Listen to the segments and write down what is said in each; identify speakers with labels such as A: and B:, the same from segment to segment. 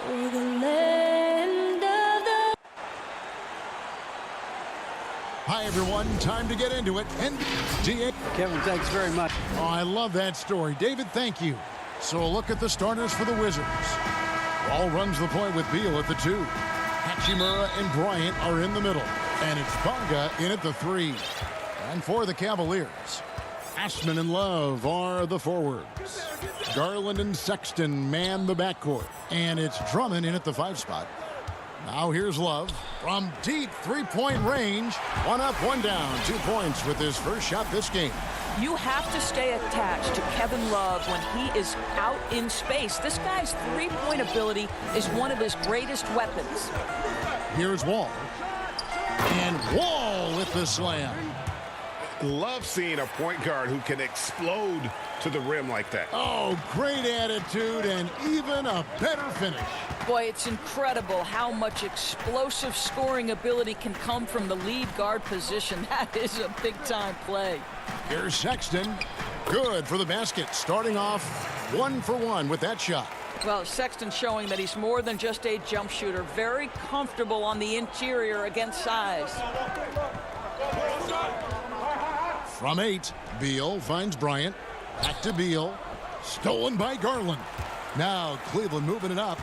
A: for the land of the...
B: Hi, everyone. Time to get into it. And
C: Kevin, thanks very much.
B: Oh, I love that story. David, thank you. So a look at the starters for the Wizards. Wall runs the point with Beal at the 2. Hachimura and Bryant are in the middle. And it's Bonga in at the 3. And for the Cavaliers, Ashman and Love are the forwards. Garland and Sexton man the backcourt. And it's Drummond in at the 5 spot. Now here's Love from deep three-point range. 1 up, 1 down. 2 points with his first shot this game.
D: You have to stay attached to Kevin Love when he is out in space. This guy's three-point ability is one of his greatest weapons.
B: Here's Wall. And Wall with the slam.
E: Love seeing a point guard who can explode to the rim like that.
B: Oh, great attitude and even a better finish.
D: Boy, it's incredible how much explosive scoring ability can come from the lead guard position. That is a big-time play.
B: Here's Sexton. Good for the basket. Starting off 1 for 1 with that shot.
D: Well, Sexton showing that he's more than just a jump shooter. Very comfortable on the interior against size.
B: From 8, Beal finds Bryant. Back to Beal. Stolen by Garland. Now Cleveland moving it up.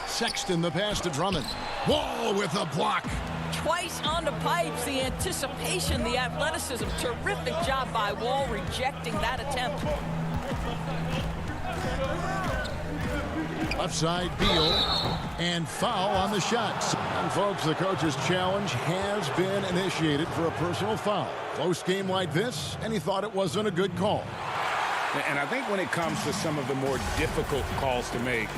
B: Sexton the pass to Drummond. Wall with a block.
D: Twice on the pipes. The anticipation, the athleticism. Terrific job by Wall rejecting that attempt.
B: Left side, Beal. And foul on the shots. And folks, the coach's challenge has been initiated for a personal foul. Close game like this, and he thought it wasn't a good call.
E: And I think when it comes to some of the more difficult calls to make,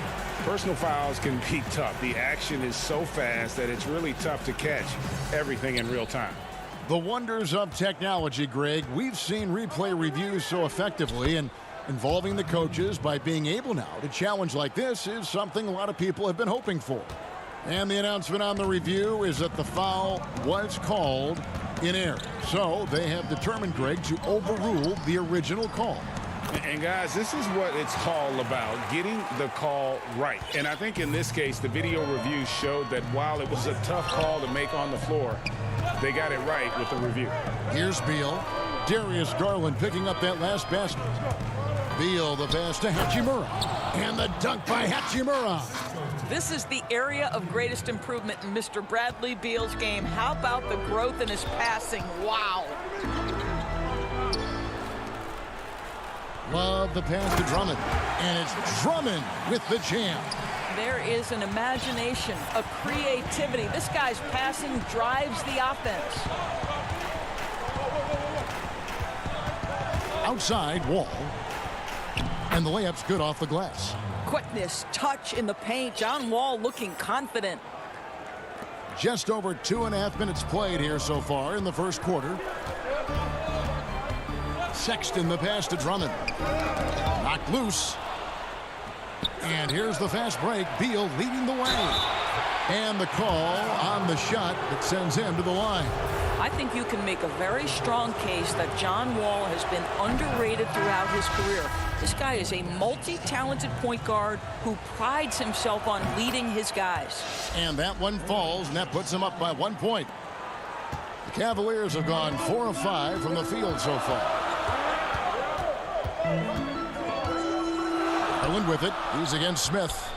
E: personal fouls can be tough. The action is so fast that it's really tough to catch everything in real time.
B: The wonders of technology, Greg. We've seen replay reviews so effectively, and involving the coaches by being able now to challenge like this is something a lot of people have been hoping for. And the announcement on the review is that the foul was called in error. So they have determined, Greg, to overrule the original call.
E: And guys, this is what it's all about, getting the call right. And I think in this case, the video review showed that while it was a tough call to make on the floor, they got it right with the review.
B: Here's Beal. Darius Garland picking up that last basket. Beal the pass to Hachimura. And the dunk by Hachimura.
D: This is the area of greatest improvement in Mr. Bradley Beal's game. How about the growth in his passing? Wow.
B: Love the pass to Drummond. And it's Drummond with the jam.
D: There is an imagination, a creativity. This guy's passing drives the offense.
B: Outside, Wall. And the layup's good off the glass.
D: Quickness, touch in the paint. John Wall looking confident.
B: Just over 2.5 minutes played here so far in the first quarter. Sexton the pass to Drummond. Knocked loose. And here's the fast break. Beal leading the way. And the call on the shot that sends him to the line.
D: I think you can make a very strong case that John Wall has been underrated throughout his career. This guy is a multi-talented point guard who prides himself on leading his guys.
B: And that one falls, and that puts him up by 1 point. The Cavaliers have gone 4 of 5 from the field so far. Garland with it. He's against Smith.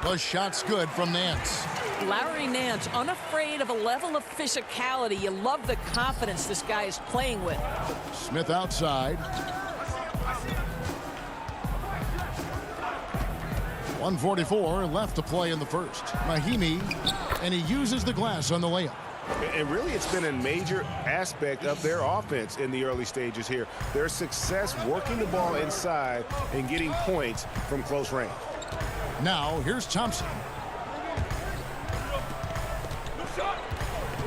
B: The shot's good from Nance.
D: Larry Nance, unafraid of a level of physicality. You love the confidence this guy is playing with.
B: Smith outside. 1:44 left to play in the first. Mahimi, and he uses the glass on the layup.
E: And really, it's been a major aspect of their offense in the early stages here. Their success working the ball inside and getting points from close range.
B: Now, here's Thompson.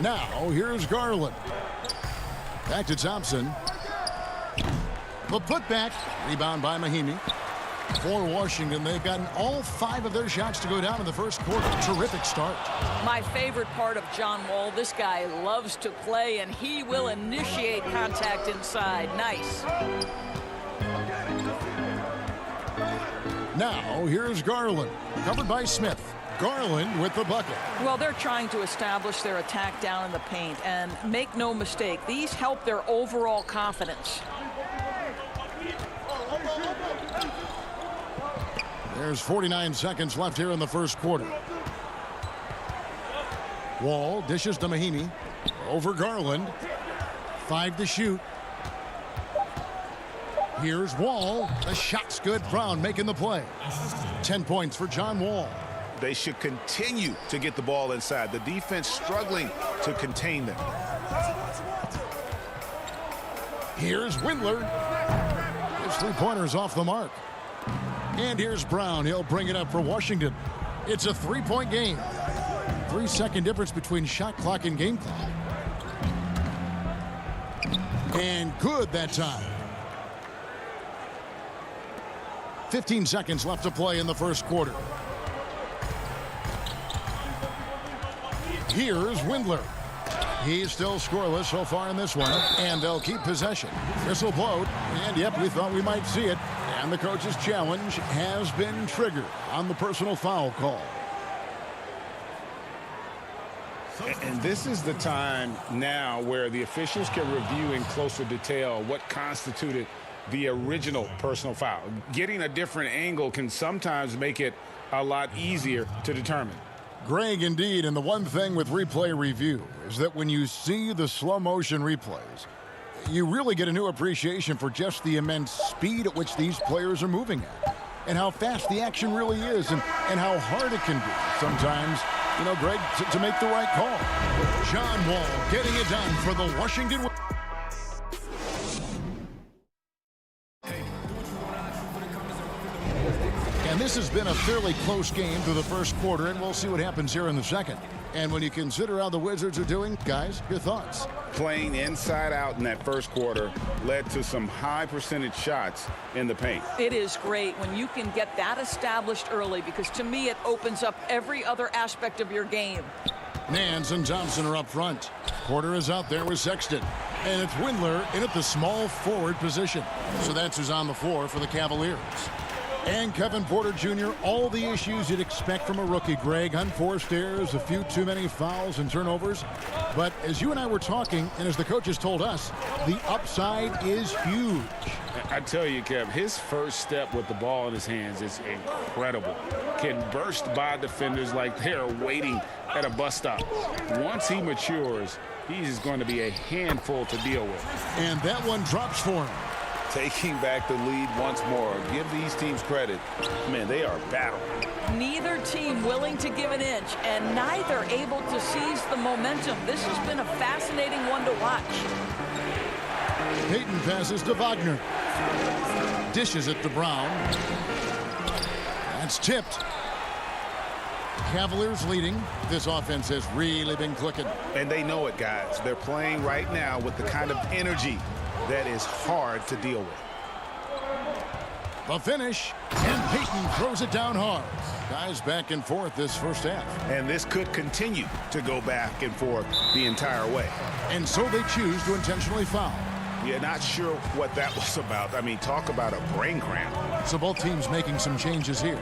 B: Now, here's Garland. Back to Thompson. The putback. Rebound by Mahimi. For Washington, they've gotten all 5 of their shots to go down in the first quarter. Terrific start.
D: My favorite part of John Wall, this guy loves to play, and he will initiate contact inside. Nice.
B: Now, here's Garland, covered by Smith. Garland with the bucket.
D: Well, they're trying to establish their attack down in the paint, and make no mistake, these help their overall confidence.
B: There's 49 seconds left here in the first quarter. Wall dishes to Mahinmi. Over Garland. 5 to shoot. Here's Wall. The shot's good. Brown making the play. 10 points for John Wall.
E: They should continue to get the ball inside. The defense struggling to contain them.
B: Here's Windler. His three-pointer's off the mark. And here's Brown. He'll bring it up for Washington. It's a 3-point game. 3-second difference between shot clock and game clock. And good that time. 15 seconds left to play in the first quarter. Here's Windler. He's still scoreless so far in this one, and they'll keep possession. Whistle blowed, and yep, we thought we might see it. And the coach's challenge has been triggered on the personal foul call.
E: And this is the time now where the officials can review in closer detail what constituted the original personal foul. Getting a different angle can sometimes make it a lot easier to determine.
B: Greg, indeed, and the one thing with replay review is that when you see the slow motion replays, you really get a new appreciation for just the immense speed at which these players are moving at, and how fast the action really is, and how hard it can be sometimes, you know, Greg, to make the right call. John Wall getting it done for the Washington. And this has been a fairly close game through the first quarter, and we'll see what happens here in the second. And when you consider how the Wizards are doing, guys, your thoughts?
E: Playing inside out in that first quarter led to some high percentage shots in the paint.
D: It is great when you can get that established early, because to me it opens up every other aspect of your game.
B: Nance and Thompson are up front. Porter is out there with Sexton. And it's Windler in at the small forward position. So that's who's on the floor for the Cavaliers. And Kevin Porter Jr., all the issues you'd expect from a rookie, Greg. Unforced errors, a few too many fouls and turnovers. But as you and I were talking, and as the coaches told us, the upside is huge.
E: I tell you, Kev, his first step with the ball in his hands is incredible. Can burst by defenders like they're waiting at a bus stop. Once he matures, he's going to be a handful to deal with.
B: And that one drops for him.
E: Taking back the lead once more. Give these teams credit. Man, they are battling.
D: Neither team willing to give an inch, and neither able to seize the momentum. This has been a fascinating one to watch.
B: Payton passes to Wagner. Dishes it to Brown. That's tipped. Cavaliers leading. This offense has really been clicking.
E: And they know it, guys. They're playing right now with the kind of energy that is hard to deal with.
B: The finish, and Payton throws it down hard. Guys back and forth this first half.
E: And this could continue to go back and forth the entire way.
B: And so they choose to intentionally foul.
E: Yeah, not sure what that was about. I mean, talk about a brain cramp.
B: So both teams making some changes here.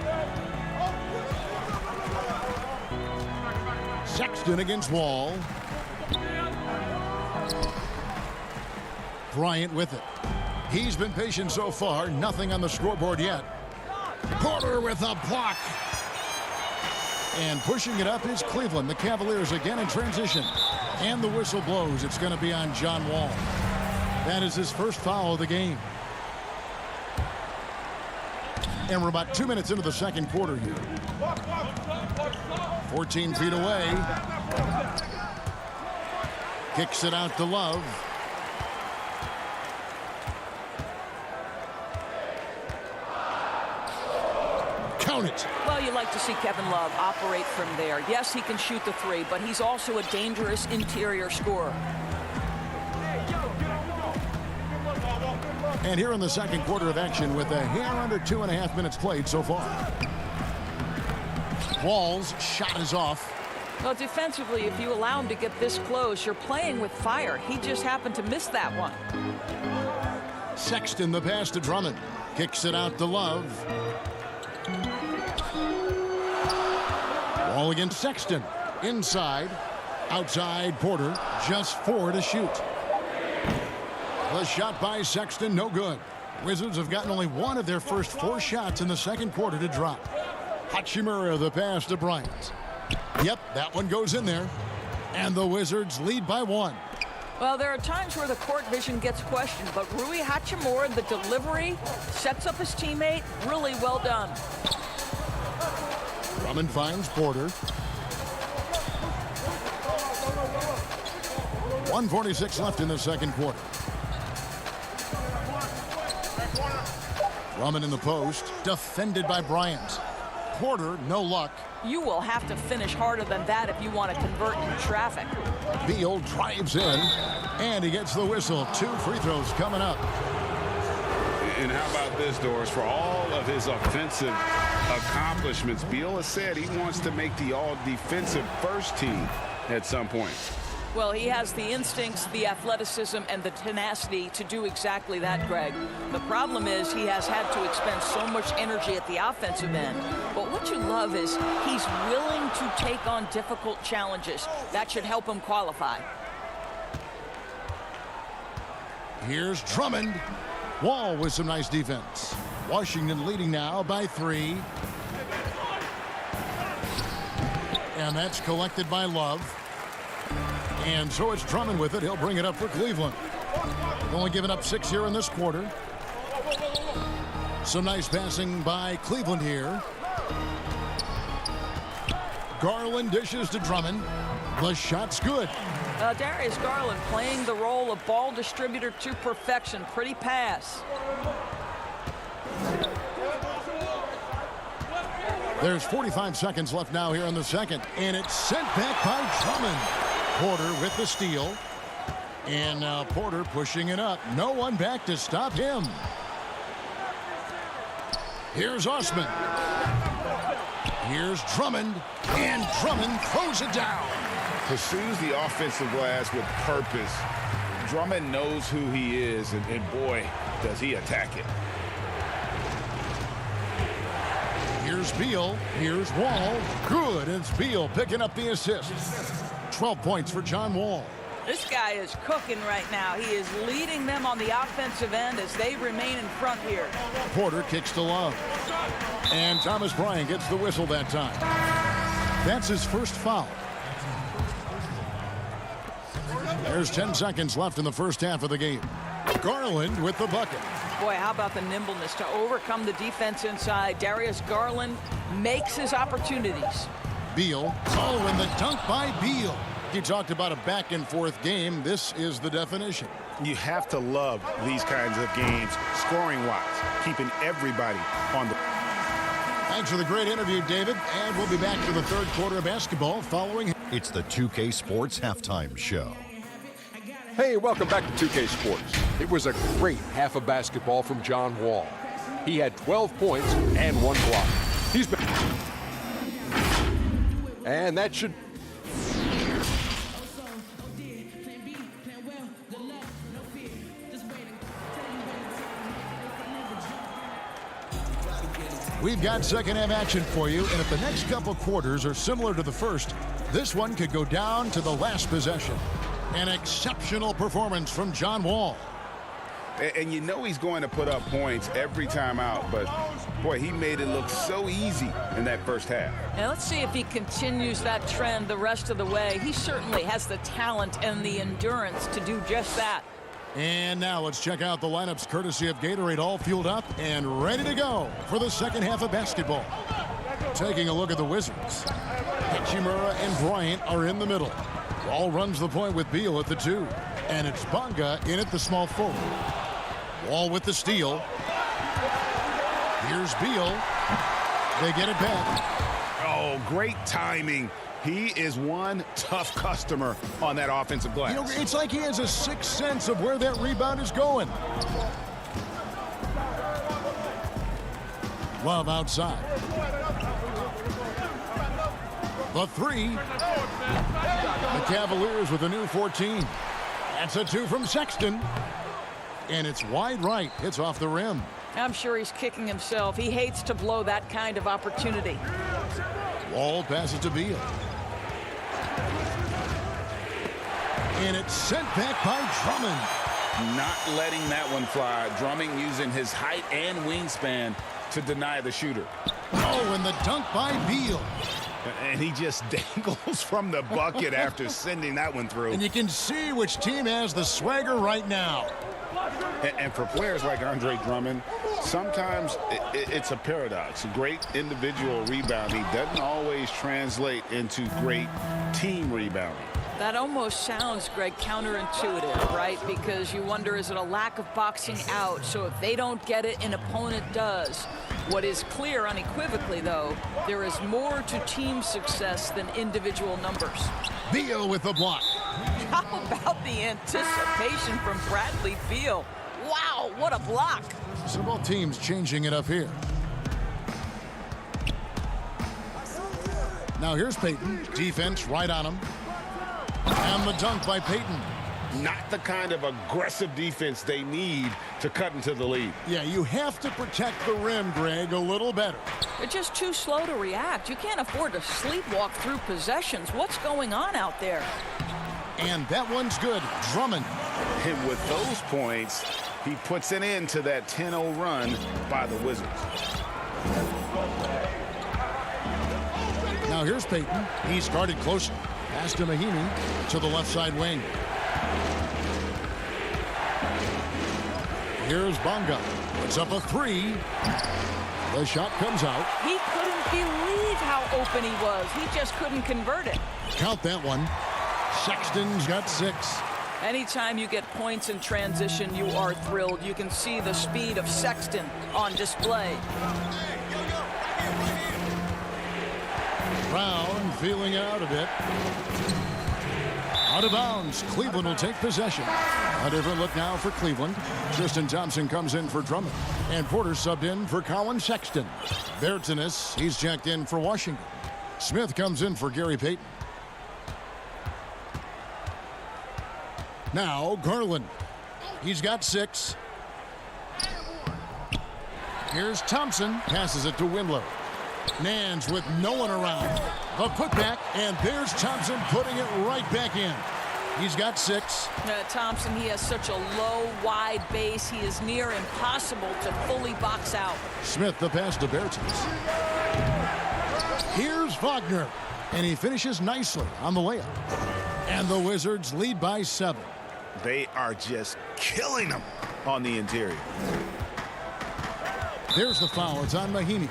B: Sexton against Wall. Bryant with it. He's been patient so far. Nothing on the scoreboard yet. Porter with a block. And pushing it up is Cleveland. The Cavaliers again in transition. And the whistle blows. It's going to be on John Wall. That is his first foul of the game. And we're about 2 minutes into the second quarter here. 14 feet away. Kicks it out to Love. Count it.
D: Well, you like to see Kevin Love operate from there. Yes, he can shoot the three, but he's also a dangerous interior scorer.
B: And here in the second quarter of action with a hair under 2.5 minutes played so far. Wall's shot is off.
D: Well, defensively, if you allow him to get this close, you're playing with fire. He just happened to miss that one.
B: Sexton the pass to Drummond. Kicks it out to Love. Beal against Sexton. Inside. Outside Porter. Just 4 to shoot. The shot by Sexton, no good. Wizards have gotten only 1 of their first 4 shots in the second quarter to drop. Hachimura the pass to Bryant. Yep, that one goes in there. And the Wizards lead by 1.
D: Well, there are times where the court vision gets questioned, but Rui Hachimura, the delivery, sets up his teammate. Really well done.
B: Drummond finds Porter. 1:46 left in the second quarter. Drummond in the post, defended by Bryant. Porter, no luck.
D: You will have to finish harder than that if you want to convert in traffic.
B: Beal drives in, and he gets the whistle. 2 free throws coming up.
E: And how about this, Doris? For all of his offensive accomplishments, Beal has said he wants to make the all-defensive first team at some point.
D: Well, he has the instincts, the athleticism, and the tenacity to do exactly that, Greg. The problem is he has had to expend so much energy at the offensive end. But what you love is he's willing to take on difficult challenges. That should help him qualify.
B: Here's Drummond. Wall with some nice defense. Washington leading now by 3. And that's collected by Love. And so it's Drummond with it. He'll bring it up for Cleveland. Only giving up 6 here in this quarter. Some nice passing by Cleveland here. Garland dishes to Drummond. The shot's good.
D: Darius Garland playing the role of ball distributor to perfection. Pretty pass.
B: There's 45 seconds left now here in the second. And it's sent back by Drummond. Porter with the steal. And now Porter pushing it up. No one back to stop him. Here's Osman. Here's Drummond. And Drummond throws it down.
E: Pursues the offensive glass with purpose. Drummond knows who he is, and boy, does he attack it.
B: Here's Beal. Here's Wall. Good. It's Beal picking up the assist. 12 points for John Wall.
D: This guy is cooking right now. He is leading them on the offensive end as they remain in front here.
B: Porter kicks to Love. And Thomas Bryant gets the whistle that time. That's his first foul. There's 10 seconds left in the first half of the game. Garland with the bucket.
D: Boy, how about the nimbleness to overcome the defense inside. Darius Garland makes his opportunities.
B: Beal. Oh, and the dunk by Beal. He talked about a back-and-forth game. This is the definition.
E: You have to love these kinds of games, scoring-wise, keeping everybody on the...
B: Thanks for the great interview, David. And we'll be back for the third quarter of basketball following...
F: It's the 2K Sports Halftime Show.
G: Hey, welcome back to 2K Sports. It was a great half of basketball from John Wall. He had 12 points and 1 block. He's been... And that should...
B: We've got second half action for you, and if the next couple quarters are similar to the first, this one could go down to the last possession. An exceptional performance from John Wall.
E: And you know he's going to put up points every time out, but boy, he made it look so easy in that first half.
D: Now let's see if he continues that trend the rest of the way. He certainly has the talent and the endurance to do just that.
B: And now let's check out the lineups courtesy of Gatorade, all fueled up and ready to go for the second half of basketball. Taking a look at the Wizards. Hachimura and Bryant are in the middle. Wall runs the point with Beal at the 2. And it's Bonga in at the small forward. Wall with the steal. Here's Beal. They get it back.
E: Oh, great timing. He is one tough customer on that offensive glass.
B: You know, it's like he has a sixth sense of where that rebound is going. Love outside. The 3. The Cavaliers with a new 14. That's a 2 from Sexton. And it's wide right. It's off the rim.
D: I'm sure he's kicking himself. He hates to blow that kind of opportunity.
B: Wall passes to Beal. And it's sent back by Drummond.
E: Not letting that one fly. Drummond using his height and wingspan to deny the shooter.
B: Oh, and the dunk by Beal.
E: And he just dangles from the bucket after sending that one through.
B: And you can see which team has the swagger right now.
E: And for players like Andre Drummond, sometimes it's a paradox. Great individual rebounding doesn't always translate into great team rebounding.
D: That almost sounds, Greg, counterintuitive, right? Because you wonder, is it a lack of boxing out? So if they don't get it, an opponent does. What is clear unequivocally, though, there is more to team success than individual numbers.
B: Beal with the block.
D: How about the anticipation from Bradley Beal? Wow, what a block.
B: So both teams changing it up here. Now here's Payton. Defense right on him. And the dunk by Payton.
E: Not the kind of aggressive defense they need to cut into the lead.
B: Yeah, you have to protect the rim, Greg, a little better.
D: They're just too slow to react. You can't afford to sleepwalk through possessions. What's going on out there?
B: And that one's good. Drummond.
E: And with those points, he puts an end to that 10-0 run by the Wizards.
B: Now here's Payton. He's guarded closely. Pass to Mahimi to the left side wing. Here's Bonga. Puts up a three. The shot comes out.
D: He couldn't believe how open he was. He just couldn't convert it.
B: Count that one. Sexton's got 6.
D: Anytime you get points in transition, you are thrilled. You can see the speed of Sexton on display.
B: Brown feeling out a bit. Out of bounds. Cleveland will take possession. A different look now for Cleveland. Tristan Thompson comes in for Drummond. And Porter subbed in for Colin Sexton. Bertanis, he's checked in for Washington. Smith comes in for Gary Payton. Now Garland. He's got 6. Here's Thompson. Passes it to Windler. Nance with no one around. The putback, and there's Thompson putting it right back in. He's got 6.
D: Thompson, he has such a low, wide base. He is near impossible to fully box out.
B: Smith the pass to Bertens. Here's Wagner, and he finishes nicely on the layup. And the Wizards lead by 7.
E: They are just killing them on the interior.
B: There's the foul. It's on Mahimi.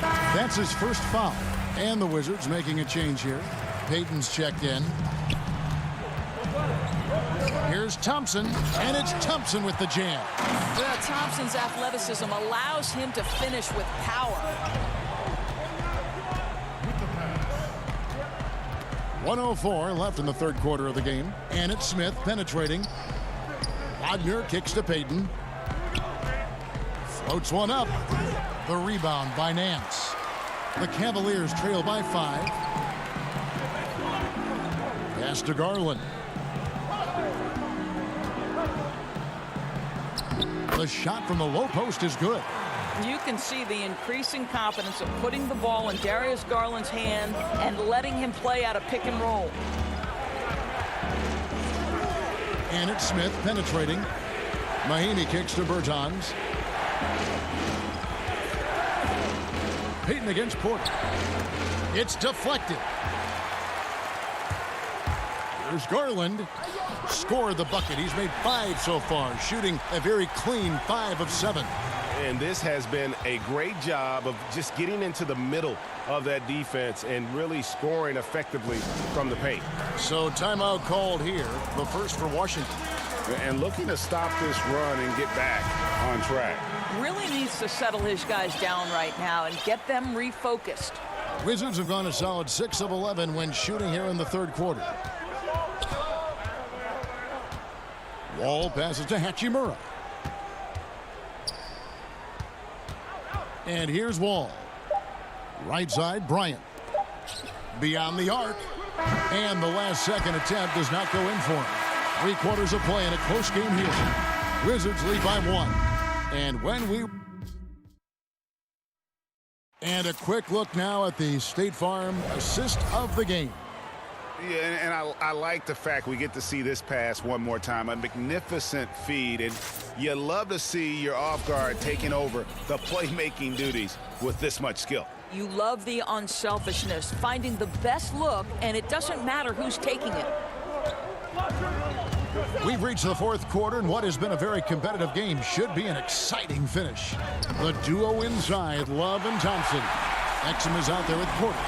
B: That's his first foul. And the Wizards making a change here. Payton's checked in. Here's Thompson, and it's Thompson with the jam.
D: Well, Thompson's athleticism allows him to finish with power.
B: 1:04 left in the third quarter of the game. And it's Smith penetrating. Wagner kicks to Payton. Floats one up. The rebound by Nance. The Cavaliers trail by 5. Pass to Garland. The shot from the low post is good.
D: You can see the increasing confidence of putting the ball in Darius Garland's hand and letting him play out a pick and roll.
B: And it's Smith penetrating. Mahimi kicks to Bertans. Payton against Porter. It's deflected. Here's Garland. Scored the bucket. He's made 5 so far, shooting a very clean 5 of 7.
E: And this has been a great job of just getting into the middle of that defense and really scoring effectively from the paint.
B: So timeout called here, the first for Washington.
E: And looking to stop this run and get back on track.
D: Really needs to settle his guys down right now and get them refocused.
B: Wizards have gone a solid 6 of 11 when shooting here in the third quarter. Wall passes to Hachimura. And here's Wall. Right side, Bryant. Beyond the arc. And the last second attempt does not go in for him. 3 quarters of play in a close game here. Wizards lead by 1. And when we And a quick look now at the State Farm assist of the game.
E: Yeah, and I like the fact we get to see this pass one more time. A magnificent feed, and you love to see your off guard taking over the playmaking duties with this much skill.
D: You love the unselfishness, finding the best look, and it doesn't matter who's taking it.
B: We've reached the fourth quarter, and what has been a very competitive game should be an exciting finish. The duo inside, Love and Thompson. Exum is out there with Porter.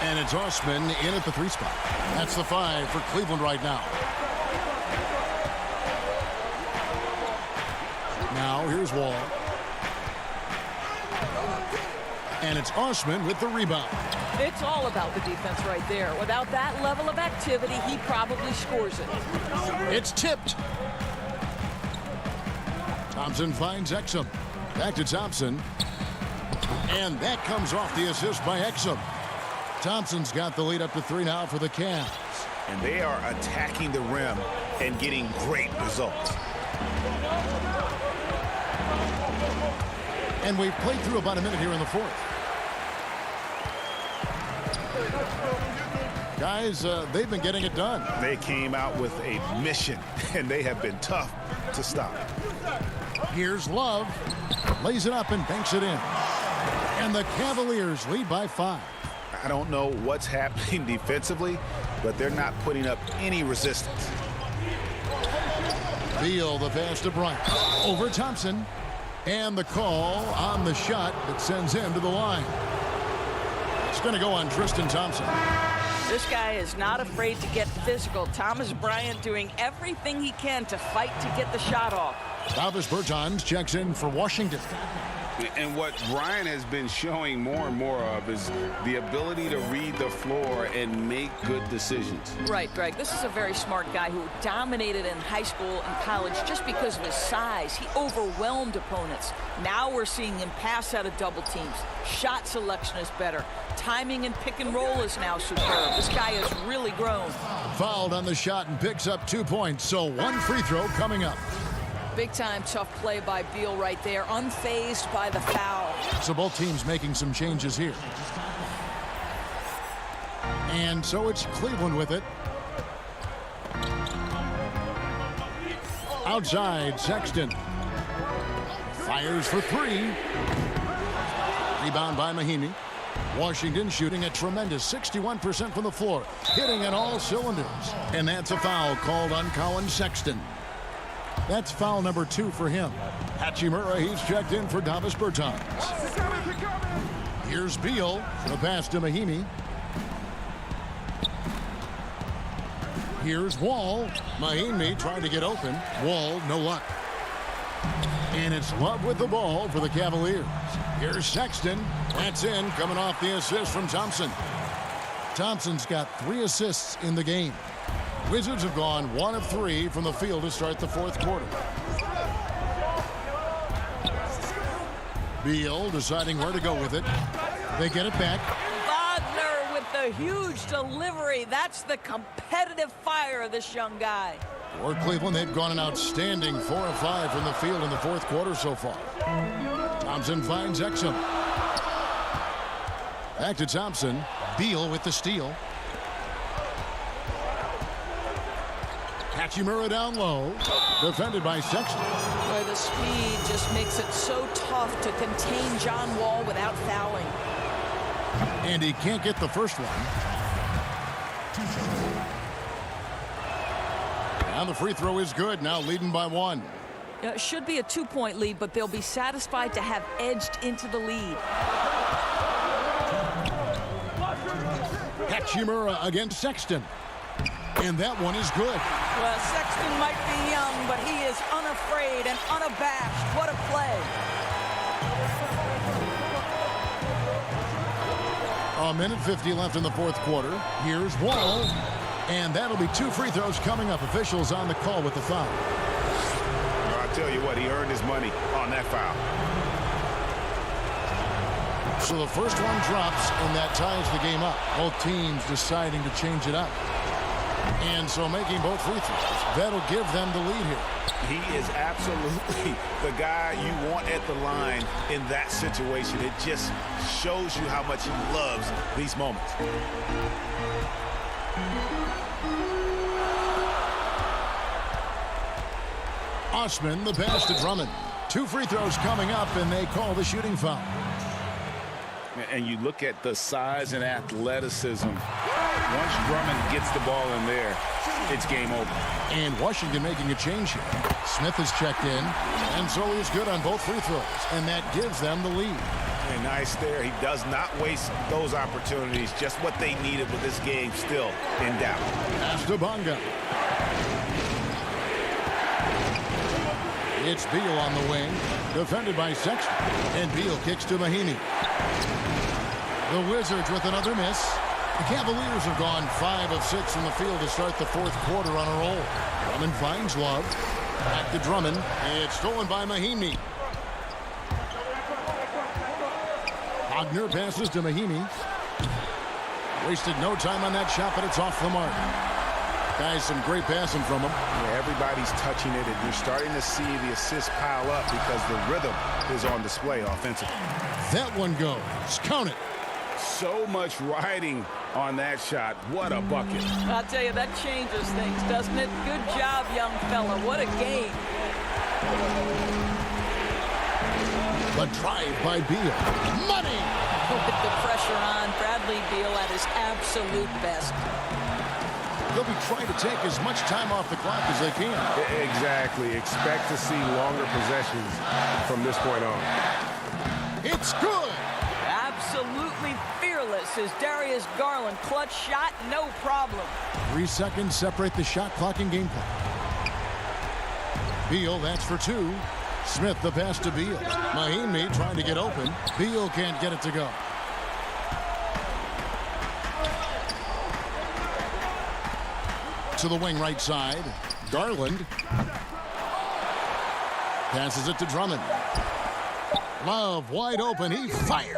B: And it's Osman in at the 3 spot. That's the 5 for Cleveland right now. Now here's Wall. And it's Osman with the rebound.
D: It's all about the defense right there. Without that level of activity, he probably scores it.
B: It's tipped. Thompson finds Exum. Back to Thompson. And that comes off the assist by Exum. Thompson's got the lead up to 3 now for the Cavs.
E: And they are attacking the rim and getting great results.
B: And we've played through about a minute here in the fourth. Guys, they've been getting it done.
E: They came out with a mission, and they have been tough to stop.
B: Here's Love. Lays it up and banks it in. And the Cavaliers lead by 5.
E: I don't know what's happening defensively, but they're not putting up any resistance.
B: Beal, the pass to Bryant. Over Thompson. And the call on the shot that sends him to the line. It's going to go on Tristan Thompson.
D: This guy is not afraid to get physical. Thomas Bryant doing everything he can to fight to get the shot off.
B: Davis Bertans checks in for Washington.
E: And what Bryant has been showing more and more of is the ability to read the floor and make good decisions.
D: Right, Greg. This is a very smart guy who dominated in high school and college just because of his size. He overwhelmed opponents. Now we're seeing him pass out of double teams. Shot selection is better. Timing and pick and roll is now superb. This guy has really grown.
B: Fouled on the shot and picks up 2 points. So 1 free throw coming up.
D: Big time tough play by Beal right there, unfazed by the foul.
B: So both teams making some changes here. And so it's Cleveland with it. Outside, Sexton. Fires for 3. Rebound by Mahinmi. Washington shooting a tremendous 61% from the floor, hitting on all cylinders. And that's a foul called on Colin Sexton. That's foul number 2 for him. Hachimura, he's checked in for Davis Bertans. Here's Beal. The pass to Mahinmi. Here's Wall. Mahinmi trying to get open. Wall, no luck. And it's Love with the ball for the Cavaliers. Here's Sexton. That's in, coming off the assist from Thompson. Thompson's got 3 assists in the game. Wizards have gone 1 of 3 from the field to start the fourth quarter. Beal deciding where to go with it. They get it back.
D: Wagner with the huge delivery. That's the competitive fire of this young guy.
B: For Cleveland, they've gone an outstanding 4 of 5 from the field in the fourth quarter so far. Thompson finds Exum. Back to Thompson. Beal with the steal. Hachimura down low. Defended by Sexton.
D: Where the speed just makes it so tough to contain John Wall without fouling.
B: And he can't get the first one. And the free throw is good. Now leading by 1.
D: Should be a 2-point lead, but they'll be satisfied to have edged into the lead.
B: Hachimura against Sexton. And that one is good.
D: Well, Sexton might be young, but he is unafraid and unabashed. What a play.
B: A minute 50 left in the fourth quarter. Here's Wall. And that'll be 2 free throws coming up. Officials on the call with the foul.
E: Well, I tell you what, he earned his money on that foul.
B: So the first one drops, and that ties the game up. Both teams deciding to change it up. And so making both free throws, that'll give them the lead here.
E: He is absolutely the guy you want at the line in that situation. It just shows you how much he loves these moments.
B: Osman, the pass to Drummond. 2 free throws coming up, and they call the shooting foul.
E: And you look at the size and athleticism. Once Drummond gets the ball in there, it's game over.
B: And Washington making a change here. Smith is checked in, and so he's good on both free throws, and that gives them the lead.
E: And nice there. He does not waste those opportunities. Just what they needed with this game still in doubt.
B: Pass to Bonga. It's Beal on the wing, defended by Sexton, and Beal kicks to Mahinmi. The Wizards with another miss. The Cavaliers have gone 5 of 6 from the field to start the 4th quarter on a roll. Drummond finds Love. Back to Drummond. It's stolen by Mahinmi. Wagner passes to Mahinmi. Wasted no time on that shot, but it's off the mark. Guys, some great passing from him.
E: Yeah, everybody's touching it, and you're starting to see the assists pile up because the rhythm is on display offensively.
B: That one goes. Count it.
E: So much riding on that shot. What a bucket.
D: I'll tell you, that changes things, doesn't it? Good job, young fella. What a game.
B: The drive by Beal. Money!
D: With the pressure on, Bradley Beal at his absolute best.
B: They'll be trying to take as much time off the clock as they can.
E: Exactly. Expect to see longer possessions from this point on.
B: It's good!
D: Absolutely fearless is Darius Garland. Clutch shot, no problem.
B: 3 seconds separate the shot clock and game clock. Beal, that's for 2. Smith, the pass to Beal. Mahinmi trying to get open. Beal can't get it to go. To the wing right side. Garland. Passes it to Drummond. Love wide open. He fires.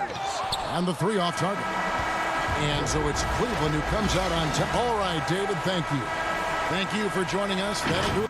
B: And the 3 off target. And so it's Cleveland who comes out on top. All right, David, thank you. Thank you for joining us. That'll do it.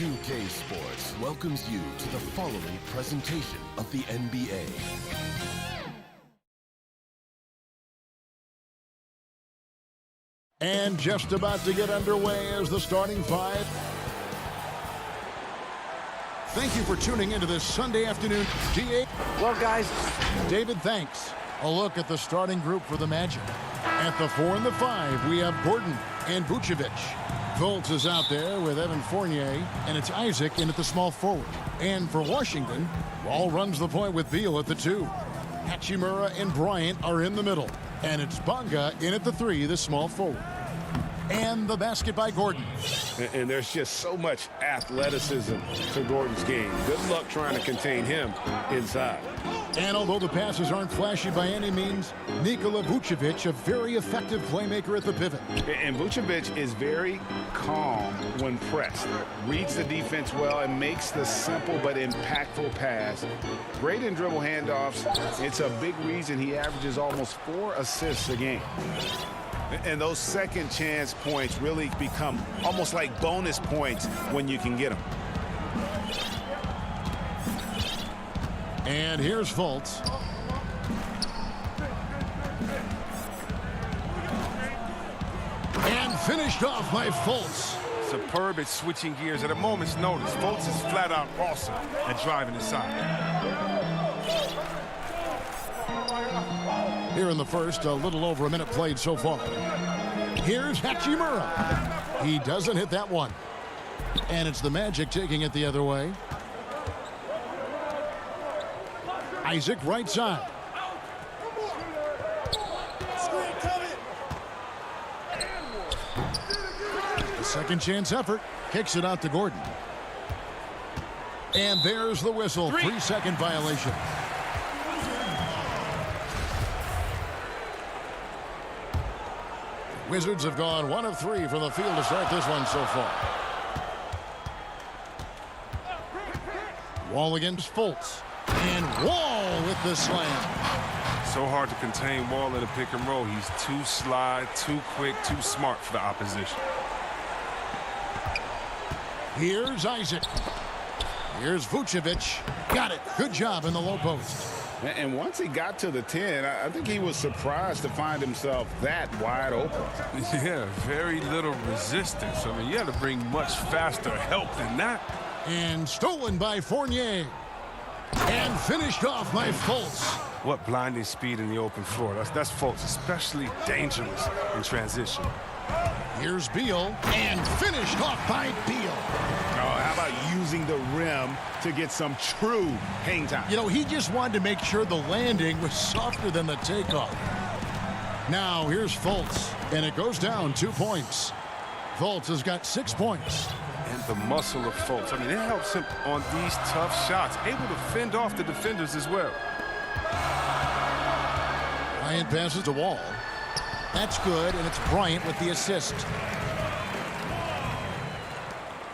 H: 2K Sports welcomes you to the following presentation of the NBA.
B: And just about to get underway as the starting five. Thank you for tuning into this Sunday afternoon. DA.
C: Well, guys,
B: David, thanks. A look at the starting group for the Magic. At the 4 and the 5, we have Gordon and Vucevic. Fultz is out there with Evan Fournier, and it's Isaac in at the small forward. And for Washington, Wall runs the point with Beal at the 2. Hachimura and Bryant are in the middle. And it's Bonga in at the 3, the small forward. And the basket by Gordon.
E: And there's just so much athleticism to Gordon's game. Good luck trying to contain him inside.
B: And although the passes aren't flashy by any means, Nikola Vucevic, a very effective playmaker at the pivot.
E: And Vucevic is very calm when pressed. Reads the defense well and makes the simple but impactful pass. Great in dribble handoffs. It's a big reason he averages almost 4 assists a game. And those second chance points really become almost like bonus points when you can get them.
B: And here's Fultz. And finished off by Fultz.
I: Superb at switching gears at a moment's notice. Fultz is flat out awesome at driving inside.
B: Here in the first, a little over a minute played so far. Here's Hachimura. He doesn't hit that one. And it's the Magic taking it the other way. Isaac right side. A second chance effort. Kicks it out to Gordon. And there's the whistle. 3-second violation. Wizards have gone 1 of 3 from the field to start this one so far. Wall against Fultz. And Wall with the slam.
I: So hard to contain Wall in a pick and roll. He's too sly, too quick, too smart for the opposition.
B: Here's Isaac. Here's Vucevic. Got it. Good job in the low post.
E: And once he got to the 10, I think he was surprised to find himself that wide open.
I: Yeah, very little resistance. I mean, you had to bring much faster help than that.
B: And stolen by Fournier. And finished off by Fultz.
I: What blinding speed in the open floor. That's Fultz, especially dangerous in transition.
B: Here's Beal. And finished off by Beal.
E: Oh, how about using the rim to get some true hang time?
B: You know, he just wanted to make sure the landing was softer than the takeoff. Now, here's Fultz. And it goes down 2 points. Fultz has got 6 points.
I: And the muscle of Fultz. I mean, it helps him on these tough shots. Able to fend off the defenders as well.
B: Bryant passes to Wall. That's good, and it's Bryant with the assist.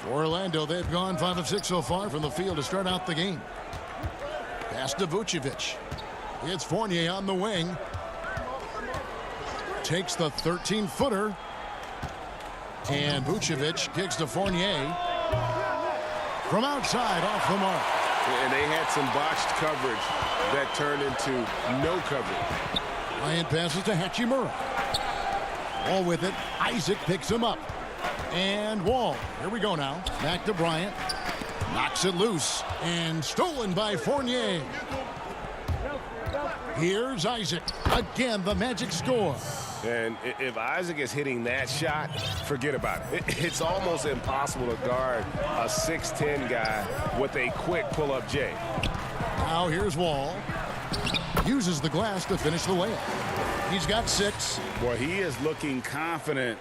B: For Orlando, they've gone 5 of 6 so far from the field to start out the game. Pass to Vucevic. It's Fournier on the wing. Takes the 13-footer. And Vucevic kicks to Fournier. From outside, off the mark.
E: And they had some botched coverage that turned into no coverage.
B: Bryant passes to Hachimura. Wall with it. Isaac picks him up. And Wall. Here we go now. Back to Bryant. Knocks it loose. And stolen by Fournier. Here's Isaac. Again, the Magic score.
E: And if Isaac is hitting that shot, forget about it. It's almost impossible to guard a 6'10 guy with a quick pull-up J.
B: Now here's Wall. Uses the glass to finish the layup. He's got 6.
E: Boy, he is looking confident.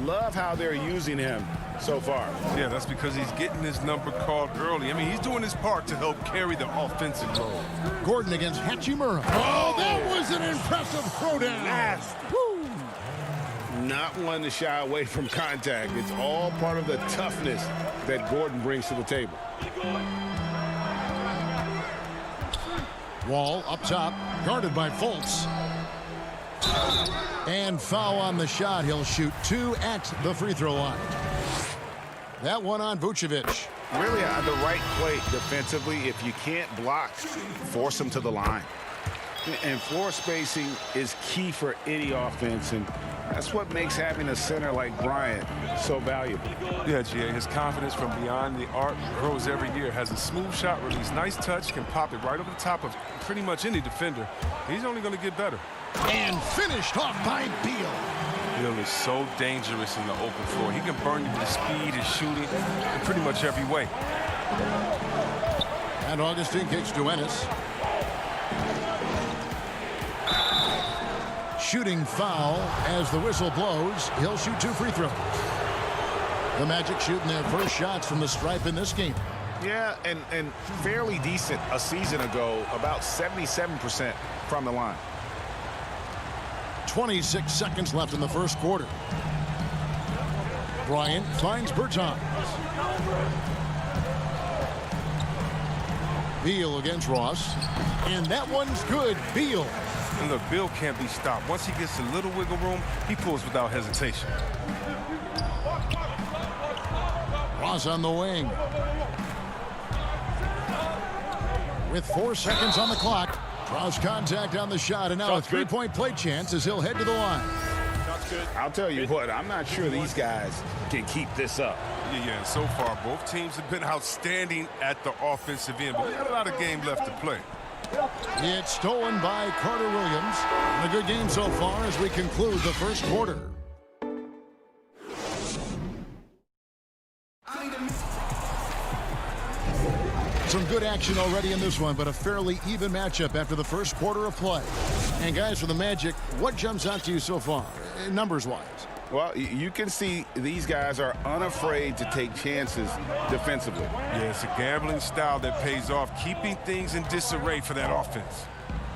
E: Love how they're using him so far.
I: Yeah, that's because he's getting his number called early. I mean, he's doing his part to help carry the offensive load.
B: Gordon against Hachimura. Oh, that was an impressive throwdown.
E: Last. Not one to shy away from contact. It's all part of the toughness that Gordon brings to the table.
B: Wall up top, guarded by Fultz. And foul on the shot. He'll shoot 2 at the free throw line. That one on Vucevic.
E: Really the right play defensively. If you can't block, force them to the line. And floor spacing is key for any offense, and that's what makes having a center like Bryant so valuable.
I: Yeah, GA, his confidence from beyond the arc grows every year. Has a smooth shot release, nice touch, can pop it right over the top of pretty much any defender. He's only going to get better.
B: And finished off by Beal.
I: Beal is so dangerous in the open floor. He can burn you with his speed, his shooting, in pretty much every way.
B: And Augustine kicks to Ennis. Shooting foul as the whistle blows. He'll shoot 2 free throws. The Magic shooting their first shots from the stripe in this game.
E: Yeah, and fairly decent a season ago, about 77% from the line.
B: 26 seconds left in the first quarter. Bryant finds Bertans. Beal against Ross. And that one's good. Beal.
I: And look, Beal can't be stopped. Once he gets a little wiggle room, he pulls without hesitation.
B: Ross on the wing. With 4 seconds on the clock. Draws contact on the shot, and now a three-point play chance as he'll head to the line.
E: I'll tell you what, I'm not sure these guys can keep this up.
I: Yeah, so far both teams have been outstanding at the offensive end, but we got a lot of game left to play.
B: It's stolen by Carter Williams. And a good game so far as we conclude the first quarter. Some good action already in this one, but a fairly even matchup after the first quarter of play. And guys, for the Magic, what jumps out to you so far, numbers-wise?
E: Well, you can see these guys are unafraid to take chances defensively.
I: Yeah, it's a gambling style that pays off, keeping things in disarray for that offense.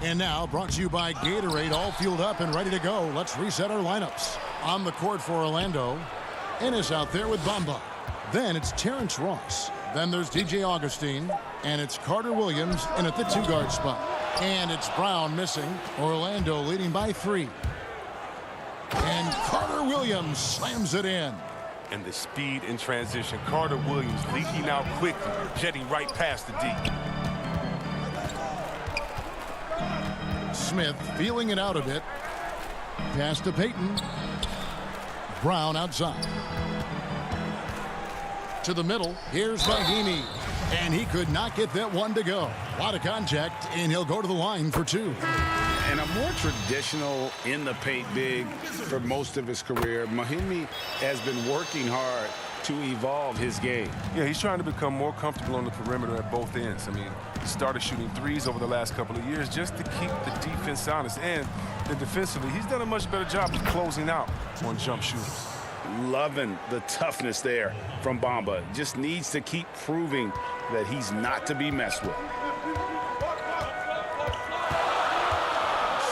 B: And now, brought to you by Gatorade, all fueled up and ready to go. Let's reset our lineups. On the court for Orlando, Ennis out there with Bamba. Then it's Terrence Ross. Then there's DJ Augustine. And it's Carter Williams in at the 2-guard spot. And it's Brown missing. Orlando leading by 3. And Carter Williams slams it in.
I: And the speed in transition. Carter Williams leaking out quickly, jetting right past the D.
B: Smith feeling it out a bit. Pass to Payton. Brown outside. To the middle. Here's Mahimi. And he could not get that one to go. A lot of contact, and he'll go to the line for 2.
E: And a more traditional in the paint big for most of his career. Mahimi has been working hard to evolve his game.
I: Yeah, he's trying to become more comfortable on the perimeter at both ends. I mean, he started shooting threes over the last couple of years just to keep the defense honest. And then defensively, he's done a much better job of closing out on jump shooters.
E: Loving the toughness there from Bamba. Just needs to keep proving that he's not to be messed with.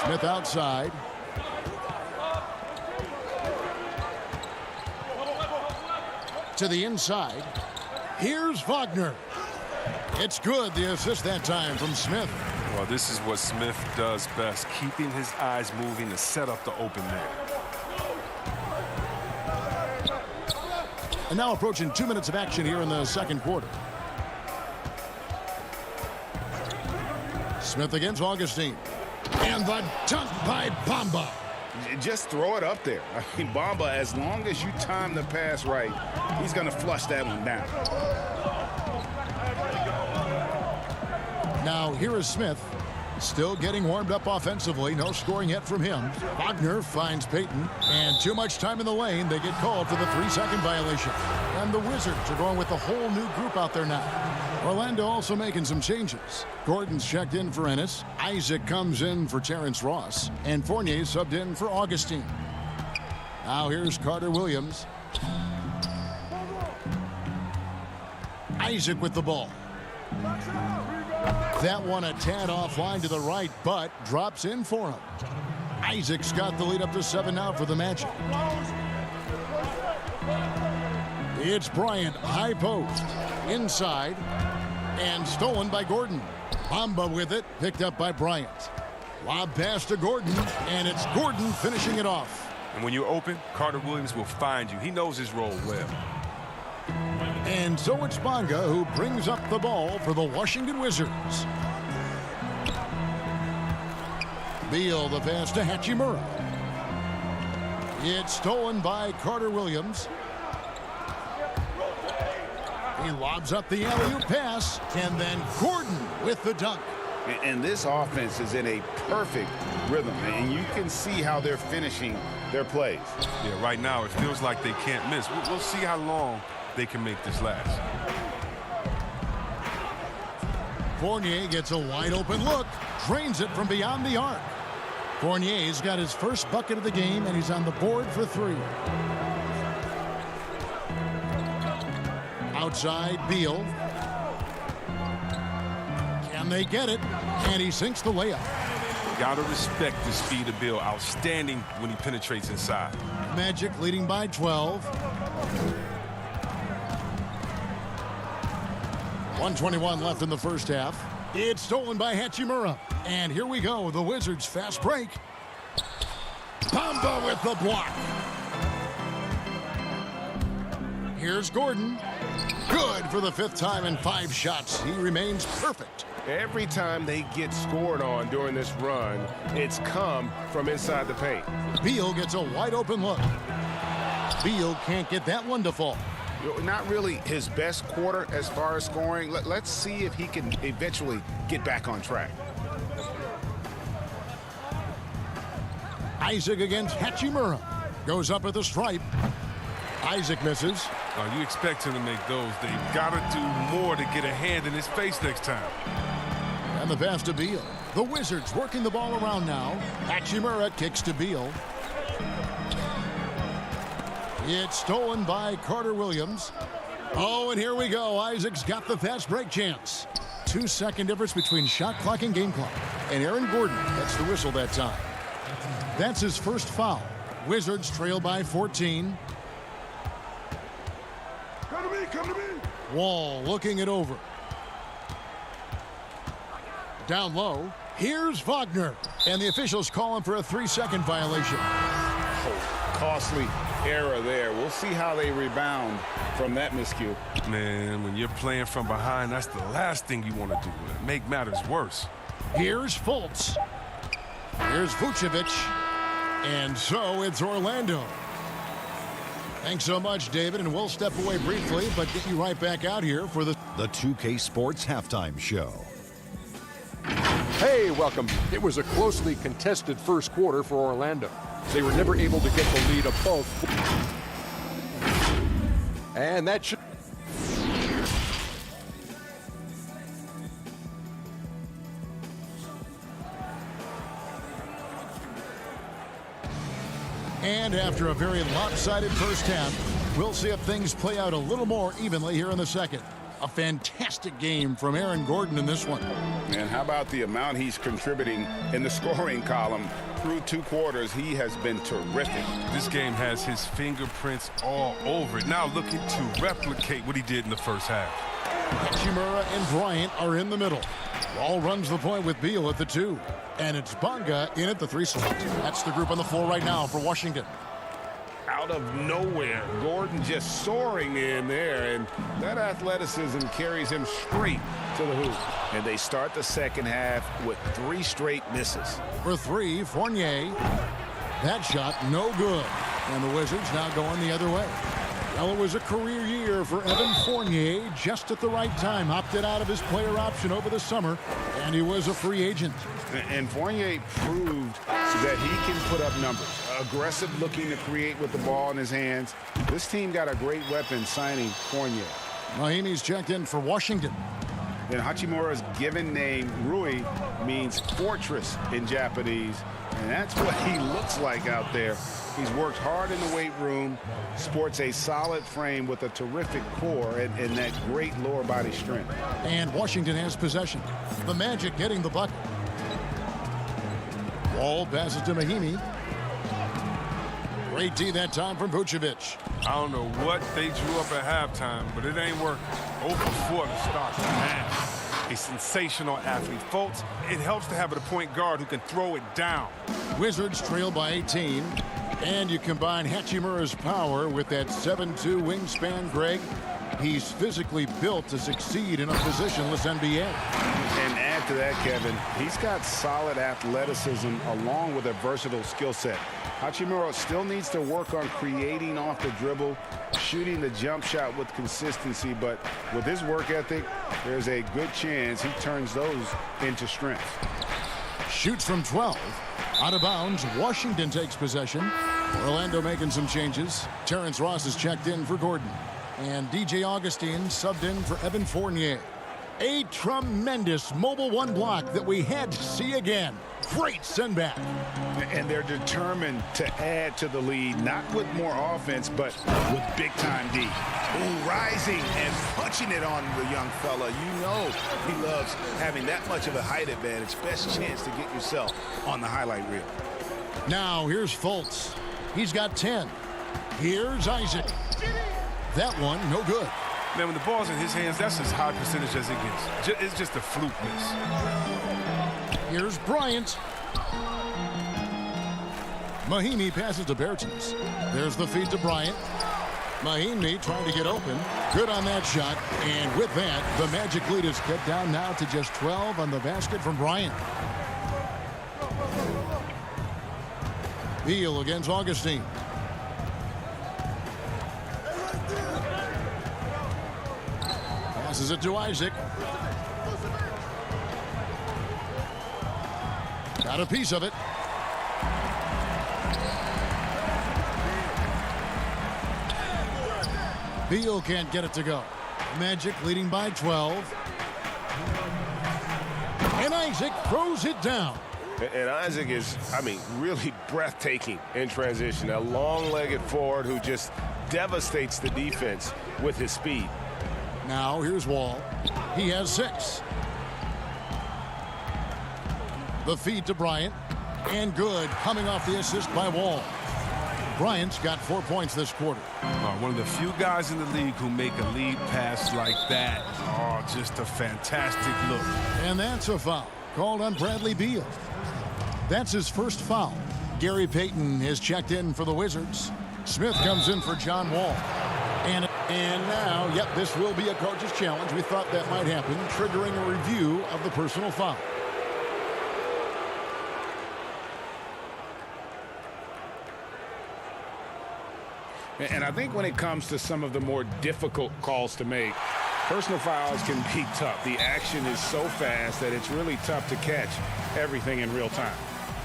B: Smith outside. To the inside. Here's Wagner. It's good, the assist that time from Smith.
I: Well, this is what Smith does best, keeping his eyes moving to set up the open man.
B: And now approaching 2 minutes of action here in the second quarter. Smith against Augustine. And the dunk by Bamba.
E: Just throw it up there. I mean, Bamba, as long as you time the pass right, he's going to flush that one down.
B: Now here is Smith. Still getting warmed up offensively. No scoring yet from him. Wagner finds Payton. And too much time in the lane. They get called for the 3-second violation. And the Wizards are going with a whole new group out there now. Orlando also making some changes. Gordon's checked in for Ennis. Isaac comes in for Terrence Ross. And Fournier subbed in for Augustine. Now here's Carter Williams. Isaac with the ball. That one a tad offline to the right, but drops in for him. Isaac's got the lead up to 7 now for the Magic. It's Bryant, high post, inside, and stolen by Gordon. Bamba with it, picked up by Bryant. Lob pass to Gordon, and it's Gordon finishing it off.
I: And when you're open, Carter Williams will find you. He knows his role well.
B: And so it's Bonga who brings up the ball for the Washington Wizards. Beal the pass to Hachimura. It's stolen by Carter Williams. He lobs up the alley-oop pass, and then Gordon with the dunk.
E: And this offense is in a perfect rhythm, and you can see how they're finishing their plays.
I: Yeah, right now it feels like they can't miss. We'll see how long they can make this last.
B: Fournier gets a wide-open look, drains it from beyond the arc. Fournier's got his first bucket of the game, and he's on the board for 3. Outside, Beal. Can they get it? And he sinks the layup.
I: Gotta respect the speed of Beal. Outstanding when he penetrates inside.
B: Magic leading by 12. 1:21 left in the first half. It's stolen by Hachimura. And here we go, the Wizards fast break. Bamba with the block. Here's Gordon. Good for the 5th time in 5 shots. He remains perfect.
E: Every time they get scored on during this run, it's come from inside the paint.
B: Beal gets a wide open look. Beal can't get that one to fall.
E: Not really his best quarter as far as scoring. Let's see if he can eventually get back on track.
B: Isaac against Hachimura. Goes up at the stripe. Isaac misses.
I: You expect him to make those. They've got to do more to get a hand in his face next time.
B: And the pass to Beal. The Wizards working the ball around now. Hachimura kicks to Beal. It's stolen by Carter Williams. Oh, and here we go. Isaac's got the fast break chance. 2-second difference between shot clock and game clock. And Aaron Gordon gets the whistle that time. That's his first foul. Wizards trail by 14.
E: Come to me.
B: Wall looking it over. Down low. Here's Wagner. And the officials call him for a 3-second violation.
E: Oh, costly error there. We'll see how they rebound from that miscue.
I: Man, when you're playing from behind, that's the last thing you want to do. Make matters worse.
B: Here's Fultz. Here's Vucevic. And so it's Orlando. Thanks so much, David, and we'll step away briefly, but get you right back out here for the
F: 2K Sports Halftime Show.
G: Hey, welcome. It was a closely contested first quarter for Orlando. They were never able to get the lead above. And that should...
B: And after a very lopsided first half, we'll see if things play out a little more evenly here in the second. A fantastic game from Aaron Gordon in this one.
E: And how about the amount he's contributing in the scoring column? Through 2 quarters, he has been terrific.
I: This game has his fingerprints all over it. Now looking to replicate what he did in the first half.
B: Hachimura and Bryant are in the middle. Wall runs the point with Beal at the 2. And it's Bonga in at the 3 slot. That's the group on the floor right now for Washington.
E: Out of nowhere, Gordon just soaring in there, and that athleticism carries him straight to the hoop. And they start the second half with 3 straight misses.
B: For 3, Fournier. That shot no good. And the Wizards now going the other way. Well, it was a career year for Evan Fournier, just at the right time. Opted out of his player option over the summer, and he was a free agent.
E: And Fournier proved that he can put up numbers. Aggressive looking to create with the ball in his hands. This team got a great weapon signing Fournier.
B: Mahimi's checked in for Washington.
E: Then Hachimura's given name, Rui, means fortress in Japanese. And that's what he looks like out there. He's worked hard in the weight room, sports a solid frame with a terrific core and that great lower body strength.
B: And Washington has possession. The Magic getting the bucket. Wall passes to Mahimi. Great D that time from Vucevic.
I: I don't know what they drew up at halftime, but it ain't working. 0 for 4 to start the half. A sensational athlete. Fultz, it helps to have a point guard who can throw it down.
B: Wizards trail by 18. And you combine Hachimura's power with that 7'2" wingspan, Greg. He's physically built to succeed in a positionless NBA.
E: And add to that, Kevin, he's got solid athleticism along with a versatile skill set. Hachimura still needs to work on creating off the dribble, shooting the jump shot with consistency, but with his work ethic, there's a good chance he turns those into strength.
B: Shoots from 12. Out of bounds, Washington takes possession. Orlando making some changes. Terrence Ross is checked in for Gordon. And DJ Augustine subbed in for Evan Fournier. A tremendous mobile one block that we had to see again. Great send back.
E: And they're determined to add to the lead, not with more offense, but with big-time D.
J: Ooh, rising and punching it on the young fella. You know he loves having that much of a height advantage. Best chance to get yourself on the highlight reel.
B: Now here's Fultz. He's got 10. Here's Isaac. That one, no good.
I: Man, when the ball's in his hands, that's as high percentage as it gets. It's just a fluke miss.
B: Here's Bryant. Mahimi passes to Bertens. There's the feed to Bryant. Mahimi trying to get open. Good on that shot. And with that, the Magic lead is cut down now to just 12 on the basket from Bryant. Beal against Augustine. Passes it to Isaac. Got a piece of it. Beal can't get it to go. Magic leading by 12. And Isaac throws it down.
J: And Isaac is, really breathtaking in transition. A long-legged forward who just devastates the defense with his speed.
B: Now here's Wall. He has 6. The feed to Bryant. And good, coming off the assist by Wall. Bryant's got 4 points this quarter.
I: One of the few guys in the league who make a lead pass like that. Oh, just a fantastic look.
B: And that's a foul called on Bradley Beal. That's his first foul. Gary Payton has checked in for the Wizards. Smith comes in for John Wall. And now, yep, this will be a coach's challenge. We thought that might happen, triggering a review of the personal foul.
E: And I think when it comes to some of the more difficult calls to make, personal fouls can be tough. The action is so fast that it's really tough to catch everything in real time.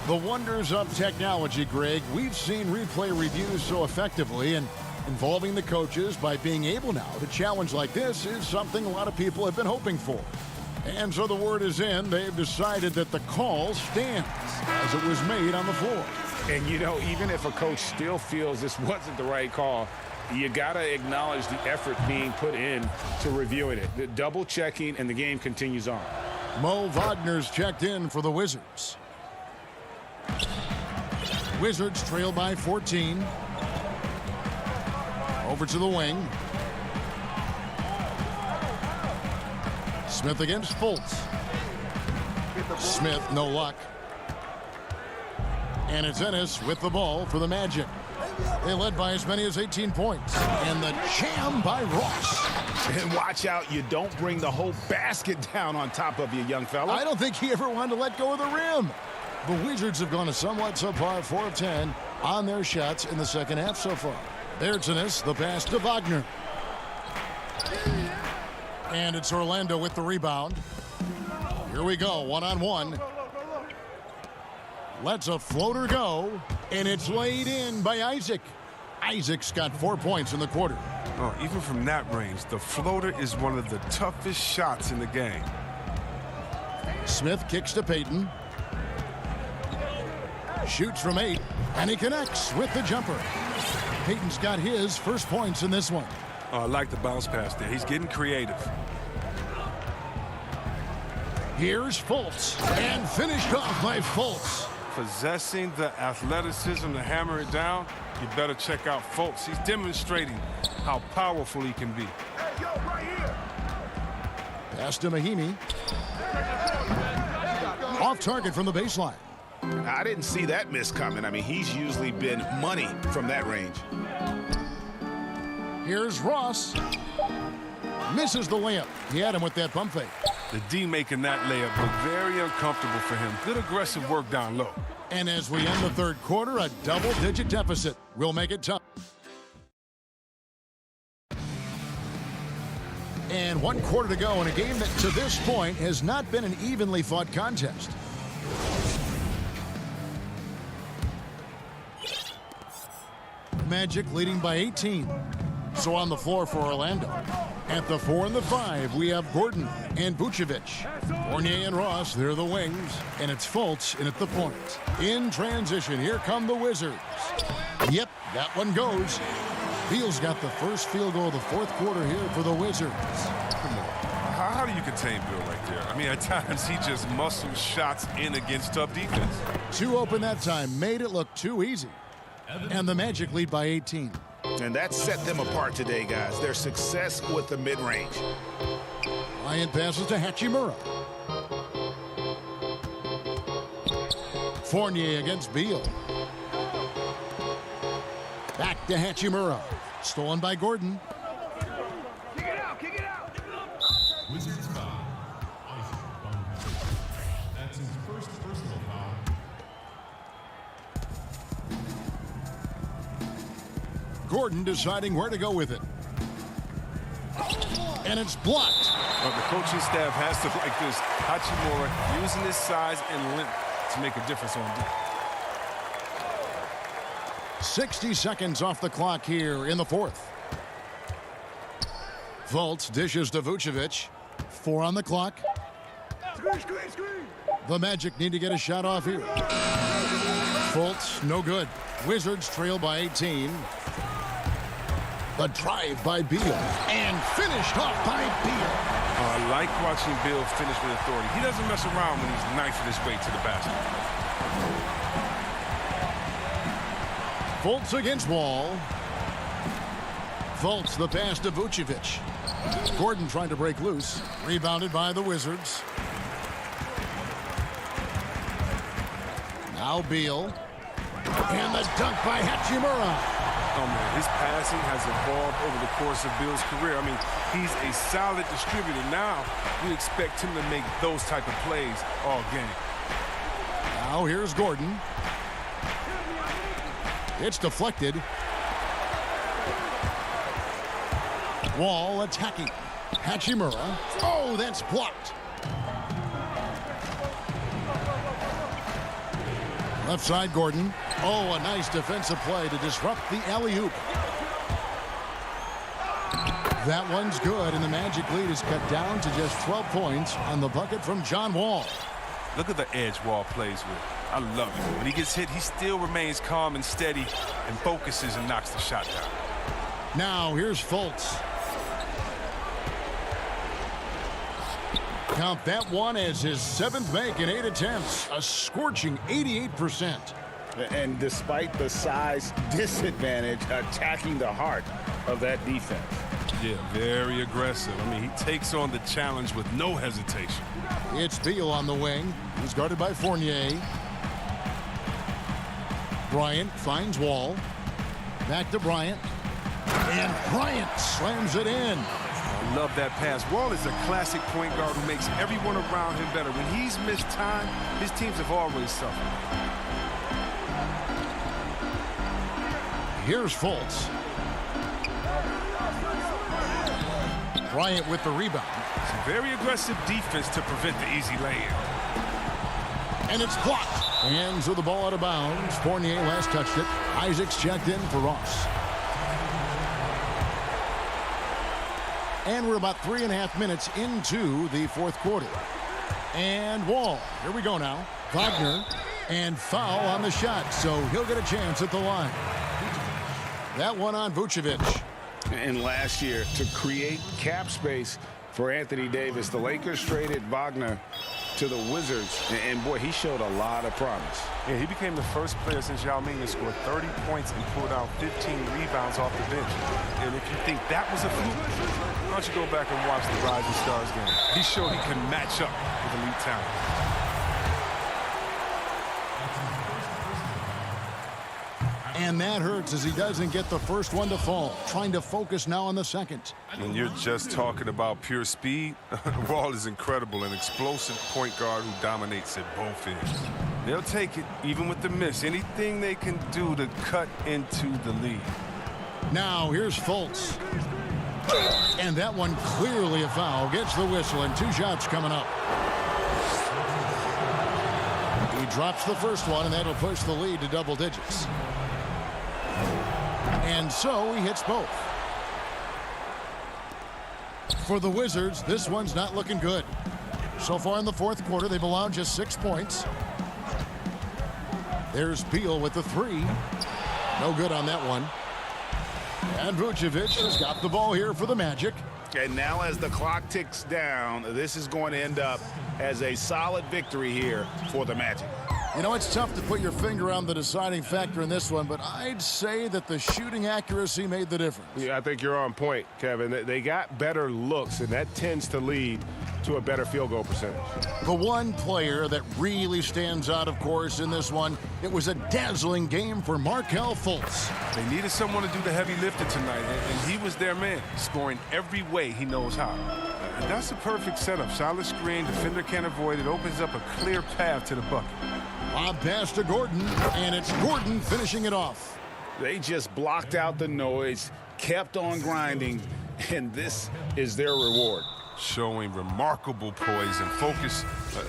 B: The wonders of technology, Greg. We've seen replay reviews so effectively, and involving the coaches by being able now to challenge like this is something a lot of people have been hoping for. And so the word is in. They've decided that the call stands as it was made on the floor.
E: And, even if a coach still feels this wasn't the right call, you got to acknowledge the effort being put in to reviewing it. The double checking, and the game continues on.
B: Mo Wagner's checked in for the Wizards. Wizards trail by 14. Over to the wing. Smith against Fultz. Smith, no luck. And it's Ennis with the ball for the Magic. They led by as many as 18 points. And the jam by Ross.
J: And watch out, you don't bring the whole basket down on top of you, young fella.
B: I don't think he ever wanted to let go of the rim. The Wizards have gone a somewhat subpar 4 of 10 on their shots in the second half so far. There's Ennis, the pass to Wagner. And it's Orlando with the rebound. Here we go, one-on-one. Lets a floater go, and it's laid in by Isaac. Isaac's got 4 points in the quarter.
I: Oh, even from that range, the floater is one of the toughest shots in the game.
B: Smith kicks to Payton. Shoots from 8, and he connects with the jumper. Payton's got his first points in this one.
I: Oh, I like the bounce pass there. He's getting creative.
B: Here's Fultz, and finished off by Fultz.
I: Possessing the athleticism to hammer it down, you better check out Fultz. He's demonstrating how powerful he can be.
J: Hey, yo, right here.
B: Pass to Mahimi. Off target from the baseline.
J: I didn't see that miss coming. He's usually been money from that range.
B: Here's Ross. Misses the layup. He had him with that pump fake.
I: The D making that layup look very uncomfortable for him. Good aggressive work down low.
B: And as we end the third quarter, a double-digit deficit will make it tough. And 1 quarter to go in a game that to this point has not been an evenly fought contest. Magic leading by 18. So on the floor for Orlando. At the 4 and the 5, we have Gordon and Vucevic. Fournier and Ross, they're the wings. And it's Fultz in at the point. In transition, here come the Wizards. Yep, that one goes. Beal's got the first field goal of the fourth quarter here for the Wizards.
I: Come on. How do you contain Beal right there? I mean, at times he just muscles shots in against tough defense. 2
B: open that time, made it look too easy. And the Magic lead by 18.
J: And that set them apart today, guys. Their success with the mid-range.
B: Bryant passes to Hachimura. Fournier against Beal. Back to Hachimura. Stolen by Gordon.
K: Kick it out, kick it out.
L: Wizards foul. That's his first personal foul.
B: Gordon deciding where to go with it. And it's blocked.
I: But the coaching staff has to like this. Hachimura using his size and length to make a difference on defense.
B: 60 seconds off the clock here in the fourth. Fultz dishes to Vucevic. 4 on the clock. The Magic need to get a shot off here. Fultz, no good. Wizards trail by 18. The drive by Beal. And finished off by Beal.
I: I like watching Beal finish with authority. He doesn't mess around when he's knifing his way to the basket.
B: Fultz against Wall. Fultz the pass to Vucevic. Gordon trying to break loose. Rebounded by the Wizards. Now Beal. And the dunk by Hachimura.
I: Oh, man, his passing has evolved over the course of Beal's career. I mean, he's a solid distributor. Now, we expect him to make those type of plays all game.
B: Now here's Gordon. It's deflected. Wall attacking. Hachimura. Oh, that's blocked. Left side, Gordon. Oh, a nice defensive play to disrupt the alley-oop. That one's good, and the Magic lead is cut down to just 12 points on the bucket from John Wall.
I: Look at the edge Wall plays with. I love it. When he gets hit, he still remains calm and steady and focuses and knocks the shot down.
B: Now, here's Fultz. Count that one as his 7th make in 8 attempts. A scorching 88%.
J: And despite the size disadvantage, attacking the heart of that defense.
I: Yeah, very aggressive. I mean, he takes on the challenge with no hesitation.
B: It's Beal on the wing. He's guarded by Fournier. Bryant finds Wall. Back to Bryant. And Bryant slams it in.
I: I love that pass. Wall is a classic point guard who makes everyone around him better. When he's missed time, his teams have always suffered.
B: Here's Fultz. Bryant with the rebound.
I: Some very aggressive defense to prevent the easy lay-in.
B: And it's blocked. And so the ball out of bounds. Fournier last touched it. Isaacs checked in for Ross. And we're about 3.5 minutes into the fourth quarter. And Wall. Here we go now. Wagner. And foul on the shot. So he'll get a chance at the line. That one on Vucevic.
J: And last year, to create cap space for Anthony Davis, the Lakers traded Wagner to the Wizards. And boy, he showed a lot of promise.
I: Yeah, he became the first player since Yao Ming to score 30 points and pulled out 15 rebounds off the bench. And if you think that was a fluke, why don't you go back and watch the Rising Stars game? He showed he can match up with elite talent.
B: And that hurts as he doesn't get the first one to fall. Trying to focus now on the second.
I: When you're just talking about pure speed, Wall is incredible, an explosive point guard who dominates at both ends. They'll take it, even with the miss. Anything they can do to cut into the lead.
B: Now here's Fultz. And that one clearly a foul. Gets the whistle and 2 shots coming up. He drops the first one, and that'll push the lead to double digits. And so he hits both. For the Wizards, this one's not looking good. So far in the fourth quarter, they've allowed just 6 points. There's Beal with the 3. No good on that one. And Vucevic has got the ball here for the Magic.
J: And now as the clock ticks down, this is going to end up as a solid victory here for the Magic.
B: You know, it's tough to put your finger on the deciding factor in this one, but I'd say that the shooting accuracy made the difference.
E: Yeah, I think you're on point, Kevin. They got better looks, and that tends to lead to a better field goal percentage.
B: The one player that really stands out, of course, in this one, it was a dazzling game for Markelle Fultz.
I: They needed someone to do the heavy lifting tonight, and he was their man, scoring every way he knows how. And that's a perfect setup. Solid screen, defender can't avoid it, opens up a clear path to the bucket.
B: Lob pass to Gordon, and it's Gordon finishing it off.
J: They just blocked out the noise, kept on grinding, and this is their reward.
I: Showing remarkable poise and focus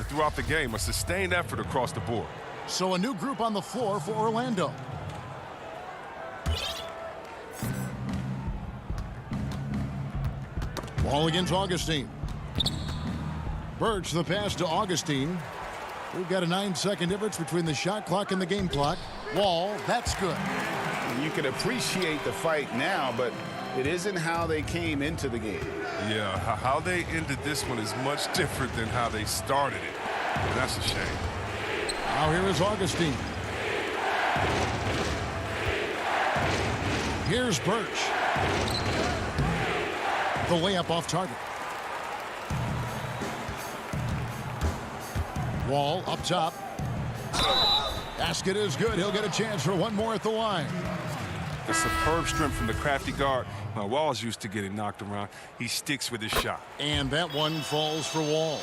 I: throughout the game, a sustained effort across the board.
B: So a new group on the floor for Orlando. Ball against Augustine. Birch the pass to Augustine. We've got a 9-second difference between the shot clock and the game clock. Wall, that's good.
J: You can appreciate the fight now, but it isn't how they came into the game.
I: Yeah, how they ended this one is much different than how they started it. And that's a shame.
B: Now here is Augustine. Here's Birch. The layup off target. Wall up top. Basket is good. He'll get a chance for one more at the line.
I: A superb strength from the crafty guard. Now, Wall's used to getting knocked around. He sticks with his shot.
B: And that one falls for Wall.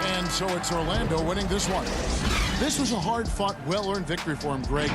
B: And so it's Orlando winning this one. This was a hard-fought, well-earned victory for him, Greg.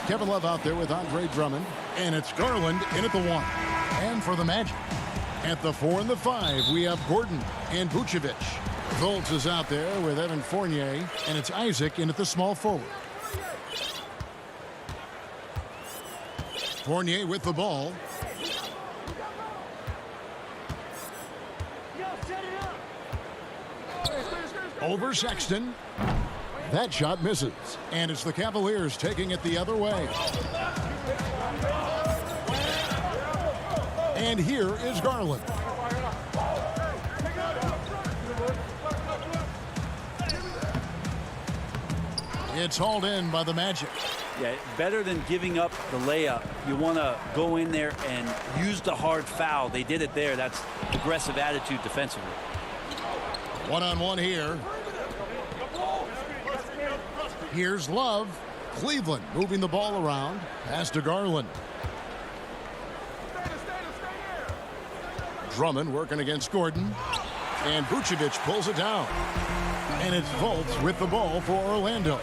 B: Kevin Love out there with Andre Drummond. And it's Garland in at the 1. And for the Magic, at the 4 and the 5, we have Gordon and Vucevic. Fultz is out there with Evan Fournier. And it's Isaac in at the small forward. Fournier with the ball. Over Sexton. That shot misses. And it's the Cavaliers taking it the other way. And here is Garland. It's hauled in by the Magic.
C: Yeah, better than giving up the layup. You want to go in there and use the hard foul. They did it there. That's aggressive attitude defensively.
B: One-on-one here. Here's Love. Cleveland moving the ball around. Pass to Garland. Drummond working against Gordon. And Vucevic pulls it down. And it's Fultz with the ball for Orlando.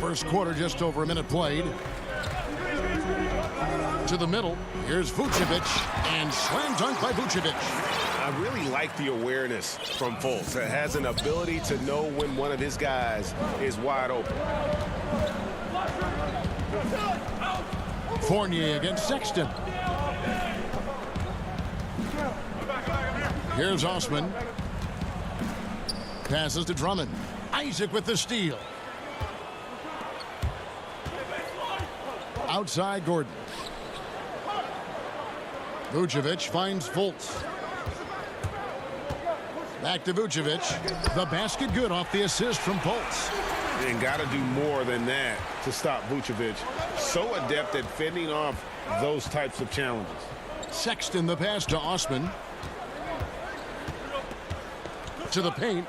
B: First quarter, just over a minute played. To the middle. Here's Vucevic. And slam dunk by Vucevic.
J: I really like the awareness from Fultz. That has an ability to know when one of his guys is wide open.
B: Fournier against Sexton. Here's Osman. Passes to Drummond. Isaac with the steal. Outside Gordon. Vucevic finds Fultz. Back to Vucevic. The basket good off the assist from Fultz.
J: And got to do more than that to stop Vucevic. So adept at fending off those types of challenges.
B: Sexton the pass to Osman. To the paint.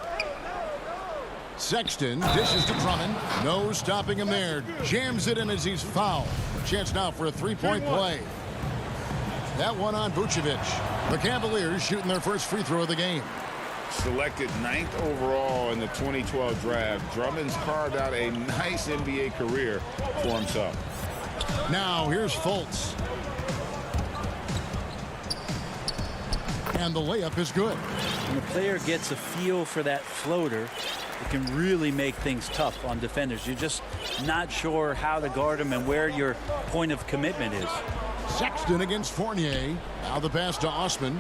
B: Sexton dishes to Drummond. No stopping him there. Jams it in as he's fouled. Chance now for a three-point play. That one on Vucevic. The Cavaliers shooting their first free throw of the game.
E: Selected 9th overall in the 2012 draft, Drummond's carved out a nice NBA career for himself.
B: Now here's Fultz. And the layup is good.
C: When a player gets a feel for that floater, it can really make things tough on defenders. You're just not sure how to guard them and where your point of commitment is.
B: Sexton against Fournier. Now the pass to Osman.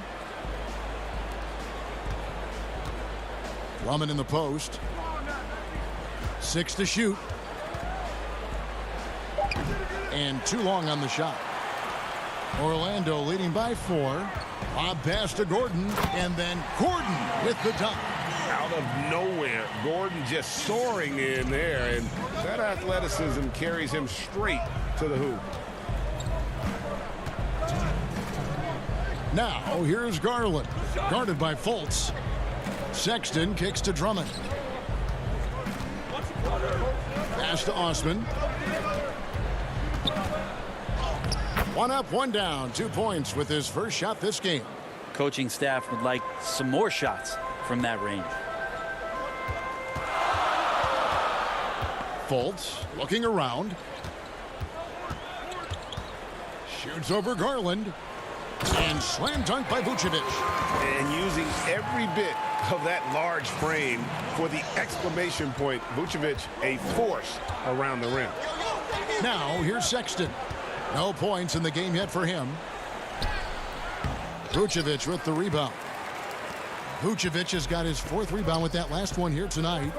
B: Drummond in the post. 6 to shoot. And too long on the shot. Orlando leading by 4. Lob pass to Gordon. And then Gordon with the dunk.
E: Out of nowhere, Gordon just soaring in there. And that athleticism carries him straight to the hoop.
B: Now here's Garland. Guarded by Fultz. Sexton kicks to Drummond. Pass to Osman. One up, one down. 2 points with his first shot this game.
C: Coaching staff would like some more shots from that range.
B: Fultz looking around. Shoots over Garland. And slam dunk by Vucevic.
J: And using every bit of that large frame for the exclamation point. Vucevic, a force around the rim.
B: Now here's Sexton. No points in the game yet for him. Vucevic with the rebound. Vucevic has got his 4th rebound with that last one here tonight.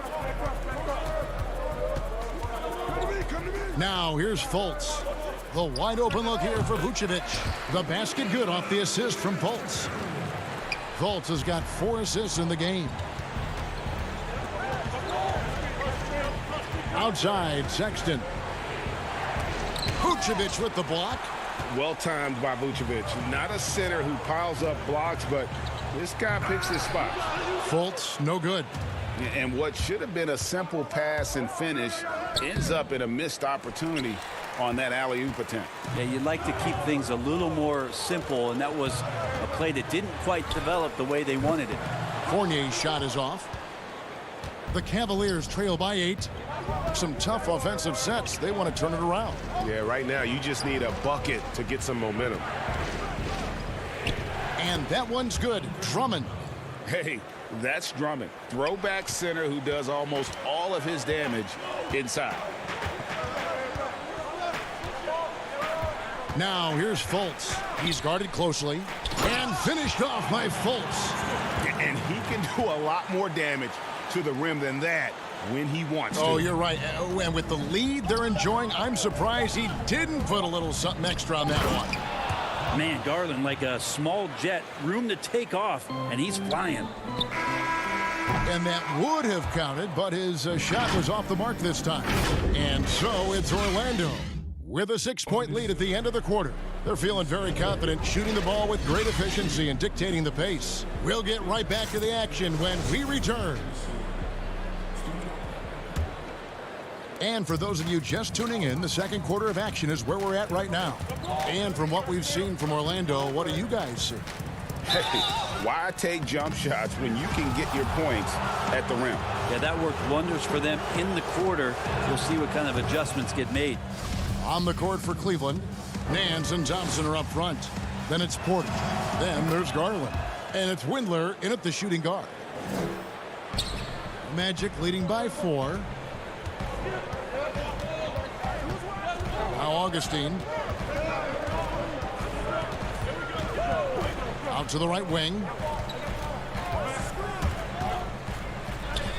B: Now here's Fultz. The wide open look here for Vucevic. The basket good off the assist from Fultz. Fultz has got 4 assists in the game. Outside, Sexton. Vucevic with the block.
E: Well timed by Vucevic. Not a center who piles up blocks, but this guy picks his spot.
B: Fultz, no good.
E: And what should have been a simple pass and finish ends up in a missed opportunity on that alley-oop attempt.
C: Yeah, you'd like to keep things a little more simple, and that was a play that didn't quite develop the way they wanted it.
B: Fournier's shot is off. The Cavaliers trail by 8. Some tough offensive sets. They want to turn it around.
J: Yeah, right now you just need a bucket to get some momentum.
B: And that one's good. Drummond.
E: Hey, that's Drummond. Throwback center who does almost all of his damage inside.
B: Now here's Fultz. He's guarded closely and finished off by Fultz.
E: And he can do a lot more damage to the rim than that when he wants to.
B: Oh, you're right. And with the lead they're enjoying, I'm surprised he didn't put a little something extra on that one.
C: Man, Garland like a small jet, room to take off, and he's flying.
B: And that would have counted, but his shot was off the mark this time. And so it's Orlando with a 6-point lead at the end of the quarter. They're feeling very confident, shooting the ball with great efficiency and dictating the pace. We'll get right back to the action when we return. And for those of you just tuning in, the second quarter of action is where we're at right now. And from what we've seen from Orlando, what do you guys see?
E: Hey, why take jump shots when you can get your points at the rim?
C: Yeah, that worked wonders for them in the quarter. We'll see what kind of adjustments get made.
B: On the court for Cleveland, Nance and Thompson are up front. Then it's Porter. Then there's Garland. And it's Windler in at the shooting guard. Magic leading by 4. Now Augustine. Out to the right wing.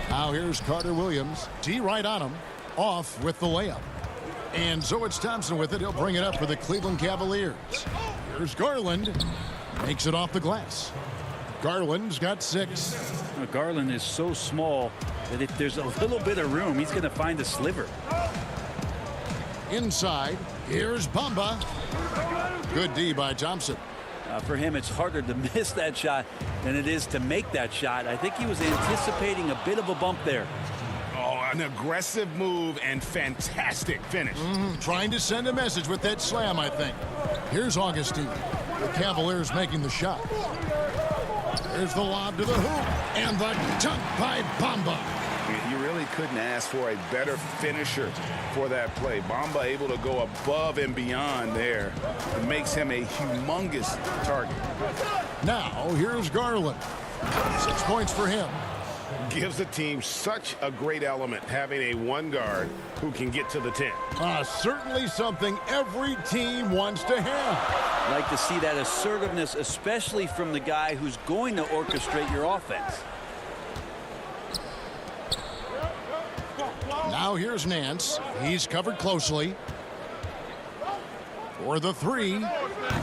B: Now here's Carter Williams. D right on him. Off with the layup. And so it's Thompson with it. He'll bring it up for the Cleveland Cavaliers. Here's Garland. Makes it off the glass. Garland's got 6.
C: Garland is so small that if there's a little bit of room, he's going to find a sliver.
B: Inside, here's Bamba. Good D by Thompson.
C: For him, it's harder to miss that shot than it is to make that shot. I think he was anticipating a bit of a bump there.
E: Oh, an aggressive move and fantastic finish.
B: Trying to send a message with that slam, I think. Here's Augustine. The Cavaliers making the shot. There's the lob to the hoop. And the dunk by Bamba.
E: You really couldn't ask for a better finisher for that play. Bamba able to go above and beyond there. It makes him a humongous target.
B: Now, here's Garland. 6 points for him.
E: Gives the team such a great element having a one guard who can get to the 10.
B: Certainly something every team wants to have.
C: Like to see that assertiveness, especially from the guy who's going to orchestrate your offense.
B: Now here's Nance. He's covered closely. For the 3.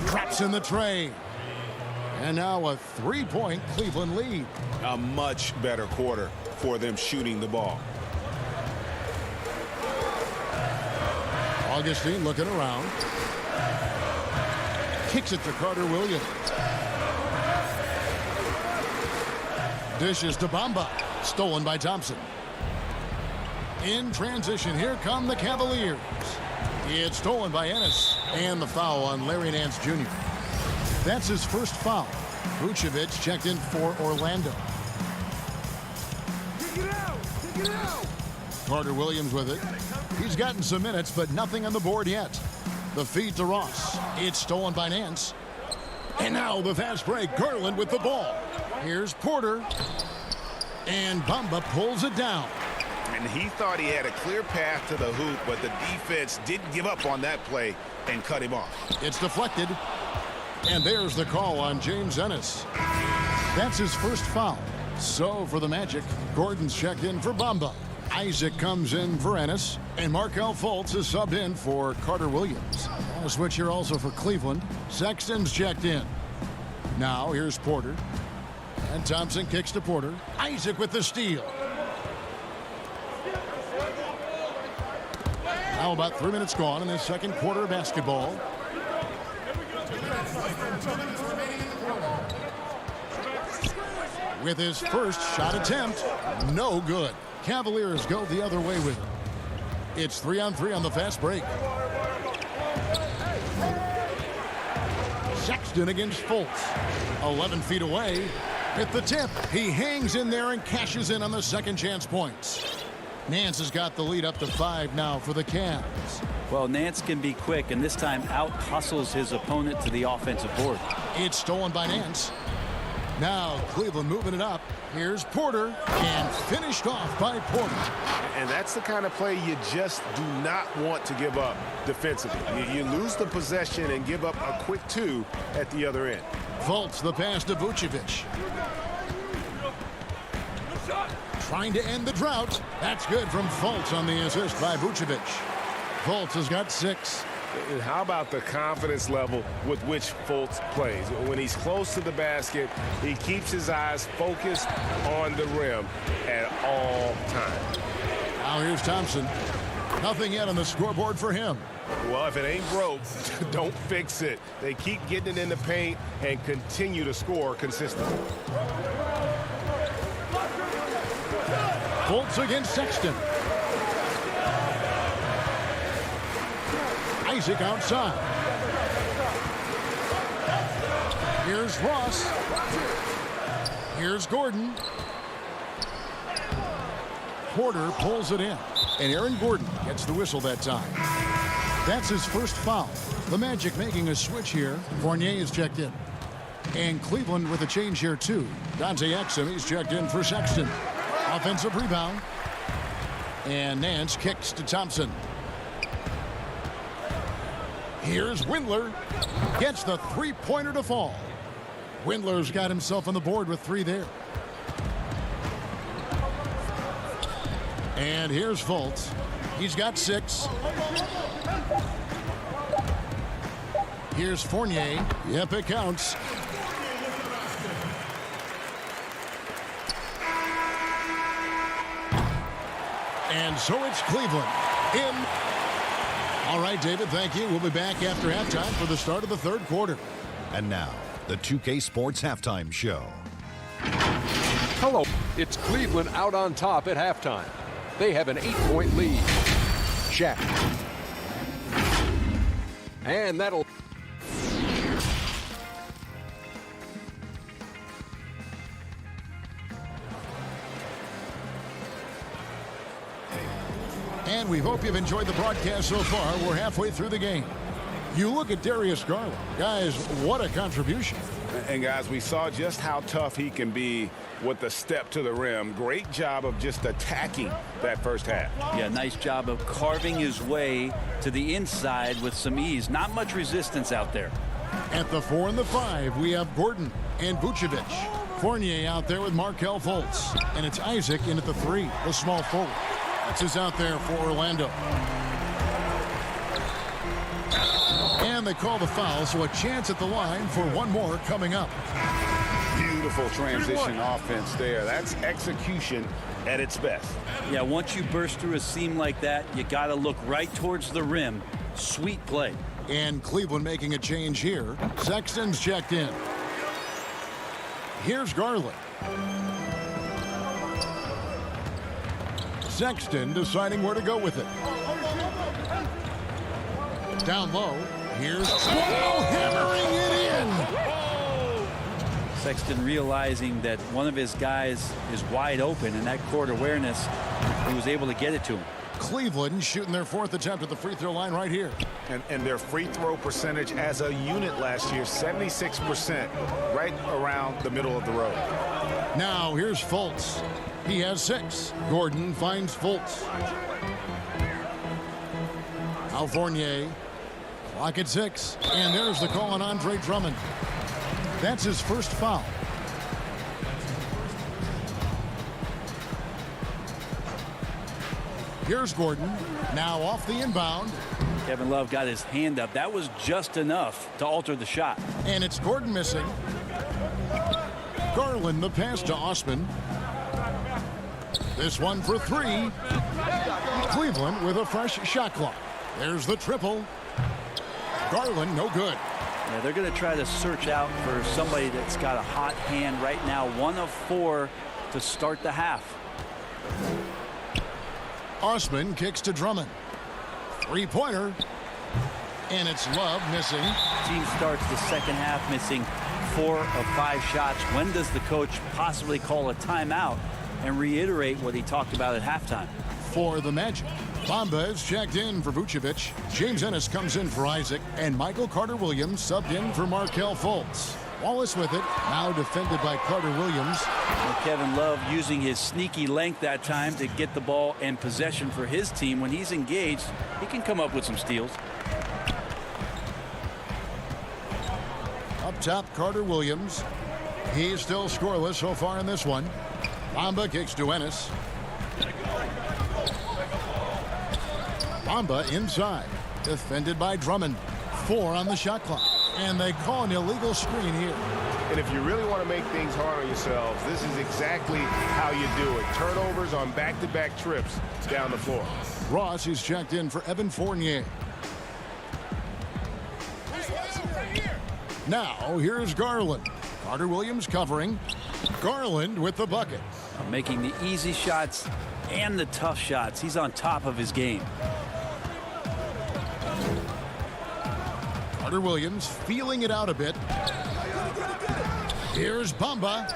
B: Traps in the tray. And now a 3-point Cleveland lead.
E: A much better quarter for them shooting the ball.
B: Augustine looking around. Kicks it to Carter Williams. Dishes to Bamba. Stolen by Thompson. In transition, here come the Cavaliers. It's stolen by Ennis. And the foul on Larry Nance Jr. That's his first foul. Vucevic checked in for Orlando.
K: Kick it out! Kick it out!
B: Carter Williams with it. He's gotten some minutes, but nothing on the board yet. The feed to Ross. It's stolen by Nance. And now the fast break. Garland with the ball. Here's Porter. And Bamba pulls it down.
E: And he thought he had a clear path to the hoop, but the defense didn't give up on that play and cut him off.
B: It's deflected. And there's the call on James Ennis. That's his first foul. So for the Magic, Gordon's checked in for Bamba. Isaac comes in for Ennis. And Markelle Fultz is subbed in for Carter Williams. A switch here also for Cleveland. Sexton's checked in. Now here's Porter. And Thompson kicks to Porter. Isaac with the steal. Now about 3 minutes gone in the second quarter of basketball. With his first shot attempt, no good. Cavaliers go the other way with it. It's 3-on-3 on the fast break. Sexton against Fultz. 11 feet away. At the tip, he hangs in there and cashes in on the second chance points. Nance has got the lead up to 5 now for the Cavs.
C: Well, Nance can be quick, and this time out-hustles his opponent to the offensive board.
B: It's stolen by Nance. Now Cleveland moving it up. Here's Porter, and finished off by Porter.
E: And that's the kind of play you just do not want to give up defensively. You lose the possession and give up a quick 2 at the other end.
B: Fultz the pass to Vucevic. Trying to end the drought. That's good from Fultz on the assist by Vucevic. Fultz has got 6.
E: And how about the confidence level with which Fultz plays? When he's close to the basket, he keeps his eyes focused on the rim at all times.
B: Now here's Thompson. Nothing yet on the scoreboard for him.
E: Well, if it ain't broke, don't fix it. They keep getting it in the paint and continue to score consistently.
B: Fultz against Sexton. Isaac outside. Here's Ross. Here's Gordon. Porter pulls it in. And Aaron Gordon gets the whistle that time. That's his first foul. The Magic making a switch here. Fournier is checked in. And Cleveland with a change here too. Dante Exum, he's checked in for Sexton. Offensive rebound. And Nance kicks to Thompson. Here's Windler. Gets the three-pointer to fall. Windler's got himself on the board with 3 there. And here's Fultz. He's got 6. Here's Fournier. Yep, it counts. And so it's Cleveland in. All right, David, thank you. We'll be back after halftime for the start of the third quarter.
F: And now, the 2K Sports Halftime Show.
G: Hello, it's Cleveland out on top at halftime. They have an 8-point lead. Shaq. And that'll...
B: And we hope you've enjoyed the broadcast so far. We're halfway through the game. You look at Darius Garland. Guys, what a contribution.
E: And guys, we saw just how tough he can be with the step to the rim. Great job of just attacking that first half.
C: Yeah, nice job of carving his way to the inside with some ease. Not much resistance out there.
B: At the 4 and the 5, we have Gordon and Vucevic. Fournier out there with Markelle Fultz. And it's Isaac in at the 3, the small forward. That's is out there for Orlando. And they call the foul, so a chance at the line for one more coming up.
E: Beautiful transition offense there. That's execution at its best.
C: Yeah, once you burst through a seam like that, you got to look right towards the rim. Sweet play.
B: And Cleveland making a change here. Sexton's checked in. Here's Garland. Sexton deciding where to go with it. Down low. Here's Wall hammering it in.
C: Sexton realizing that one of his guys is wide open, and that court awareness, he was able to get it to him.
B: Cleveland shooting their 4th attempt at the free throw line right here.
E: And their free throw percentage as a unit last year, 76%, right around the middle of the road.
B: Now here's Fultz. He has 6. Gordon finds Fultz. Now Fournier. Clock at 6. And there's the call on Andre Drummond. That's his first foul. Here's Gordon. Now off the inbound.
C: Kevin Love got his hand up. That was just enough to alter the shot.
B: And it's Gordon missing. Garland the pass to Osman. This one for 3. Cleveland with a fresh shot clock. There's the triple. Garland, no good.
C: Yeah, they're going to try to search out for somebody that's got a hot hand right now. 1 of 4 to start the half.
B: Osman kicks to Drummond. 3-pointer. And it's Love missing.
C: Team starts the second half missing 4 of 5 shots. When does the coach possibly call a timeout and reiterate what he talked about at halftime?
B: For the Magic, Bamba is checked in for Vucevic. James Ennis comes in for Isaac, and Michael Carter-Williams subbed in for Markelle Fultz. Wallace with it, now defended by Carter-Williams.
C: And Kevin Love using his sneaky length that time to get the ball and possession for his team. When he's engaged, he can come up with some steals.
B: Up top, Carter-Williams. He's still scoreless so far in this one. Bamba kicks to Ennis. Bamba inside, defended by Drummond. 4 on the shot clock, and they call an illegal screen here.
J: And if you really want to make things hard on yourselves, this is exactly how you do it. Turnovers on back-to-back trips down the floor.
B: Ross is checked in for Evan Fournier. Now, here's Garland. Carter-Williams covering. Garland with the bucket.
C: Making the easy shots and the tough shots. He's on top of his game.
B: Carter-Williams feeling it out a bit. Here's Bamba.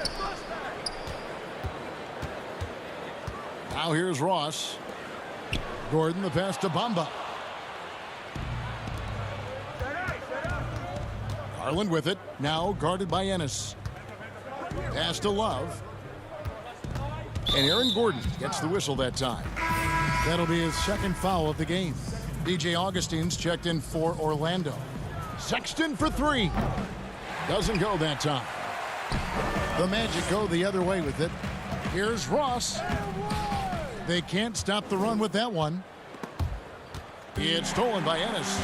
B: Now here's Ross. Gordon the pass to Bamba. Garland with it. Now guarded by Ennis. Pass to Love. And Aaron Gordon gets the whistle that time. That'll be his second foul of the game. DJ Augustine's checked in for Orlando. Sexton for 3. Doesn't go that time. The Magic go the other way with it. Here's Ross. They can't stop the run with that one. It's stolen by Ennis.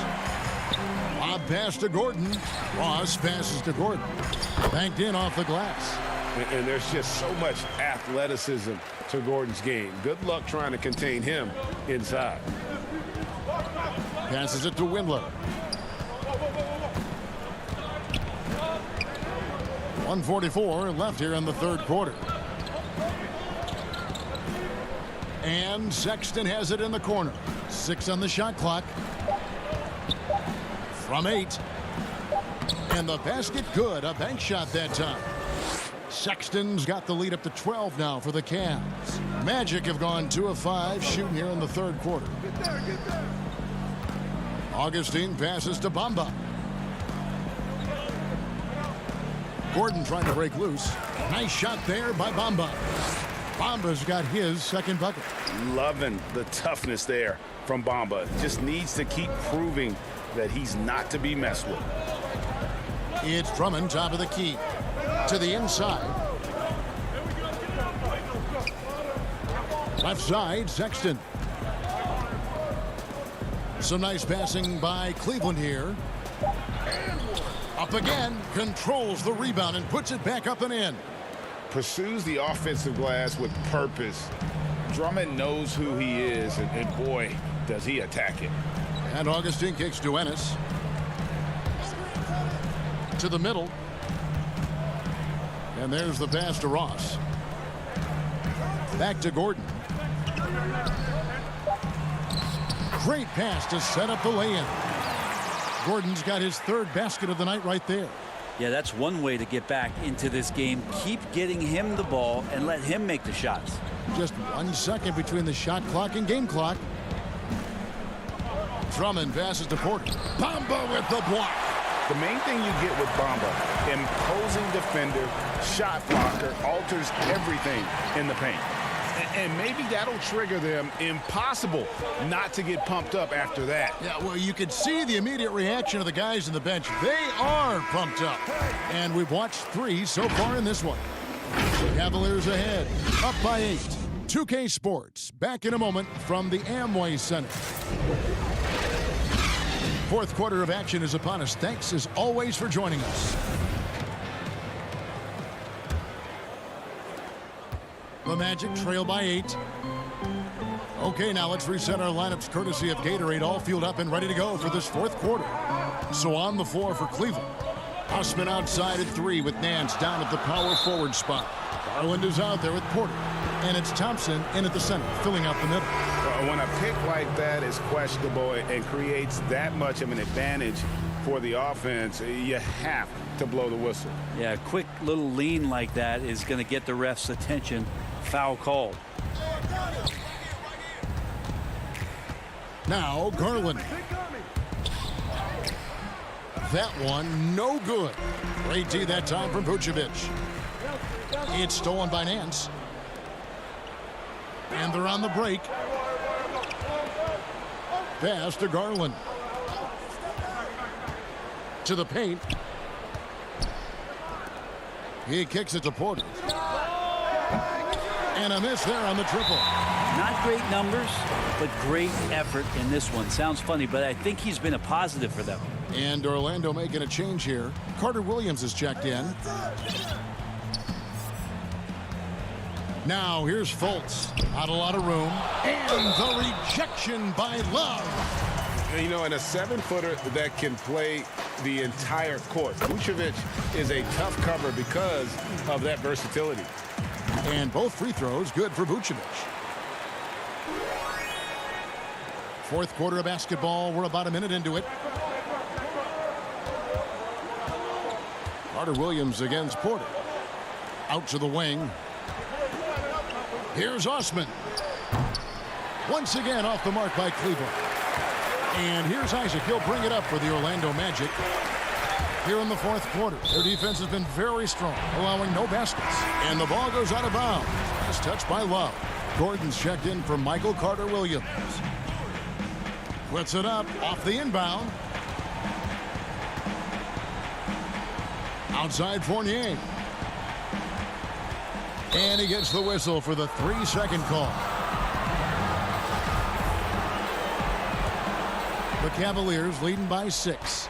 B: Lob pass to Gordon. Ross passes to Gordon. Banked in off the glass.
E: And there's just so much athleticism to Gordon's game. Good luck trying to contain him inside.
B: Passes it to Windler. 1:44 left here in the third quarter. And Sexton has it in the corner. 6 on the shot clock. From 8. And the basket good. A bank shot that time. Sexton's got the lead up to 12 now for the Cavs. Magic have gone 2 of 5 shooting here in the third quarter. Augustine passes to Bamba. Gordon trying to break loose. Nice shot there by Bamba. Bamba's got his second bucket.
E: Loving the toughness there from Bamba. Just needs to keep proving that he's not to be messed with.
B: It's Drummond, top of the key. To the inside. Left side, Sexton. Some nice passing by Cleveland here. Up again, controls the rebound and puts it back up and in.
E: Pursues the offensive glass with purpose. Drummond knows who he is, and boy, does he attack it.
B: And Augustine kicks to Ennis. To the middle. And there's the pass to Ross. Back to Gordon. Great pass to set up the lay-in. Gordon's got his third basket of the night right there.
C: Yeah, that's one way to get back into this game. Keep getting him the ball and let him make the shots.
B: Just 1 second between the shot clock and game clock. Drummond passes to Porter. Bamba with the block.
E: The main thing you get with Bamba, imposing defender, shot blocker, alters everything in the paint. And maybe that'll trigger them. Impossible not to get pumped up after that.
B: Yeah, well, you could see the immediate reaction of the guys on the bench. They are pumped up. And we've watched 3 so far in this one. The Cavaliers ahead, up by 8. 2K Sports, back in a moment from the Amway Center. Fourth quarter of action is upon us. Thanks, as always, for joining us. The Magic trail by 8. Okay, now let's reset our lineups courtesy of Gatorade, all fueled up and ready to go for this fourth quarter. So on the floor for Cleveland. Hussman outside at 3 with Nance down at the power forward spot. Garland is out there with Porter. And it's Thompson in at the center, filling out the middle.
E: When a pick like that is questionable and creates that much of an advantage for the offense, you have to blow the whistle.
C: Yeah, a quick little lean like that is going to get the ref's attention. Foul called.
B: Now Garland. That one no good. Great D that time from Vucevic. It's stolen by Nance. And they're on the break. Pass to Garland. To the paint. He kicks it to Porter. And a miss there on the triple.
C: Not great numbers, but great effort in this one. Sounds funny, but I think he's been a positive for them.
B: And Orlando making a change here. Carter Williams is checked in. Now here's Fultz. Not a lot of room. And the rejection by Love.
E: You know, and a 7-footer that can play the entire court. Vucevic is a tough cover because of that versatility.
B: And both free throws good for Vucevic. Fourth quarter of basketball. We're about a minute into it. Carter Williams against Porter. Out to the wing. Here's Osman. Once again off the mark by Cleveland. And here's Isaac. He'll bring it up for the Orlando Magic. Here in the fourth quarter, their defense has been very strong, allowing no baskets. And the ball goes out of bounds. Last touch by Love. Gordon's checked in for Michael Carter Williams. Puts it up off the inbound. Outside Fournier. And he gets the whistle for the 3-second call. The Cavaliers leading by 6.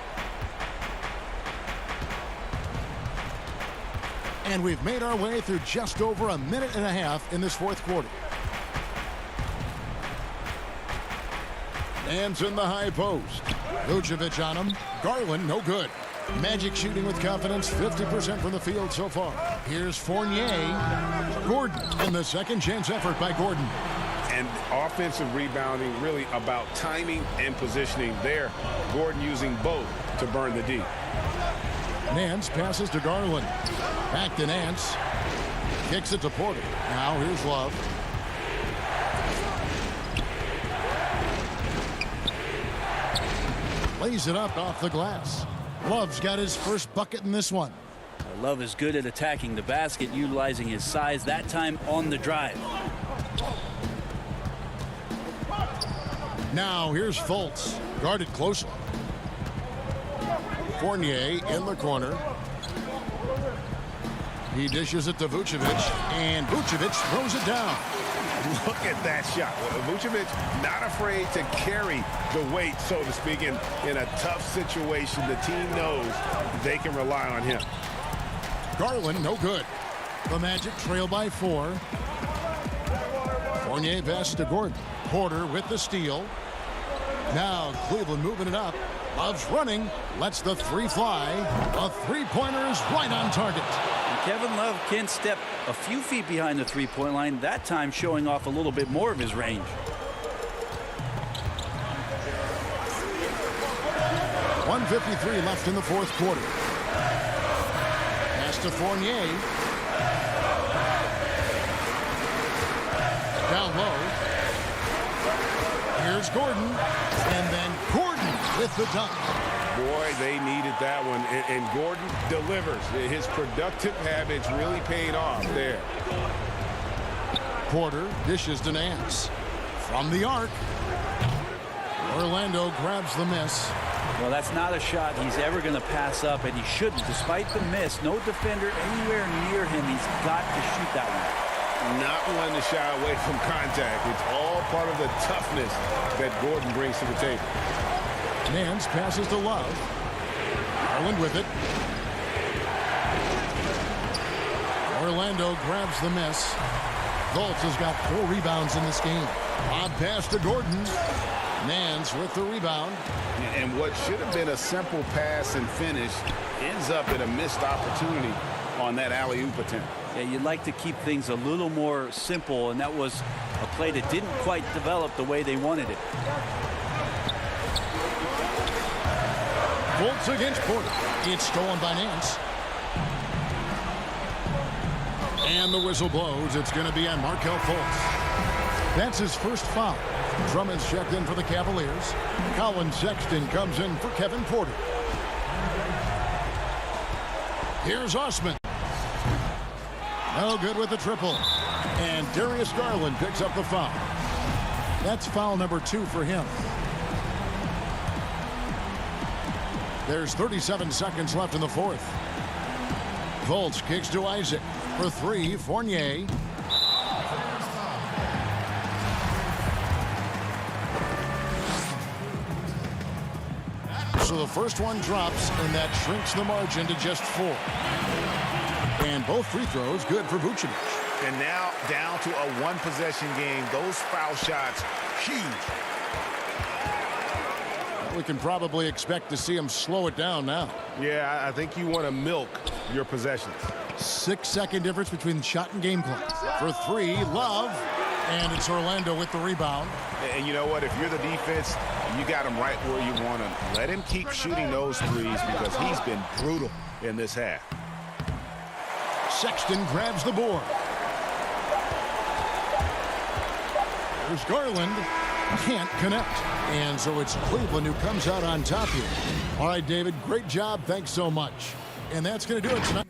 B: And we've made our way through just over a minute and a half in this fourth quarter. Nance in the high post. Vucevic on him. Garland, no good. Magic shooting with confidence, 50% from the field so far. Here's Fournier. Gordon, and the second chance effort by Gordon.
E: And offensive rebounding really about timing and positioning there. Gordon using both to burn the D.
B: Nance passes to Garland. Back to Nance. Kicks it to Porter. Now here's Love. Lays it up off the glass. Love's got his first bucket in this one.
C: Love is good at attacking the basket, utilizing his size, that time on the drive.
B: Now here's Fultz. Guarded closely. Fournier in the corner. He dishes it to Vucevic, and Vucevic throws it down.
E: Look at that shot. Vucevic not afraid to carry the weight, so to speak, in a tough situation. The team knows they can rely on him.
B: Garland, no good. The Magic trail by 4. Fournier pass to Gordon. Porter with the steal. Now Cleveland moving it up. Love's running. Lets the 3 fly. A 3-pointer is right on target.
C: Kevin Love can step a few feet behind the 3-point line, that time showing off a little bit more of his range.
B: .153 left in the fourth quarter. Pass to Fournier. Down low. Here's Gordon. And then Gordon with the dunk.
E: Boy, they needed that one, and Gordon delivers. His productive habits really paid off there.
B: Porter dishes to Nance. From the arc. Orlando grabs the miss.
C: Well, that's not a shot he's ever going to pass up, and he shouldn't. Despite the miss, no defender anywhere near him. He's got to shoot that one.
E: Not one to shy away from contact. It's all part of the toughness that Gordon brings to the table.
B: Nance passes to Love. Garland with it. Orlando grabs the miss. Fultz has got 4 rebounds in this game. Odd pass to Gordon. Nance with the rebound.
E: And what should have been a simple pass and finish ends up in a missed opportunity.
J: on that alley-oop attempt.
C: Yeah, you'd like to keep things a little more simple, and that was a play that didn't quite develop the way they wanted it.
B: Fultz against Porter. It's stolen by Nance. And the whistle blows. It's going to be on Markelle Fultz. That's his first foul. Drummond's checked in for the Cavaliers. Colin Sexton comes in for Kevin Porter. Here's Osman. No good with the triple. And Darius Garland picks up the foul. That's foul number 2 for him. There's 37 seconds left in the fourth. Fultz kicks to Isaac. For 3, Fournier. So the first one drops, and that shrinks the margin to just 4. And both free throws good for Vucevic.
J: And now down to a one-possession game. Those foul shots, huge.
B: We can probably expect to see him slow it down now.
J: Yeah, I think you want to milk your possessions.
B: 6-second difference between shot and game clock. For 3, Love. And it's Orlando with the rebound.
J: And you know what? If you're the defense, you got him right where you want him. Let him keep shooting those threes because he's been brutal in this half.
B: Sexton grabs the board. There's Garland. Can't connect. And so it's Cleveland who comes out on top here. All right, David, great job. Thanks so much. And that's going to do it tonight.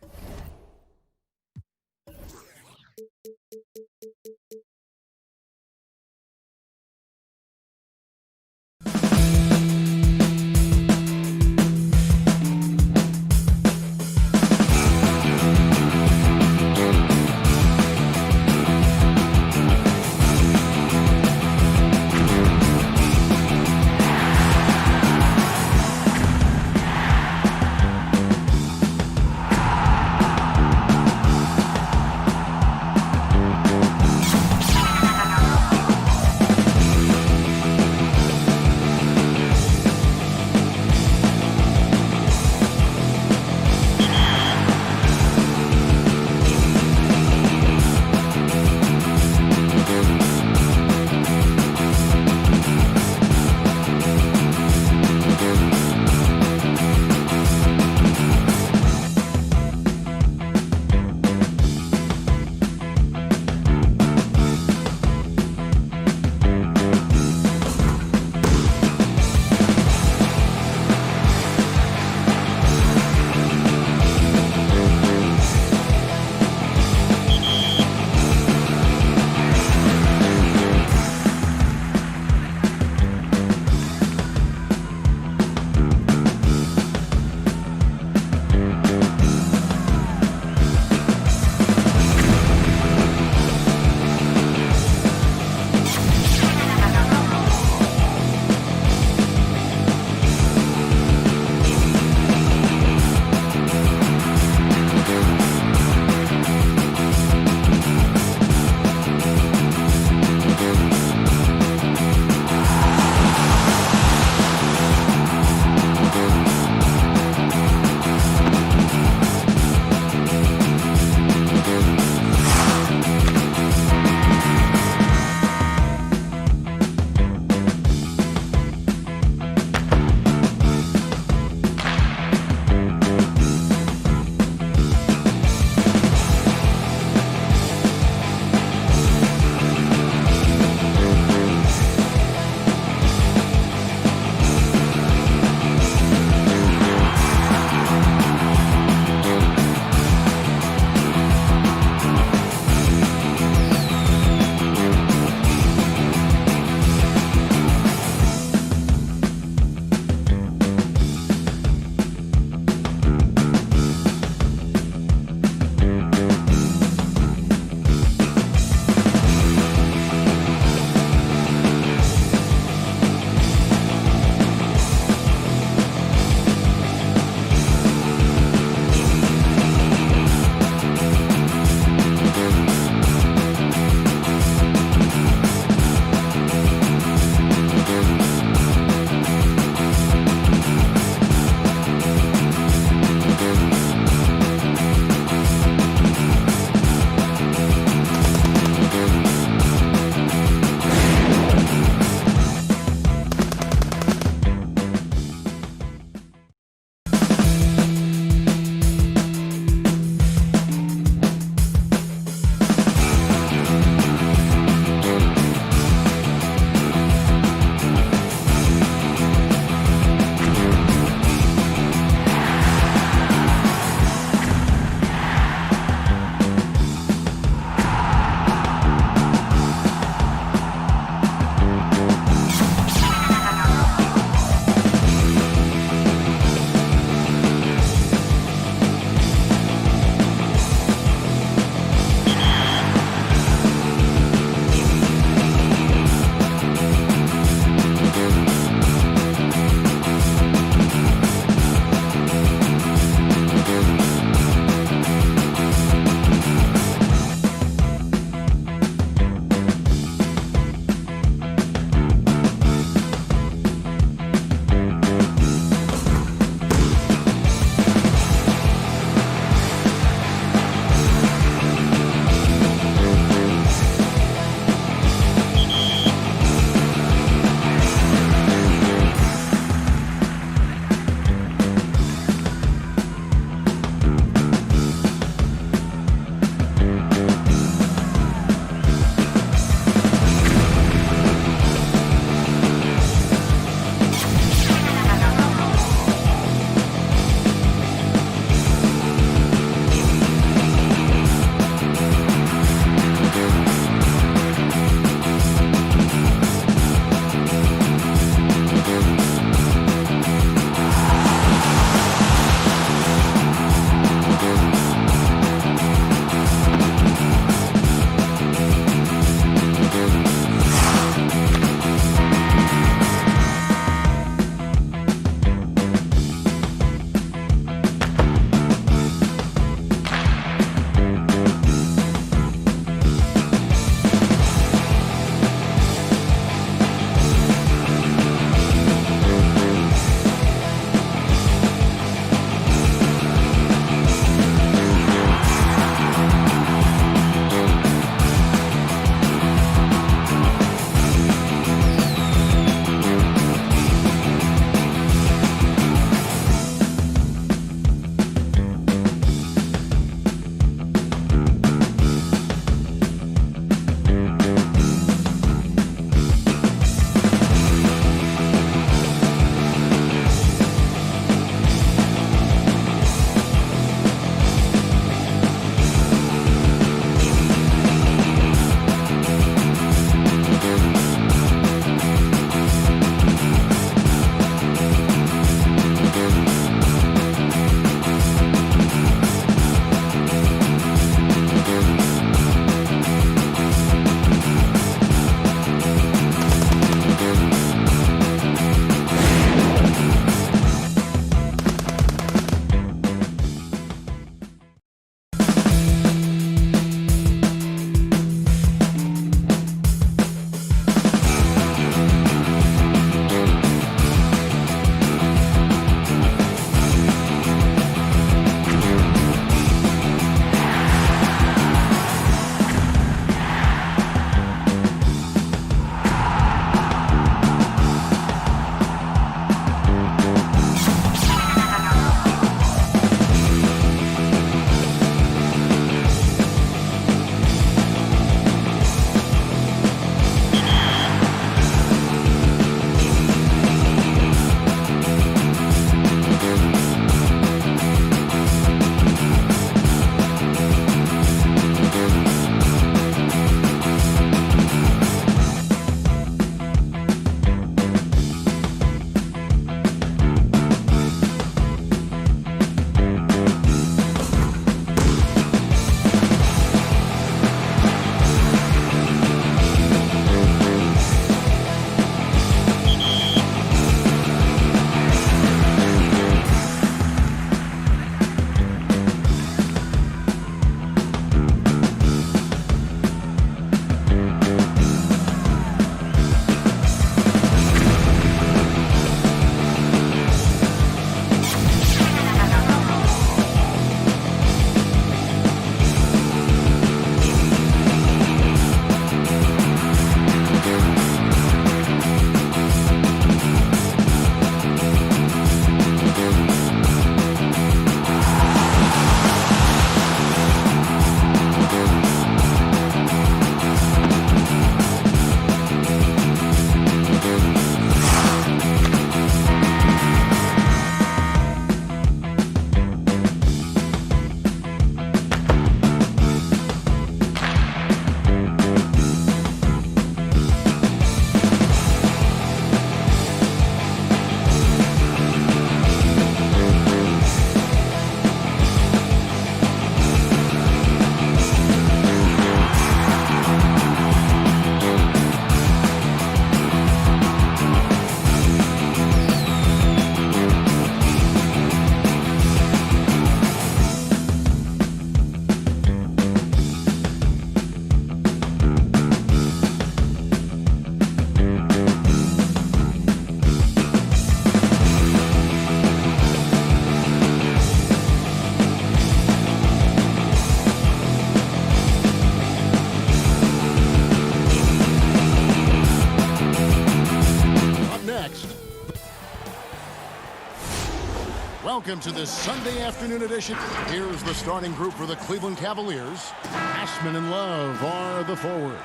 B: Welcome to this Sunday afternoon edition. Here's the starting group for the Cleveland Cavaliers. Ashman and Love are the forwards.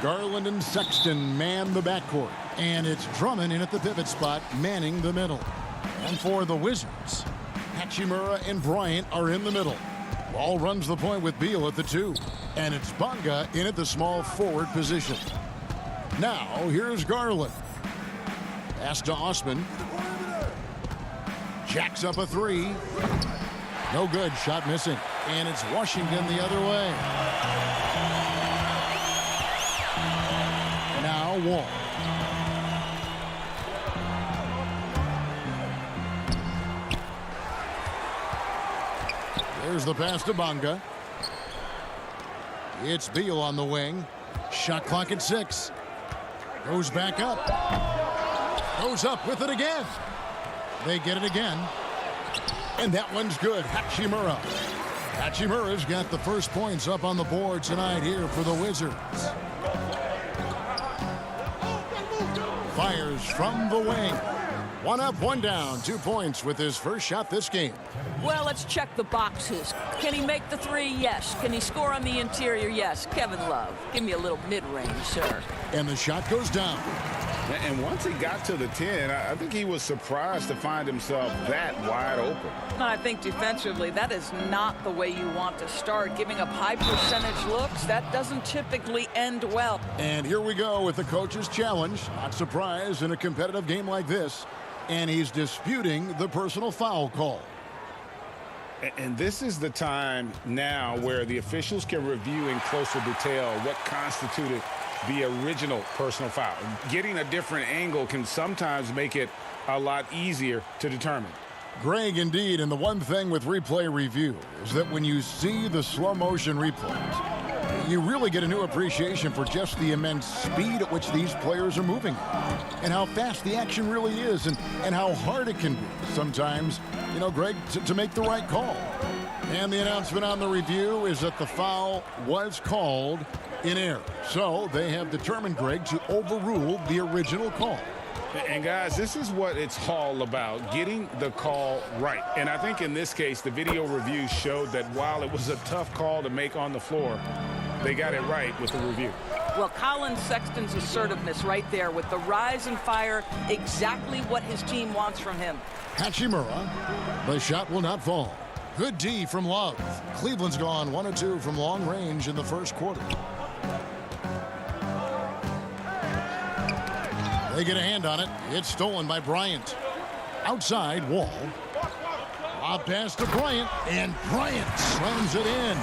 B: Garland and Sexton man the backcourt. And it's Drummond in at the pivot spot, manning the middle. And for the Wizards, Hachimura and Bryant are in the middle. Ball runs the point with Beal at the 2. And it's Bonga in at the small forward position. Now, here's Garland. Pass to Osman. Jacks up a 3. No good. Shot missing. And it's Washington the other way. Now Wall. There's the pass to Bonga. It's Beal on the wing. Shot clock at 6. Goes back up. Goes up with it again. They get it again. And that one's good. Hachimura. Hachimura's got the first points up on the board tonight here for the Wizards. Fires from the wing. 1 up, 1 down. 2 points with his first shot this game.
D: Well, let's check the boxes. Can he make the 3? Yes. Can he score on the interior? Yes. Kevin Love, give me a little mid-range, sir.
B: And the shot goes down.
E: And once he got to the 10, I think he was surprised to find himself that wide open.
D: I think defensively, that is not the way you want to start. Giving up high percentage looks, that doesn't typically end well.
B: And here we go with the coach's challenge. Not surprised in a competitive game like this. And he's disputing the personal foul call.
E: And this is the time now where the officials can review in closer detail what constituted the original personal foul. Getting a different angle can sometimes make it a lot easier to determine.
B: Greg, indeed, and the one thing with replay review is that when you see the slow motion replays, you really get a new appreciation for just the immense speed at which these players are moving and how fast the action really is and how hard it can be sometimes, you know, Greg, to make the right call. And the announcement on the review is that the foul was called in error. So they have determined, Greg, to overrule the original call.
E: And guys, this is what it's all about, getting the call right. And I think in this case, the video review showed that while it was a tough call to make on the floor, they got it right with the review.
D: Well, Colin Sexton's assertiveness right there with the rise and fire, exactly what his team wants from him.
B: Hachimura, the shot will not fall. Good D from Love. Cleveland's gone 1 of 2 from long range in the first quarter. They get a hand on it. It's stolen by Bryant. Outside, Wall. Lob pass to Bryant, and Bryant slams it in.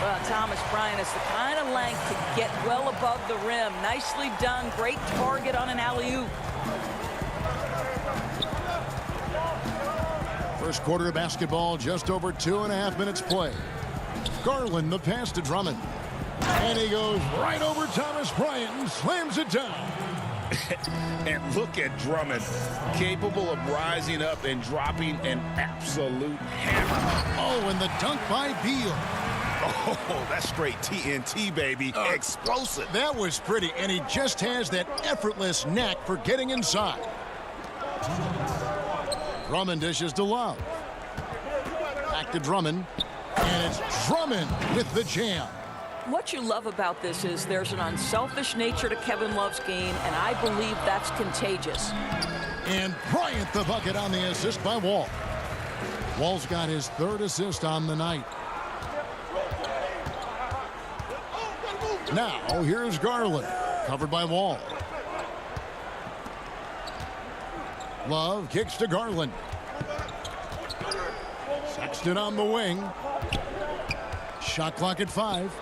D: Well, Thomas Bryant is the kind of length to get well above the rim. Nicely done. Great target on an alley-oop.
B: First quarter of basketball, just over 2.5 minutes play. Garland, the pass to Drummond. And he goes right over Thomas Bryant and slams it down.
E: And look at Drummond, capable of rising up and dropping an absolute hammer.
B: Oh, and the dunk by Beal.
J: Oh, that's straight TNT, baby. Explosive.
B: That was pretty, and he just has that effortless knack for getting inside. Drummond dishes to Love. Back to Drummond, and it's Drummond with the jam.
D: What you love about this is there's an unselfish nature to Kevin Love's game, and I believe that's contagious.
B: And Bryant the bucket on the assist by Wall. Wall's got his 3rd assist on the night. Now, here's Garland, covered by Wall. Love kicks to Garland. Sexton on the wing. Shot clock at 5.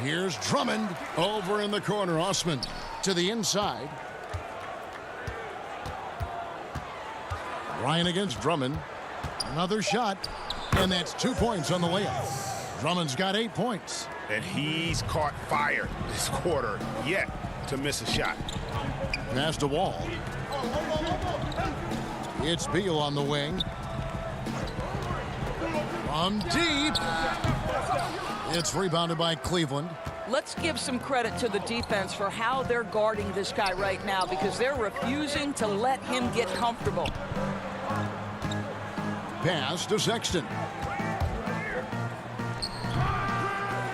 B: Here's Drummond over in the corner. Osman to the inside. Ryan against Drummond. Another shot, and that's 2 points on the layup. Drummond's got 8 points.
J: And he's caught fire this quarter yet to miss a shot.
B: Pass to Wall. It's Beal on the wing. From deep. It's rebounded by Cleveland.
D: Let's give some credit to the defense for how they're guarding this guy right now, because they're refusing to let him get comfortable.
B: Pass to Sexton.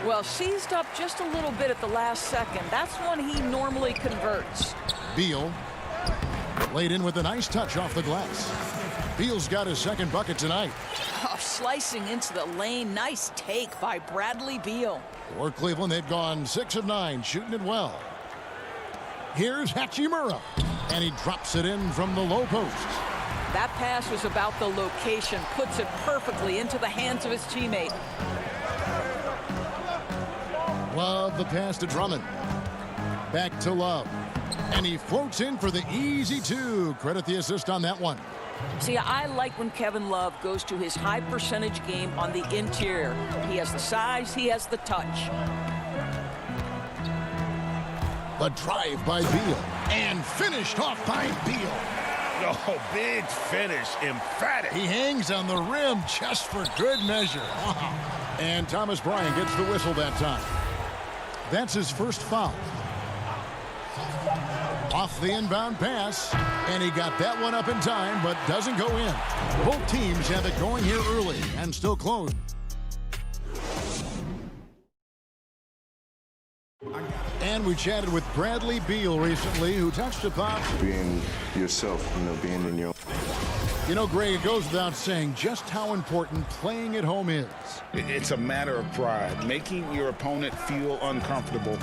D: Well, seized up just a little bit at the last second. That's when he normally converts.
B: Beal laid in with a nice touch off the glass. Beal's got his second bucket tonight.
D: Oh, slicing into the lane. Nice take by Bradley Beal.
B: For Cleveland, they've gone 6 of 9, shooting it well. Here's Hachimura, and he drops it in from the low post.
D: That pass was about the location. Puts it perfectly into the hands of his teammate.
B: Love the pass to Drummond. Back to Love. And he floats in for the easy 2. Credit the assist on that one.
D: See, I like when Kevin Love goes to his high percentage game on the interior. He has the size, he has the touch.
B: The drive by Beal. And finished off by Beal.
J: Oh, big finish, emphatic.
B: He hangs on the rim just for good measure. Wow. And Thomas Bryant gets the whistle that time. That's his first foul. Off the inbound pass, and he got that one up in time, but doesn't go in. Both teams have it going here early and still close. And we chatted with Bradley Beal recently, who touched upon
M: being yourself, being in your...
B: You know, Greg, it goes without saying just how important playing at home is.
E: It's a matter of pride, making your opponent feel uncomfortable.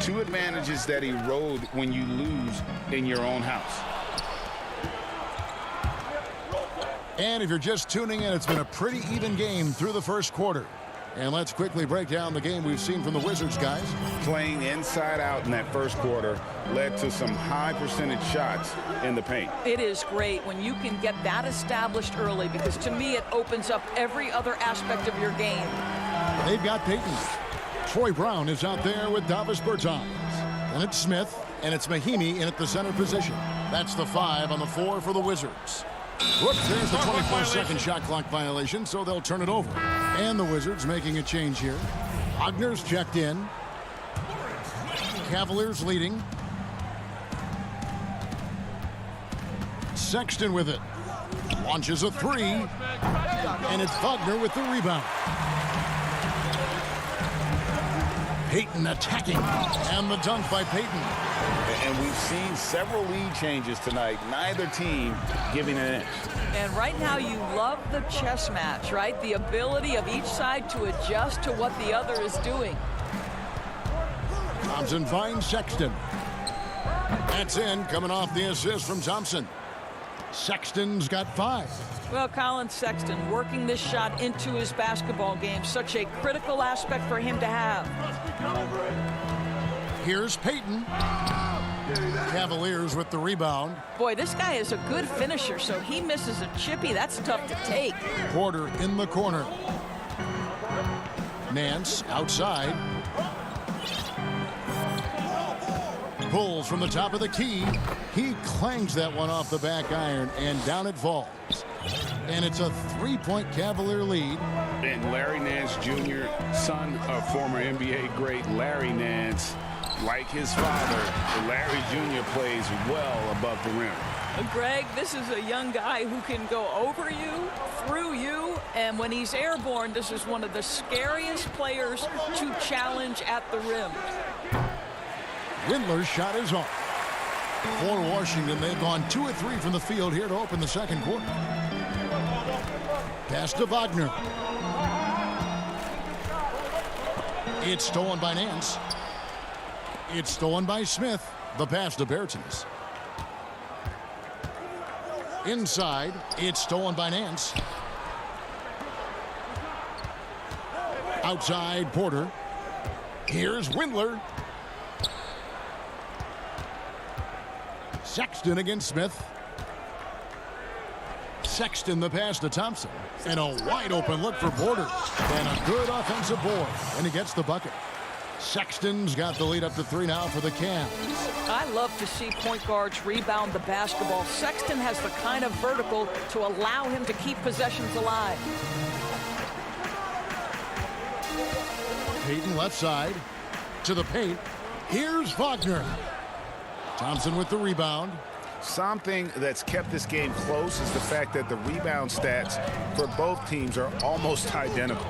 E: 2 advantages that erode when you lose in your own house.
B: And if you're just tuning in, it's been a pretty even game through the first quarter. And let's quickly break down the game we've seen from the Wizards, guys.
E: Playing inside out in that first quarter led to some high percentage shots in the paint.
D: It is great when you can get that established early, because to me it opens up every other aspect of your game.
B: They've got Payton. Troy Brown is out there with Davis Bertans. And it's Smith, and it's Mahimi in at the center position. That's the 5 on the 4 for the Wizards. Whoops, there's the 24-second shot clock violation, so they'll turn it over. And the Wizards making a change here. Wagner's checked in. Cavaliers leading. Sexton with it. Launches a 3. And it's Wagner with the rebound. Payton attacking. And the dunk by Payton.
E: And we've seen several lead changes tonight. Neither team giving an inch.
D: And right now you love the chess match, right? The ability of each side to adjust to what the other is doing.
B: Thompson finds Sexton. That's in, coming off the assist from Thompson. Sexton's got 5.
D: Well, Colin Sexton working this shot into his basketball game. Such a critical aspect for him to have.
B: Here's Payton. Cavaliers with the rebound.
D: Boy, this guy is a good finisher, so he misses a chippy. That's tough to take.
B: Porter in the corner. Nance outside. Pulls from the top of the key. He clangs that one off the back iron, and down it falls. And it's a 3-point Cavalier lead.
E: And Larry Nance Jr., son of former NBA great Larry Nance, like his father, Larry Jr. plays well above the rim.
D: Greg, this is a young guy who can go over you, through you, and when he's airborne, this is one of the scariest players to challenge at the rim.
B: Windler's shot is off. For Washington, they've gone 2 of 3 from the field here to open the second quarter. Pass to Wagner. It's stolen by Nance. It's stolen by Smith. The pass to Bertans. Inside, it's stolen by Nance. Outside, Porter. Here's Windler. Sexton against Smith. Sexton the pass to Thompson. And a wide open look for Porter. And a good offensive board. And he gets the bucket. Sexton's got the lead up to 3 now for the Cavs.
D: I love to see point guards rebound the basketball. Sexton has the kind of vertical to allow him to keep possessions alive.
B: Payton left side. To the paint. Here's Wagner. Thompson with the rebound.
J: Something that's kept this game close is the fact that the rebound stats for both teams are almost identical.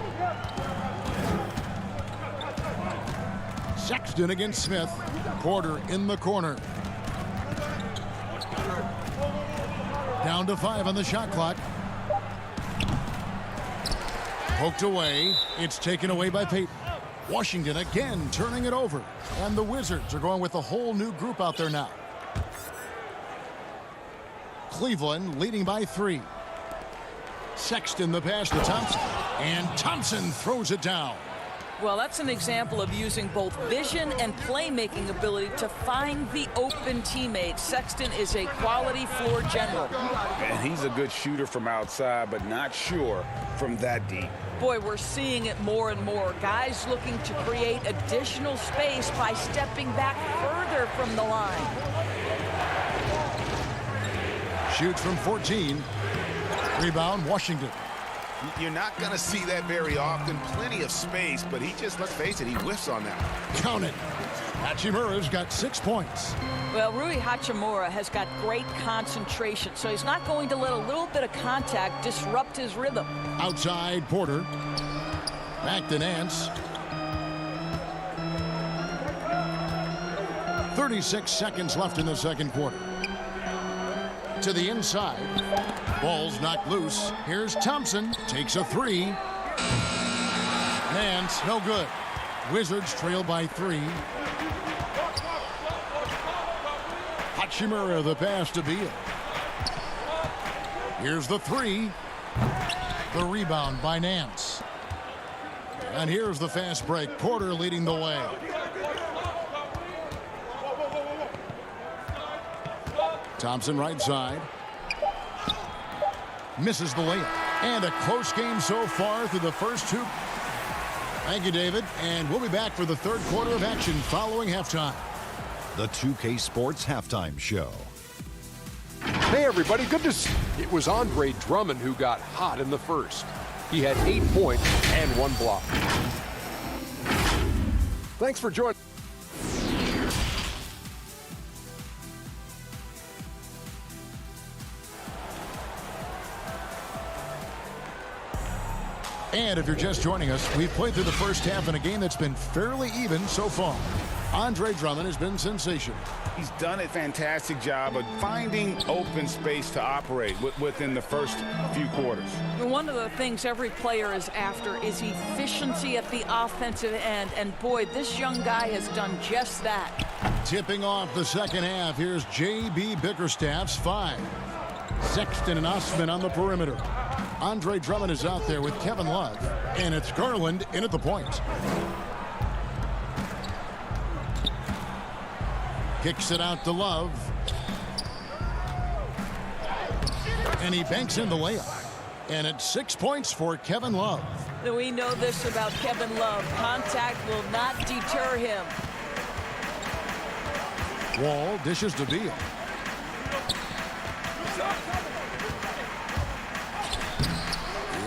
B: Sexton against Smith. Porter in the corner. Down to 5 on the shot clock. Poked away. It's taken away by Payton. Washington again turning it over. And the Wizards are going with a whole new group out there now. Cleveland leading by 3. Sexton the pass to Thompson. And Thompson throws it down.
D: Well, that's an example of using both vision and playmaking ability to find the open teammate. Sexton is a quality floor general.
J: And he's a good shooter from outside, but not sure from that deep.
D: Boy, we're seeing it more and more. Guys looking to create additional space by stepping back further from the line.
B: Shoots from 14. Rebound, Washington.
J: You're not going to see that very often. Plenty of space, but he just, let's face it, he whiffs on that.
B: Count it. Hachimura's got 6 points.
D: Well, Rui Hachimura has got great concentration, so he's not going to let a little bit of contact disrupt his rhythm.
B: Outside, Porter. Back to Nance. 36 seconds left in the second quarter. To the inside. Ball's knocked loose. Here's Thompson. Takes a 3. Nance, no good. Wizards trail by 3. Hachimura the pass to Beal. Here's the 3. The rebound by Nance. And here's the fast break. Porter leading the way. Thompson right side. Misses the layup. And a close game so far through the first 2. Thank you, David. And we'll be back for the third quarter of action following halftime.
F: The 2K Sports Halftime Show.
G: Hey, everybody. Good to see. It was Andre Drummond who got hot in the first. He had 8 points and 1 block. Thanks for joining.
B: And if you're just joining us, we've played through the first half in a game that's been fairly even so far. Andre Drummond has been sensational.
J: He's done a fantastic job of finding open space to operate within the first few quarters.
D: One of the things every player is after is efficiency at the offensive end. And boy, this young guy has done just that.
B: Tipping off the second half, here's J.B. Bickerstaff's 5. Sexton and Osman on the perimeter. Andre Drummond is out there with Kevin Love. And it's Garland in at the point. Kicks it out to Love. And he banks in the layup. And it's 6 points for Kevin Love.
D: We know this about Kevin Love. Contact will not deter him.
B: Wall dishes to Beal.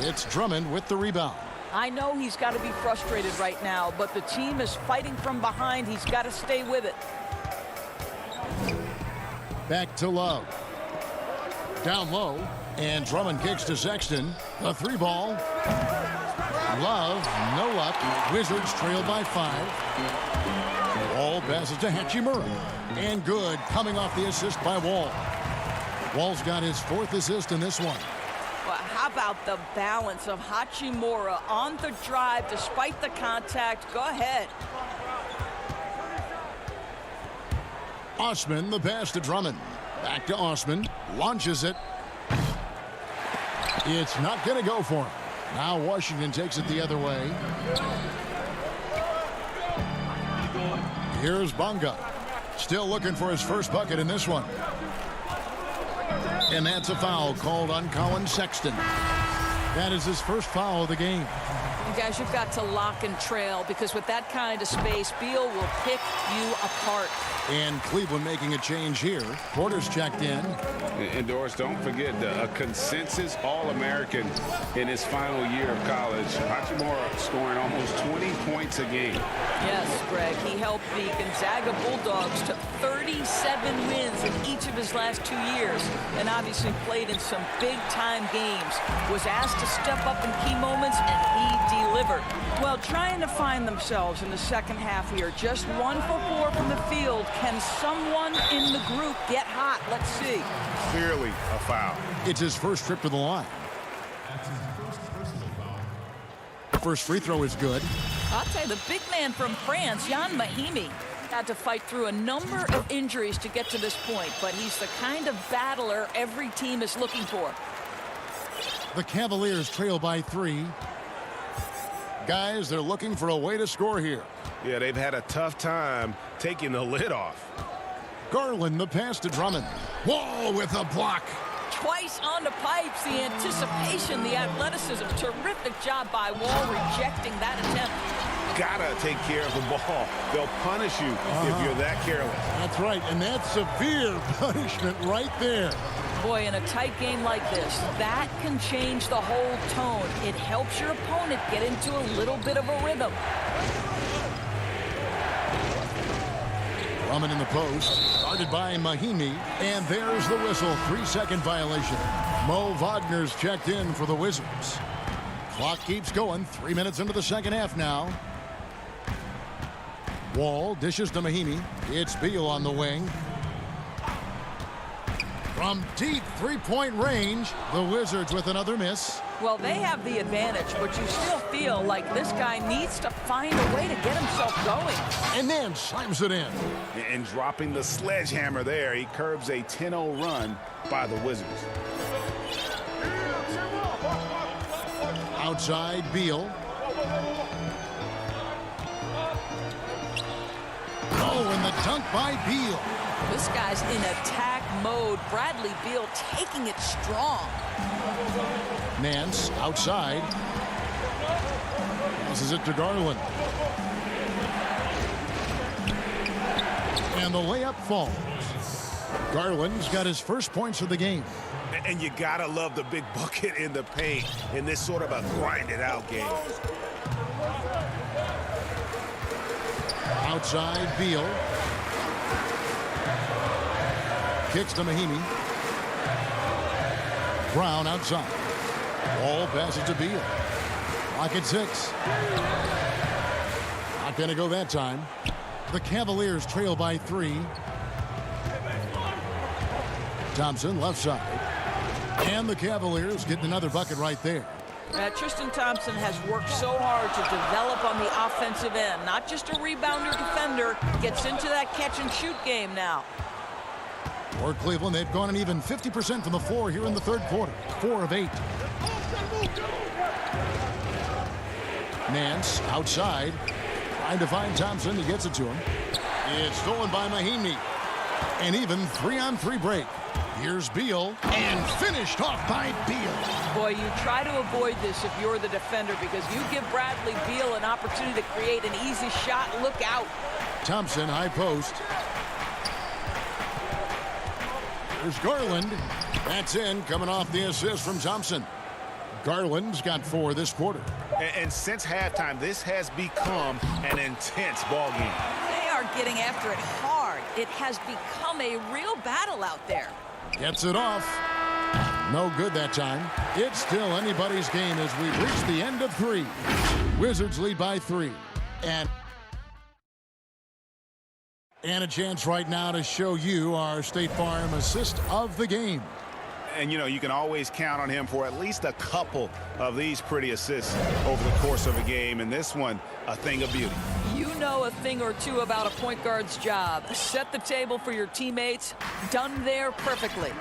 B: It's Drummond with the rebound.
D: I know he's got to be frustrated right now, but the team is fighting from behind. He's got to stay with it.
B: Back to Love. Down low, and Drummond kicks to Sexton. A 3-ball. Love, no luck. Wizards trail by 5. Wall passes to Hachimura. And good, coming off the assist by Wall. Wall's got his 4th assist in this one.
D: Well, how about the balance of Hachimura on the drive despite the contact? Go ahead.
B: Osman, the pass to Drummond. Back to Osman. Launches it. It's not going to go for him. Now Washington takes it the other way. Here's Bonga. Still looking for his first bucket in this one. And that's a foul called on Colin Sexton. That is his first foul of the game.
D: You guys, you've got to lock and trail because with that kind of space, Beal will pick you apart.
B: And Cleveland making a change here. Porter's checked in.
E: And Doris, don't forget a consensus All-American in his final year of college. Hachimura scoring almost 20 points a game.
D: Yes, Greg. He helped the Gonzaga Bulldogs to 37 wins in each of his last 2 years, and obviously played in some big-time games. Was asked to step up in key moments, and he delivered. Well, trying to find themselves in the second half here. Just 1 for 4 from the field. Can someone in the group get hot? Let's see.
E: Clearly a foul.
B: It's his first trip to the line.
L: That's his first personal foul.
B: The first free throw is good.
D: I'll tell you, the big man from France, Jan Mahimi, had to fight through a number of injuries to get to this point, but he's the kind of battler every team is looking for.
B: The Cavaliers trail by 3. Guys, they're looking for a way to score here.
E: Yeah, they've had a tough time taking the lid off.
B: Garland, the pass to Drummond. Wall with a block.
D: Twice on the pipes, the anticipation, the athleticism. Terrific job by Wall rejecting that attempt.
E: Gotta take care of the ball. They'll punish you if you're that careless.
B: That's right, and that's severe punishment right there.
D: Boy, in a tight game like this, that can change the whole tone. It helps your opponent get into a little bit of a rhythm.
B: Drummond in the post, guarded by Mahimi, and there's the whistle. 3-second violation. Mo Wagner's checked in for the Wizards. Clock keeps going. 3 minutes into the second half now. Wall dishes to Mahimi. It's Beal on the wing. From deep three-point range, the Wizards with another miss.
D: Well, they have the advantage, but you still feel like this guy needs to find a way to get himself going.
B: And then slams it in.
E: And dropping the sledgehammer there, he curbs a 10-0 run by the Wizards.
B: Outside, Beal. Oh, and the dunk by Beal.
D: This guy's in attack mode. Bradley Beal taking it strong.
B: Nance outside. Passes it to Garland. And the layup falls. Garland's got his first points of the game.
J: And you gotta love the big bucket in the paint in this sort of a grinded out game.
B: Outside, Beal. Kicks to Mahimi. Brown outside. Wall passes to Beal. Clock at 6. Not going to go that time. The Cavaliers trail by 3. Thompson left side. And the Cavaliers getting another bucket right there.
D: Tristan Thompson has worked so hard to develop on the offensive end. Not just a rebounder defender. Gets into that catch and shoot game now.
B: For Cleveland, they've gone an even 50% from the floor here in the third quarter. 4 of 8. Nance outside. Trying to find Thompson. He gets it to him. It's stolen by Mahimi. An even 3-on-3 break. Here's Beal. And finished off by Beal.
D: Boy, you try to avoid this if you're the defender because you give Bradley Beal an opportunity to create an easy shot. Look out.
B: Thompson, high post. There's Garland. That's in, coming off the assist from Thompson. Garland's got 4 this quarter.
J: And since halftime, this has become an intense ball game.
D: They are getting after it hard. It has become a real battle out there.
B: Gets it off. No good that time. It's still anybody's game as we reach the end of 3. Wizards lead by 3. And a chance right now to show you our State Farm assist of the game.
J: And, you know, you can always count on him for at least a couple of these pretty assists over the course of a game. And this one, a thing of beauty.
D: You know a thing or two about a point guard's job. Set the table for your teammates. Done there perfectly.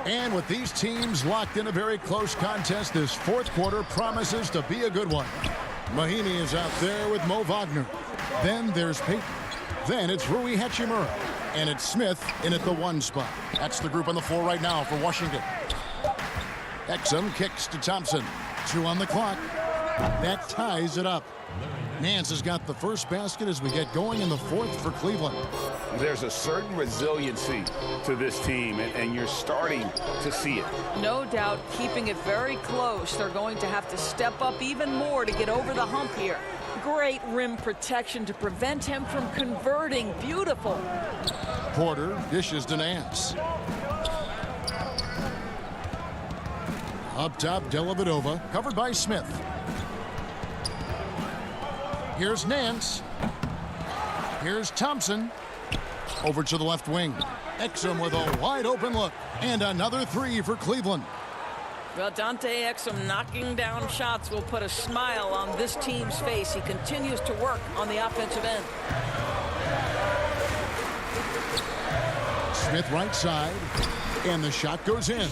B: And with these teams locked in a very close contest, this fourth quarter promises to be a good one. Mahimi is out there with Mo Wagner. Then there's Peyton. Then it's Rui Hachimura. And it's Smith in at the 1 spot. That's the group on the floor right now for Washington. Exum kicks to Thompson. 2 on the clock. That ties it up. Nance has got the first basket as we get going in the fourth for Cleveland.
E: There's a certain resiliency to this team, and you're starting to see it.
D: No doubt, keeping it very close. They're going to have to step up even more to get over the hump here. Great rim protection to prevent him from converting. Beautiful.
B: Porter dishes to Nance. Up top, Dellavedova, covered by Smith. Here's Nance. Here's Thompson. Over to the left wing. Exum with a wide open look. And another 3 for Cleveland.
D: Well, Dante Exum knocking down shots will put a smile on this team's face. He continues to work on the offensive end.
B: Smith right side. And the shot goes in.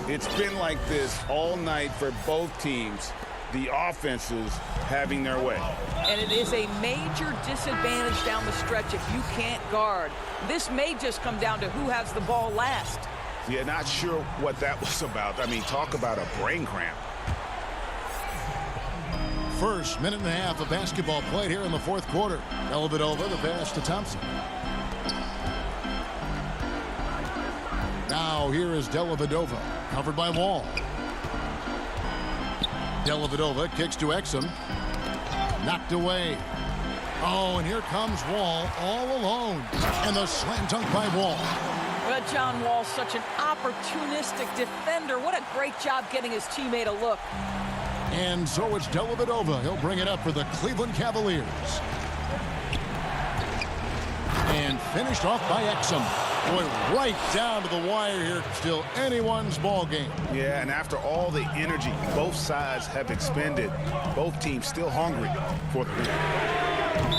E: It's been like this all night for both teams. The offenses having their way.
D: And it is a major disadvantage down the stretch if you can't guard. This may just come down to who has the ball last.
E: Yeah, not sure what that was about. I mean, talk about a brain cramp.
B: First minute and a half of basketball played here in the fourth quarter. Dellavedova, the pass to Thompson. Now here is Dellavedova, covered by Wall. Dellavedova kicks to Exum. Knocked away. Oh, and here comes Wall all alone. And the slam dunk by Wall.
D: Well, John Wall, such an opportunistic defender. What a great job getting his teammate a look.
B: And so it's Dellavedova. He'll bring it up for the Cleveland Cavaliers. And finished off by Exum. Boy, right down to the wire here. Still anyone's ball game.
E: Yeah, and after all the energy both sides have expended, both teams still hungry for the win.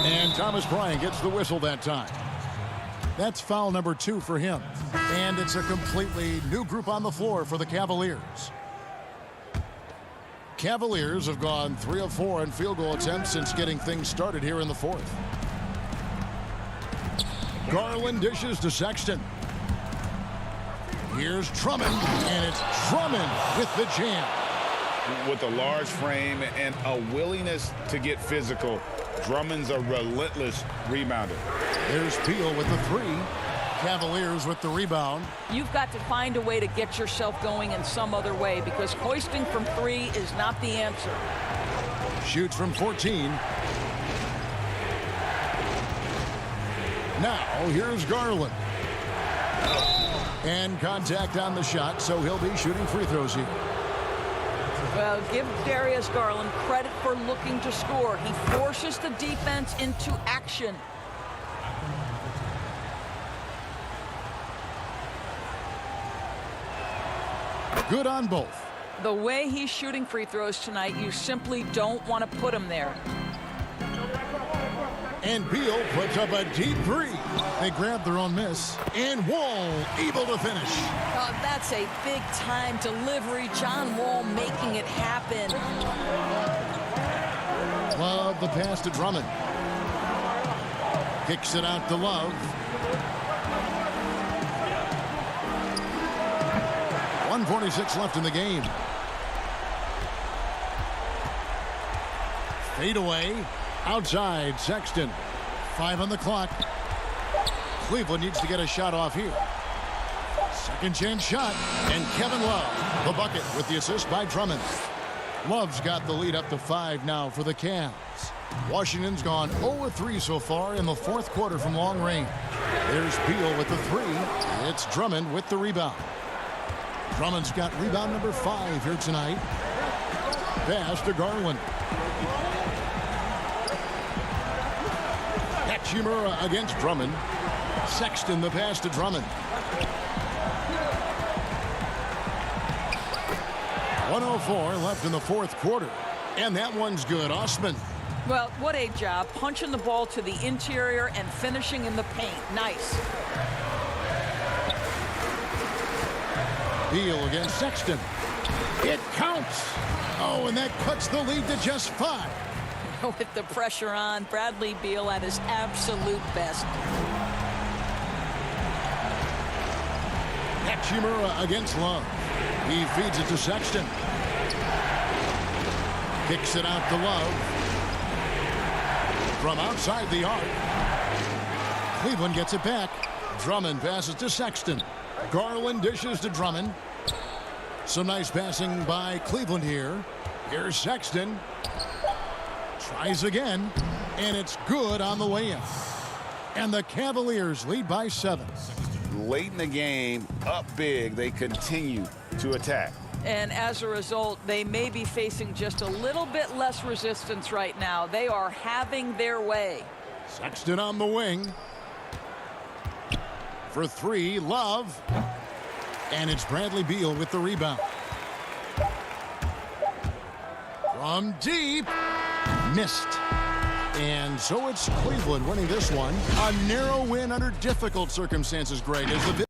B: And Thomas Bryant gets the whistle that time. That's foul number 2 for him. And it's a completely new group on the floor for the Cavaliers. Cavaliers have gone 3 of 4 on field goal attempts since getting things started here in the fourth. Garland dishes to Sexton. Here's Drummond, and it's Drummond with the jam.
E: With a large frame and a willingness to get physical, Drummond's a relentless rebounder.
B: There's Beal with the 3. Cavaliers with the rebound.
D: You've got to find a way to get yourself going in some other way because hoisting from 3 is not the answer.
B: Shoots from 14. Now, here's Garland. And contact on the shot, so he'll be shooting free throws here.
D: Well, give Darius Garland credit for looking to score. He forces the defense into action.
B: Good on both.
D: The way he's shooting free throws tonight, you simply don't want to put him there.
B: And Beal puts up a deep 3. They grab their own miss. And Wall able to finish.
D: That's a big-time delivery. John Wall making it happen.
B: Love the pass to Drummond. Kicks it out to Love. 1:46 left in the game. Fade away. Outside, Sexton. 5 on the clock. Cleveland needs to get a shot off here. Second chance shot. And Kevin Love, the bucket with the assist by Drummond. Love's got the lead up to 5 now for the Cavs. Washington's gone 0-3 so far in the fourth quarter from long range. There's Beal with the 3. It's Drummond with the rebound. Drummond's got rebound number 5 here tonight. Pass to Garland. Hachimura against Drummond. Sexton the pass to Drummond. 1:04 left in the fourth quarter. And that one's good. Osman.
D: Well, what a job. Punching the ball to the interior and finishing in the paint. Nice.
B: Beal against Sexton. It counts. Oh, and that cuts the lead to just 5.
D: With the pressure on, Bradley Beal at his absolute best.
B: Hachimura against Love. He feeds it to Sexton. Kicks it out to Love. From outside the arc. Cleveland gets it back. Drummond passes to Sexton. Garland dishes to Drummond. Some nice passing by Cleveland here. Here's Sexton. Tries again. And it's good on the way in. And the Cavaliers lead by 7.
J: Late in the game, up big, they continue to attack.
D: And as a result, they may be facing just a little bit less resistance right now. They are having their way.
B: Sexton on the wing. For 3, Love. And it's Bradley Beal with the rebound. From deep. Missed. And so it's Cleveland winning this one. A narrow win under difficult circumstances, Greg, as the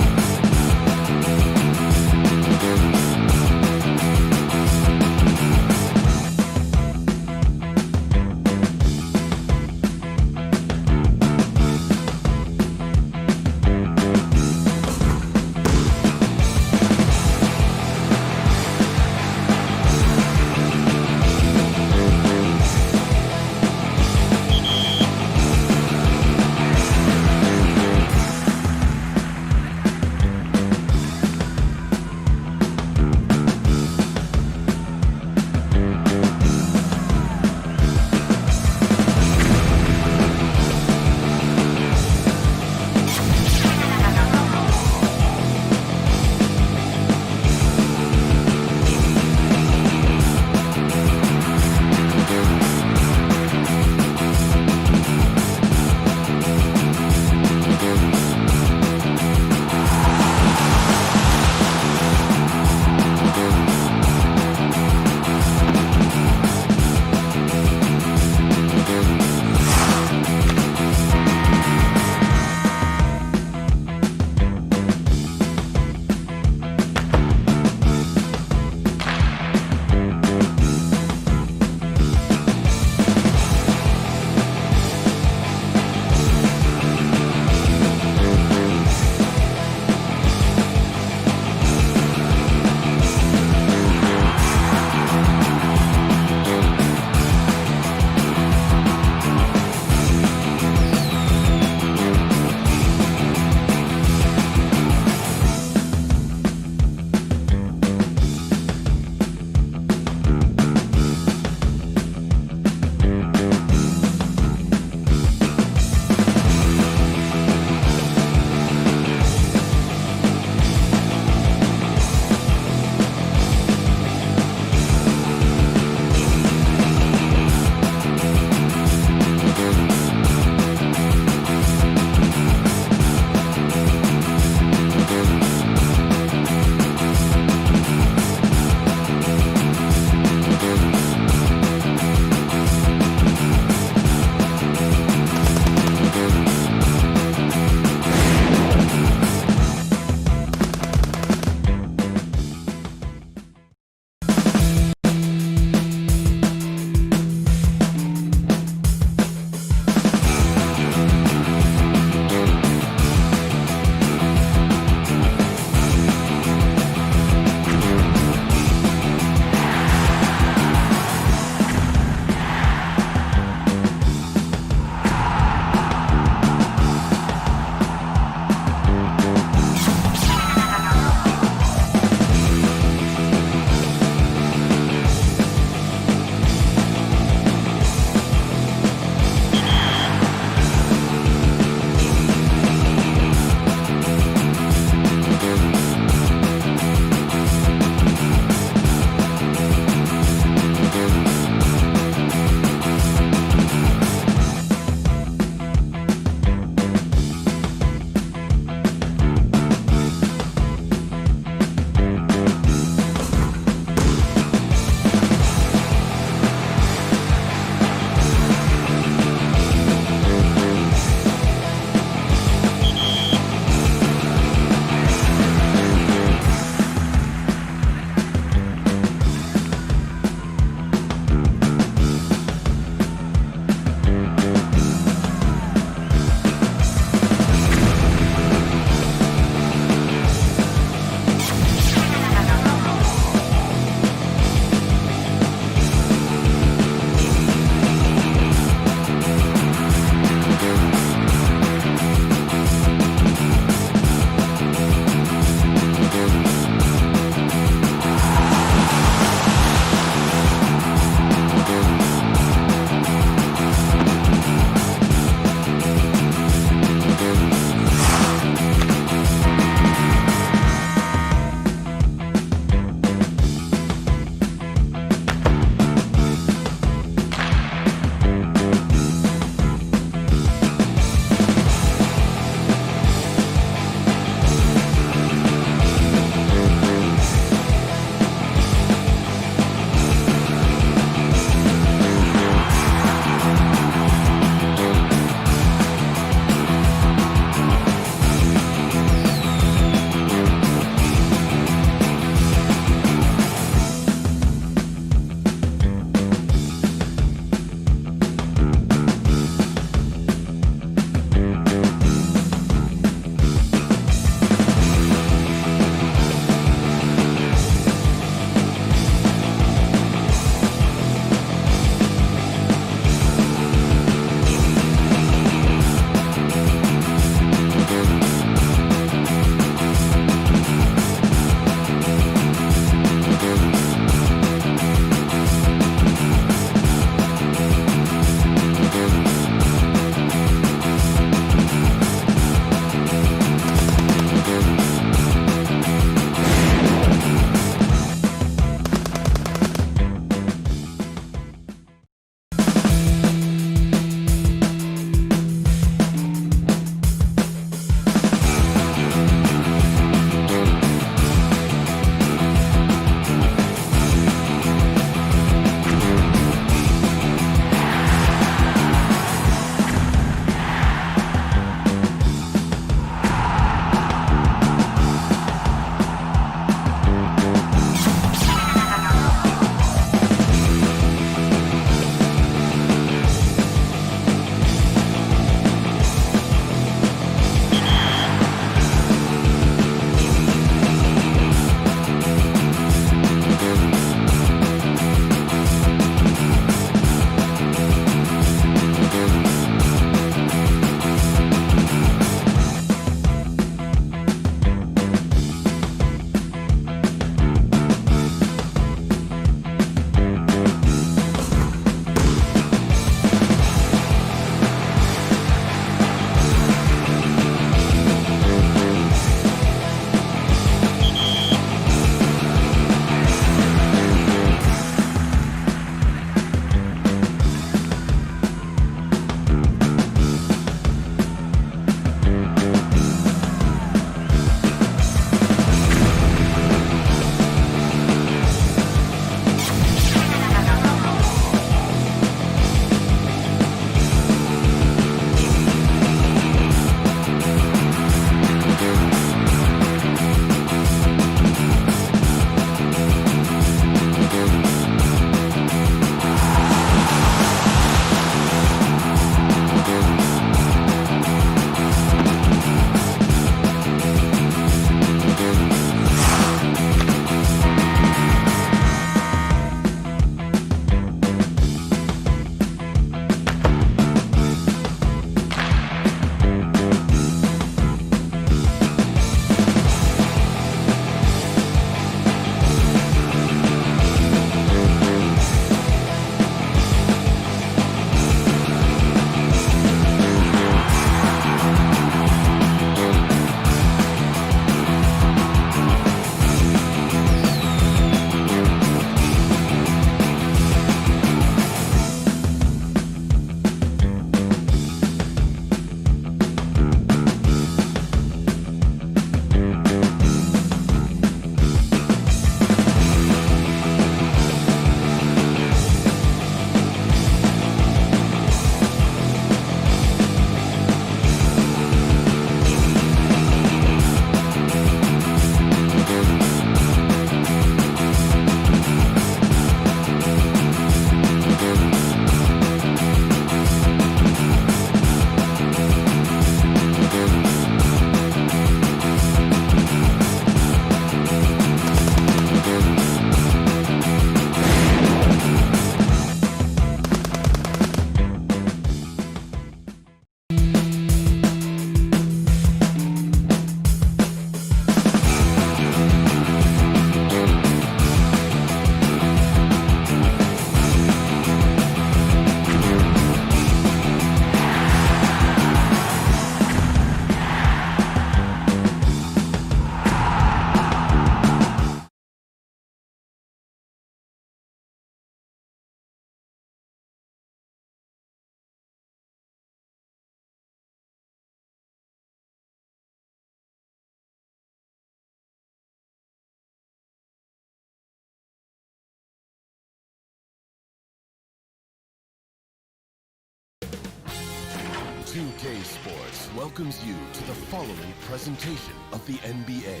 H: 2K Sports welcomes you to the following presentation of the NBA.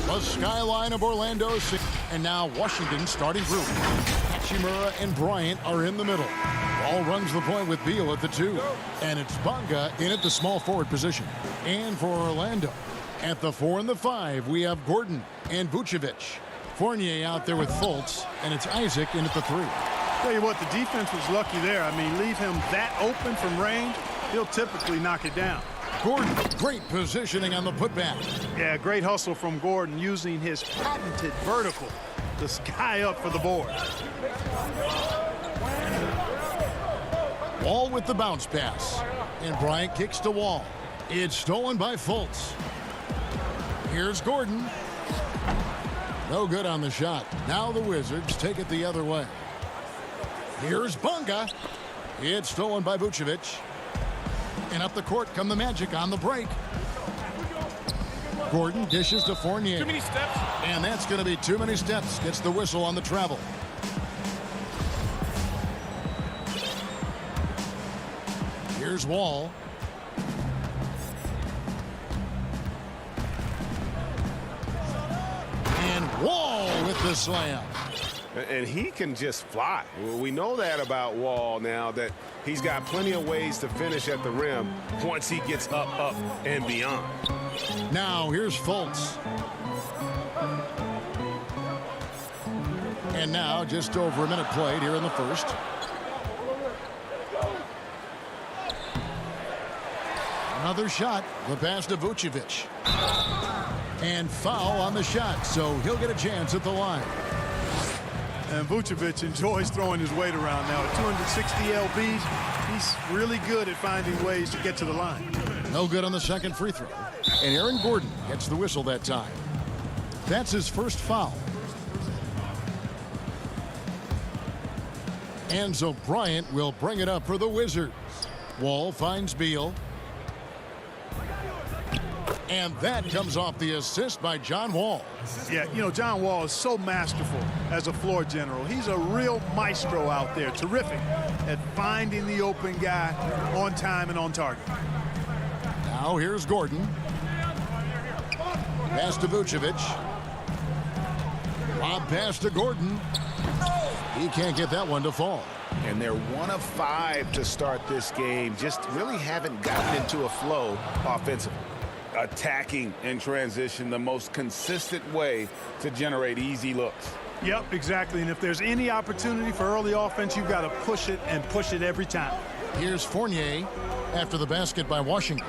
B: The skyline of Orlando, and now Washington starting group. Hachimura and Bryant are in the middle. Ball runs the point with Beal at the 2. And it's Bonga in at the small forward position. And for Orlando, at the 4 and the 5, we have Gordon and Vucevic. Fournier out there with Fultz, and it's Isaac in at the 3.
N: Tell you what, the defense was lucky there. I mean, leave him that open from range, he'll typically knock it down.
B: Gordon, great positioning on the putback.
N: Yeah, great hustle from Gordon using his patented vertical to sky up for the board.
B: Wall with the bounce pass. And Bryant kicks to Wall. It's stolen by Fultz. Here's Gordon. No good on the shot. Now the Wizards take it the other way. Here's Bonga. It's stolen by Vucevic. And up the court come the Magic on the break. Gordon dishes to Fournier.
I: Too many steps.
B: And that's going to be too many steps. Gets the whistle on the travel. Here's Wall. And Wall with the slam.
E: And he can just fly. We know that about Wall now, that he's got plenty of ways to finish at the rim once he gets up, and beyond.
B: Now here's Fultz. And now just over a minute played here in the first. Another shot. The pass to Vucevic. And foul on the shot, so he'll get a chance at the line.
N: And Vucevic enjoys throwing his weight around now. At 260 lbs, he's really good at finding ways to get to the line.
B: No good on the second free throw. And Aaron Gordon gets the whistle that time. That's his first foul. And so Bryant will bring it up for the Wizards. Wall finds Beal. And that comes off the assist by John Wall.
N: Yeah, you know, John Wall is so masterful as a floor general. He's a real maestro out there. Terrific at finding the open guy on time and on target.
B: Now here's Gordon. Pass to Vucevic. Lob pass to Gordon. He can't get that one to fall.
J: And they're 1 of 5 to start this game. Just really haven't gotten into a flow offensively.
E: Attacking in transition, the most consistent way to generate easy looks.
N: Yep, exactly. And if there's any opportunity for early offense, you've got to push it and push it every time.
B: Here's Fournier after the basket by Washington.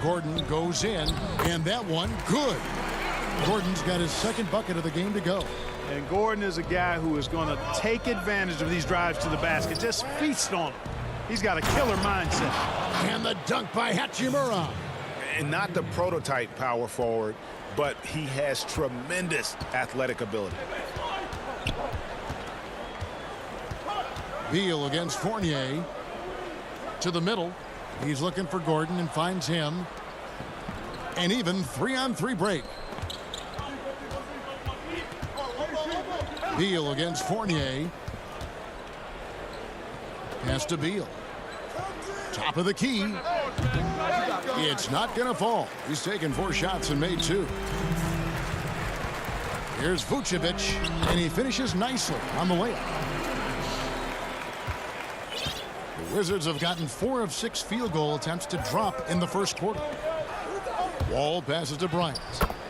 B: Gordon goes in, and that one good. Gordon's got his second bucket of the game to go.
N: And Gordon is a guy who is going to take advantage of these drives to the basket. Just feast on them. He's got a killer mindset.
B: And the dunk by Hachimura.
J: And not the prototype power forward, but he has tremendous athletic ability.
B: Beal against Fournier. To the middle. He's looking for Gordon and finds him. And even 3-on-3 break. Beal against Fournier. Pass to Beal. Top of the key. It's not going to fall. He's taken 4 shots and made 2. Here's Vucevic, and he finishes nicely on the layup. The Wizards have gotten 4 of 6 field goal attempts to drop in the first quarter. Wall passes to Bryant.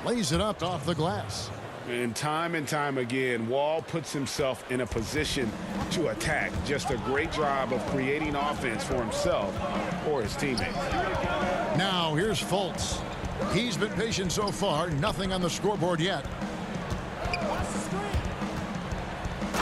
B: Lays it up off the glass.
E: And time again, Wall puts himself in a position to attack. Just a great job of creating offense for himself or his teammates.
B: Now here's Fultz. He's been patient so far. Nothing on the scoreboard yet.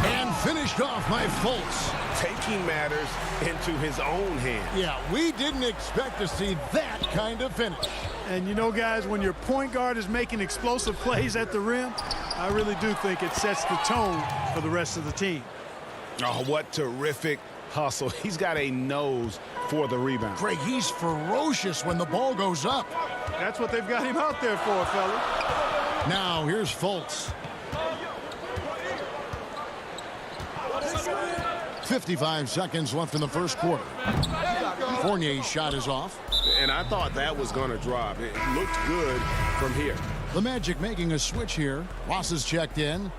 B: And finished off by Fultz.
E: Taking matters into his own hands.
B: Yeah, we didn't expect to see that kind of finish.
N: And you know, guys, when your point guard is making explosive plays at the rim, I really do think it sets the tone for the rest of the team.
E: Oh, what terrific hustle. He's got a nose for the rebound.
B: Craig, he's ferocious when the ball goes up.
N: That's what they've got him out there for, fella.
B: Now here's Fultz. 55 seconds left in the first quarter. Fournier's shot is off.
E: And I thought that was going to drop. It looked good from here.
B: The Magic making a switch here. Ross is checked in.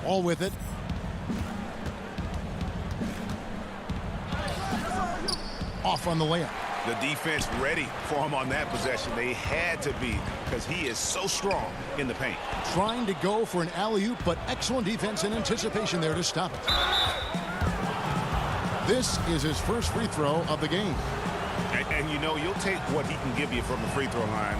B: All with it. Off on the layup.
J: The defense ready for him on that possession. They had to be, because he is so strong in the paint.
B: Trying to go for an alley-oop, but excellent defense and anticipation there to stop it. This is his first free throw of the game.
J: And you know, you'll take what he can give you from the free throw line.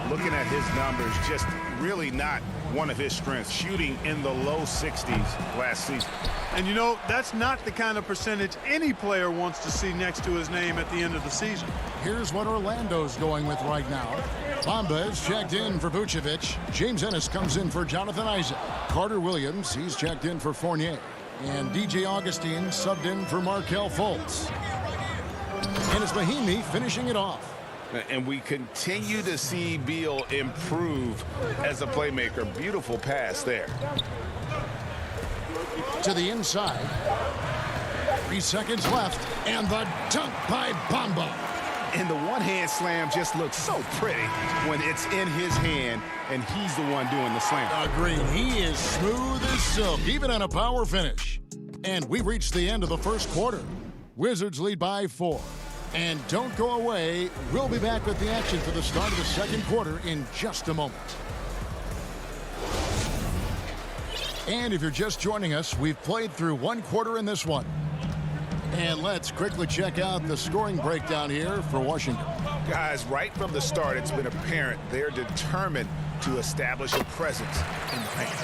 J: Looking at his numbers, just really not one of his strengths. Shooting in the low 60s last season.
N: And you know, that's not the kind of percentage any player wants to see next to his name at the end of the season.
B: Here's what Orlando's going with right now. Bamba is checked in for Vucevic. James Ennis comes in for Jonathan Isaac. Carter Williams, he's checked in for Fournier. And DJ Augustine subbed in for Markelle Fultz. And it's Mahimi finishing it off.
J: And we continue to see Beal improve as a playmaker. Beautiful pass there.
B: To the inside. 3 seconds left. And the dunk by Bamba.
J: And the one-hand slam just looks so pretty when it's in his hand and he's the one doing the slam.
B: Agreed. He is smooth as silk, even on a power finish. And we reached the end of the first quarter. Wizards lead by 4. And don't go away. We'll be back with the action for the start of the second quarter in just a moment. And if you're just joining us, we've played through one quarter in this one. And let's quickly check out the scoring breakdown here for Washington.
J: Guys, right from the start, it's been apparent they're determined to establish a presence in the paint.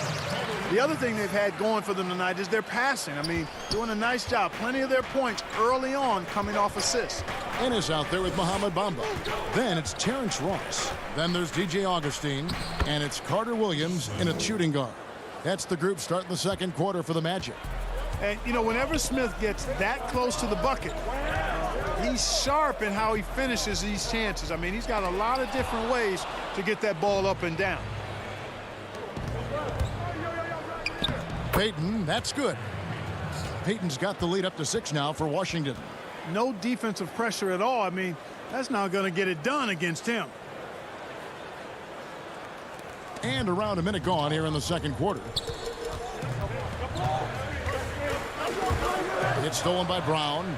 N: The other thing they've had going for them tonight is their passing. I mean, doing a nice job. Plenty of their points early on coming off assists.
B: Ennis out there with Mohamed Bamba. Then it's Terrence Ross. Then there's DJ Augustine. And it's Carter Williams in a shooting guard. That's the group starting the second quarter for the Magic.
N: And, you know, whenever Smith gets that close to the bucket, he's sharp in how he finishes these chances. I mean, he's got a lot of different ways to get that ball up and down.
B: Payton, that's good. Payton's got the lead up to 6 now for Washington.
N: No defensive pressure at all. I mean, that's not going to get it done against him.
B: And around a minute gone here in the second quarter. It's stolen by Brown.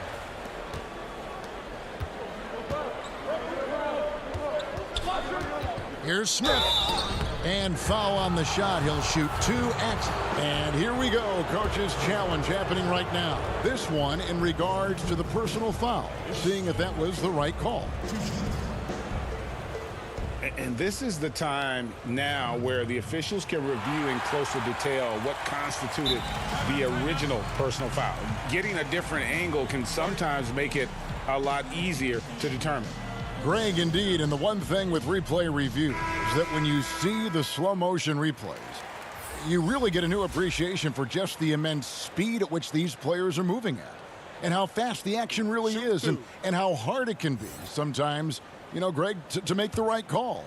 B: Here's Smith. And foul on the shot. He'll shoot 2 at. And here we go. Coach's challenge happening right now. This one in regards to the personal foul. Seeing if that was the right call.
E: And this is the time now where the officials can review in closer detail what constituted the original personal foul. Getting a different angle can sometimes make it a lot easier to determine.
B: Greg, indeed, and the one thing with replay review is that when you see the slow motion replays, you really get a new appreciation for just the immense speed at which these players are moving at and how fast the action really is and how hard it can be sometimes, you know, Greg, to make the right call.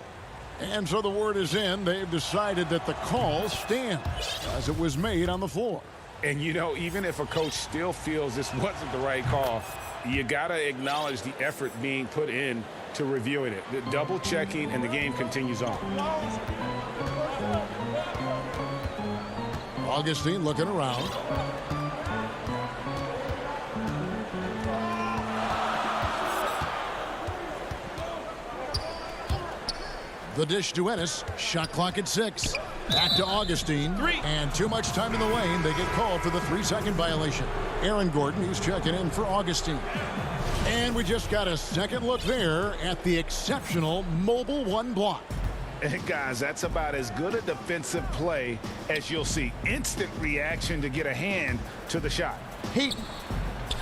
B: And so the word is in. They've decided that the call stands as it was made on the floor.
E: And, you know, even if a coach still feels this wasn't the right call, you got to acknowledge the effort being put in to reviewing it. The double checking, and the game continues on.
B: Augustine looking around. The dish to Ennis. Shot clock at 6. Back to Augustine. And too much time in the lane. They get called for the 3-second violation. Aaron Gordon, he's checking in for Augustine. And we just got a second look there at the exceptional mobile 1 block.
J: And guys, that's about as good a defensive play as you'll see. Instant reaction to get a hand to the shot.
B: Heat.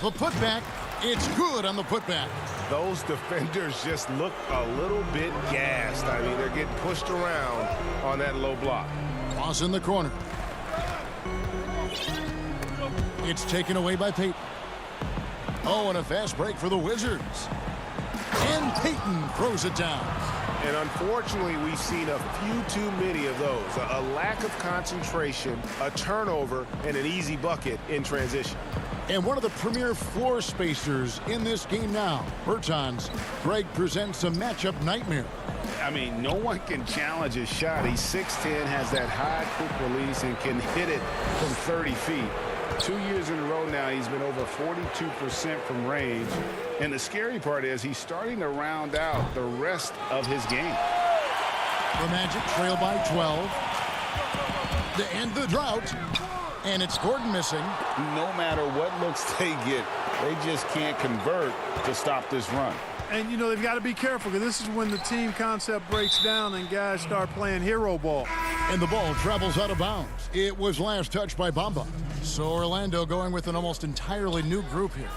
B: The putback. It's good on the putback.
J: Those defenders just look a little bit gassed. I mean, they're getting pushed around on that low block.
B: Cross in the corner. It's taken away by Payton. Oh, and a fast break for the Wizards. And Peyton throws it down.
J: And unfortunately, we've seen a few too many of those. A lack of concentration, a turnover, and an easy bucket in transition.
B: And one of the premier floor spacers in this game now, Bertans. Greg presents a matchup nightmare.
J: I mean, no one can challenge his shot. He's 6'10", has that high quick release, and can hit it from 30 feet. 2 years in a row now, he's been over 42% from range. And the scary part is he's starting to round out the rest of his game.
B: The Magic trail by 12. To end the drought. And it's Gordon missing.
J: No matter what looks they get, they just can't convert to stop this run.
N: And, you know, they've got to be careful, because this is when the team concept breaks down and guys start playing hero ball.
B: And the ball travels out of bounds. It was last touched by Bamba. So Orlando going with an almost entirely new group here.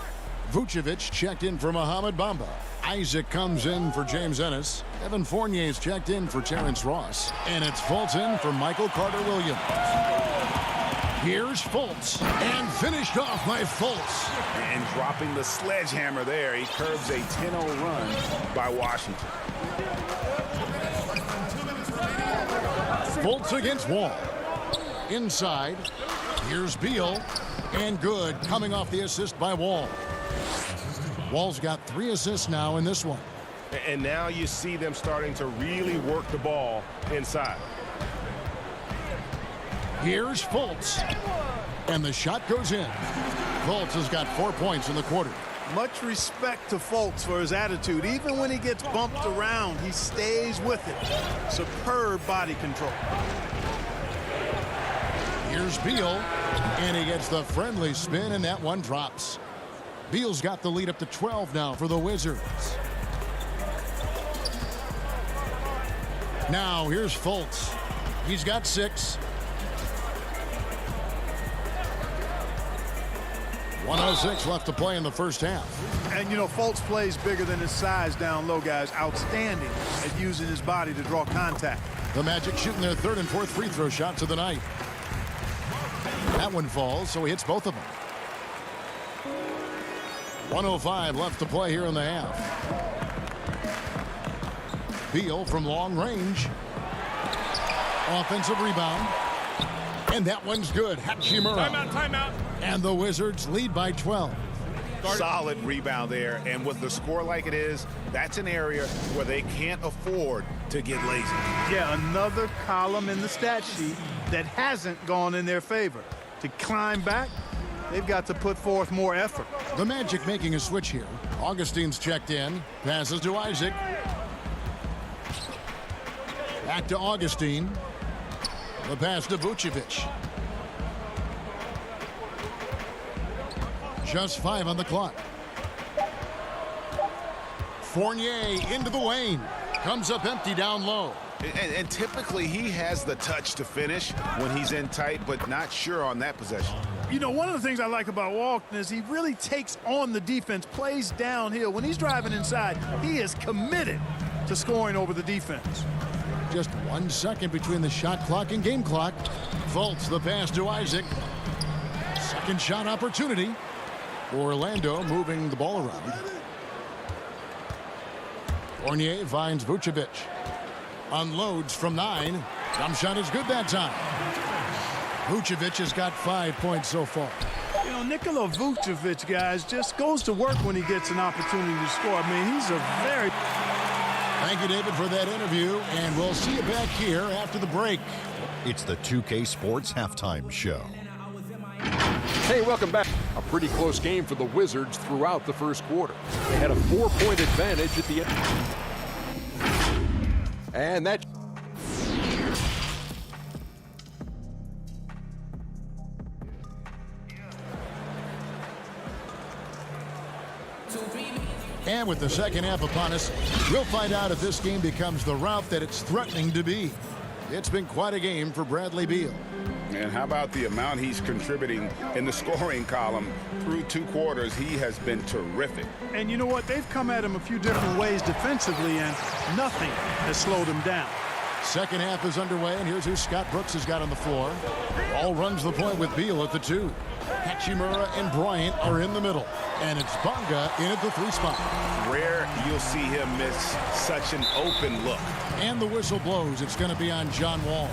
B: Vucevic checked in for Mohamed Bamba. Isaac comes in for James Ennis. Evan Fournier's checked in for Terrence Ross. And it's Fultz in for Michael Carter-Williams. Here's Fultz, and finished off by Fultz.
J: And dropping the sledgehammer there, he curbs a 10-0 run by Washington.
B: Fultz against Wall. Inside, here's Beal, and good, coming off the assist by Wall. Wall's got 3 assists now in this one.
J: And now you see them starting to really work the ball inside.
B: Here's Fultz, and the shot goes in. Fultz has got 4 points in the quarter.
N: Much respect to Fultz for his attitude. Even when he gets bumped around, he stays with it. Superb body control.
B: Here's Beal, and he gets the friendly spin, and that one drops. Beal's got the lead up to 12 now for the Wizards. Now here's Fultz. He's got 6. 1:06 left to play in the first half.
N: And, you know, Fultz plays bigger than his size down low, guys. Outstanding at using his body to draw contact.
B: The Magic shooting their 3rd and 4th free throw shots of the night. That one falls, so he hits both of them. 1:05 left to play here in the half. Beal from long range. Offensive rebound. And that one's good. Hachimura.
I: Timeout.
B: And the Wizards lead by 12.
J: Solid rebound there. And with the score like it is, that's an area where they can't afford to get lazy.
N: Yeah, another column in the stat sheet that hasn't gone in their favor. To climb back, they've got to put forth more effort.
B: The Magic making a switch here. Augustine's checked in. Passes to Isaac. Back to Augustine. The pass to Vucevic. Just 5 on the clock. Fournier into the lane. Comes up empty down low.
J: And typically he has the touch to finish when he's in tight, but not sure on that possession.
N: You know, one of the things I like about Walton is he really takes on the defense, plays downhill. When he's driving inside, he is committed to scoring over the defense.
B: Just 1 second between the shot clock and game clock. Fultz the pass to Isaac. Second shot opportunity. Orlando moving the ball around. Fournier finds Vucevic. Unloads from 9. Jump shot is good that time. Vucevic has got 5 points so far.
N: You know, Nikola Vucevic, guys, just goes to work when he gets an opportunity to score. I mean, he's a very...
B: Thank you, David, for that interview, and we'll see you back here after the break.
F: It's the 2K Sports Halftime Show.
G: Hey, welcome back. A pretty close game for the Wizards throughout the first quarter. They had a 4-point advantage at the end. And that...
B: And with the second half upon us, we'll find out if this game becomes the rout that it's threatening to be. It's been quite a game for Bradley Beal.
J: And how about the amount he's contributing in the scoring column? Through 2 quarters, he has been terrific.
N: And you know what? They've come at him a few different ways defensively, and nothing has slowed him down.
B: Second half is underway, and here's who Scott Brooks has got on the floor. All runs the point with Beal at the 2. Hachimura and Bryant are in the middle. And it's Bonga in at the 3 spot.
E: Rare you'll see him miss such an open look.
B: And the whistle blows. It's going to be on John Wall.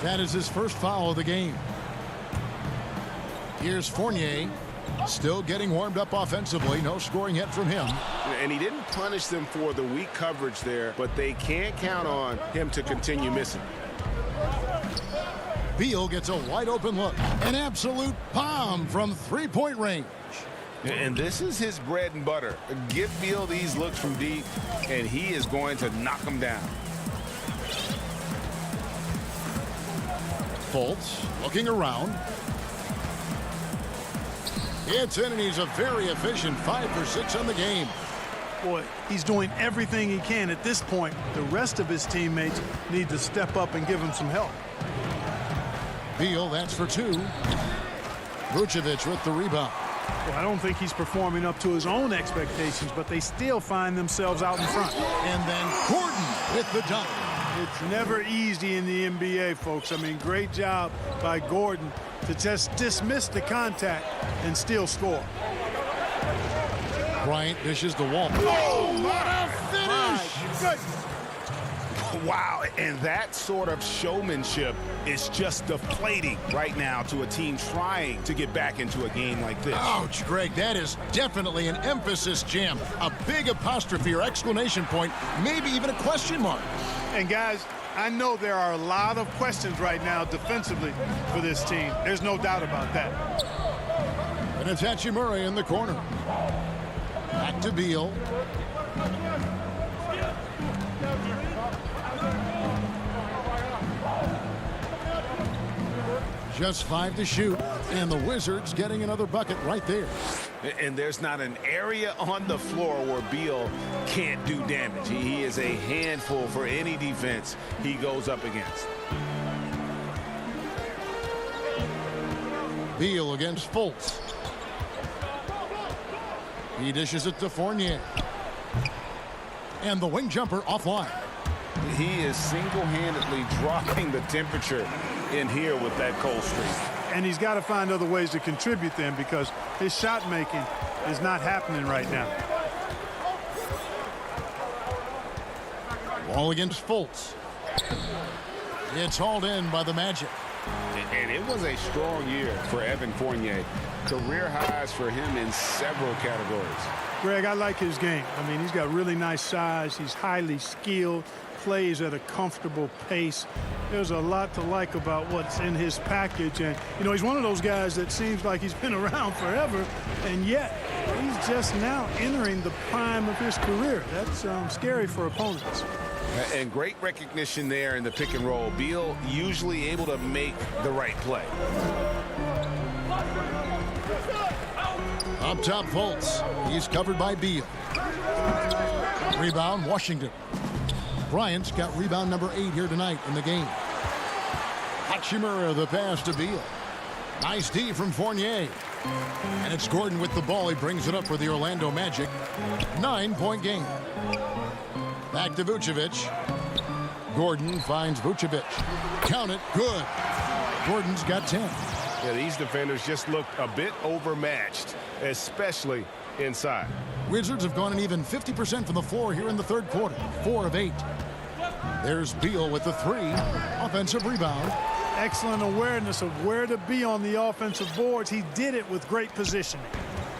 B: That is his first foul of the game. Here's Fournier. Still getting warmed up offensively. No scoring yet from him.
E: And he didn't punish them for the weak coverage there, but they can't count on him to continue missing.
B: Beal gets a wide open look. An absolute bomb from 3-point range.
E: And this is his bread and butter. Give Beal these looks from deep, and he is going to knock them down.
B: Fultz looking around. It's in, and he's a very efficient 5 for 6 on the game.
N: Boy, he's doing everything he can at this point. The rest of his teammates need to step up and give him some help.
B: Beal, that's for 2. Vucevic with the rebound.
N: Well, I don't think he's performing up to his own expectations, but they still find themselves out in front.
B: And then Gordon with the dunk.
N: It's never easy in the NBA, folks. I mean, great job by Gordon to just dismiss the contact and still score.
B: Bryant dishes the wall. Oh, what a finish!
N: Good.
E: Wow, and that sort of showmanship is just deflating right now to a team trying to get back into a game like this.
B: Ouch, Greg, that is definitely an emphasis jam. A big apostrophe or exclamation point, maybe even a question mark.
N: And guys, I know there are a lot of questions right now defensively for this team. There's no doubt about that.
B: And it's Hachimura in the corner. Back to Beal. Just 5 to shoot, and the Wizards getting another bucket right there.
E: And there's not an area on the floor where Beal can't do damage. He is a handful for any defense he goes up against.
B: Beal against Fultz. He dishes it to Fournier. And the wing jumper offline.
E: He is single-handedly dropping the temperature in here with that cold streak.
N: And he's got to find other ways to contribute them because his shot making is not happening right now.
B: Ball against Fultz. It's hauled in by the Magic.
E: And it was a strong year for Evan Fournier. Career highs for him in several categories.
N: Greg, I like his game. I mean, he's got really nice size. He's highly skilled, plays at a comfortable pace. There's a lot to like about what's in his package. And, you know, he's one of those guys that seems like he's been around forever, and yet he's just now entering the prime of his career. That's scary for opponents.
E: And great recognition there in the pick and roll. Beal usually able to make the right play.
B: Up top, Fultz. He's covered by Beal. Rebound, Washington. Bryant's got rebound number 8 here tonight in the game. Hachimura the pass to Beal. Nice D from Fournier. And it's Gordon with the ball. He brings it up for the Orlando Magic. 9-point game. Back to Vucevic. Gordon finds Vucevic. Count it. Good. Gordon's got 10.
E: Yeah, these defenders just looked a bit overmatched, especially inside.
B: Wizards have gone an even 50% from the floor here in the third quarter. 4 of 8. There's Beal with the 3. Offensive rebound.
N: Excellent awareness of where to be on the offensive boards. He did it with great positioning.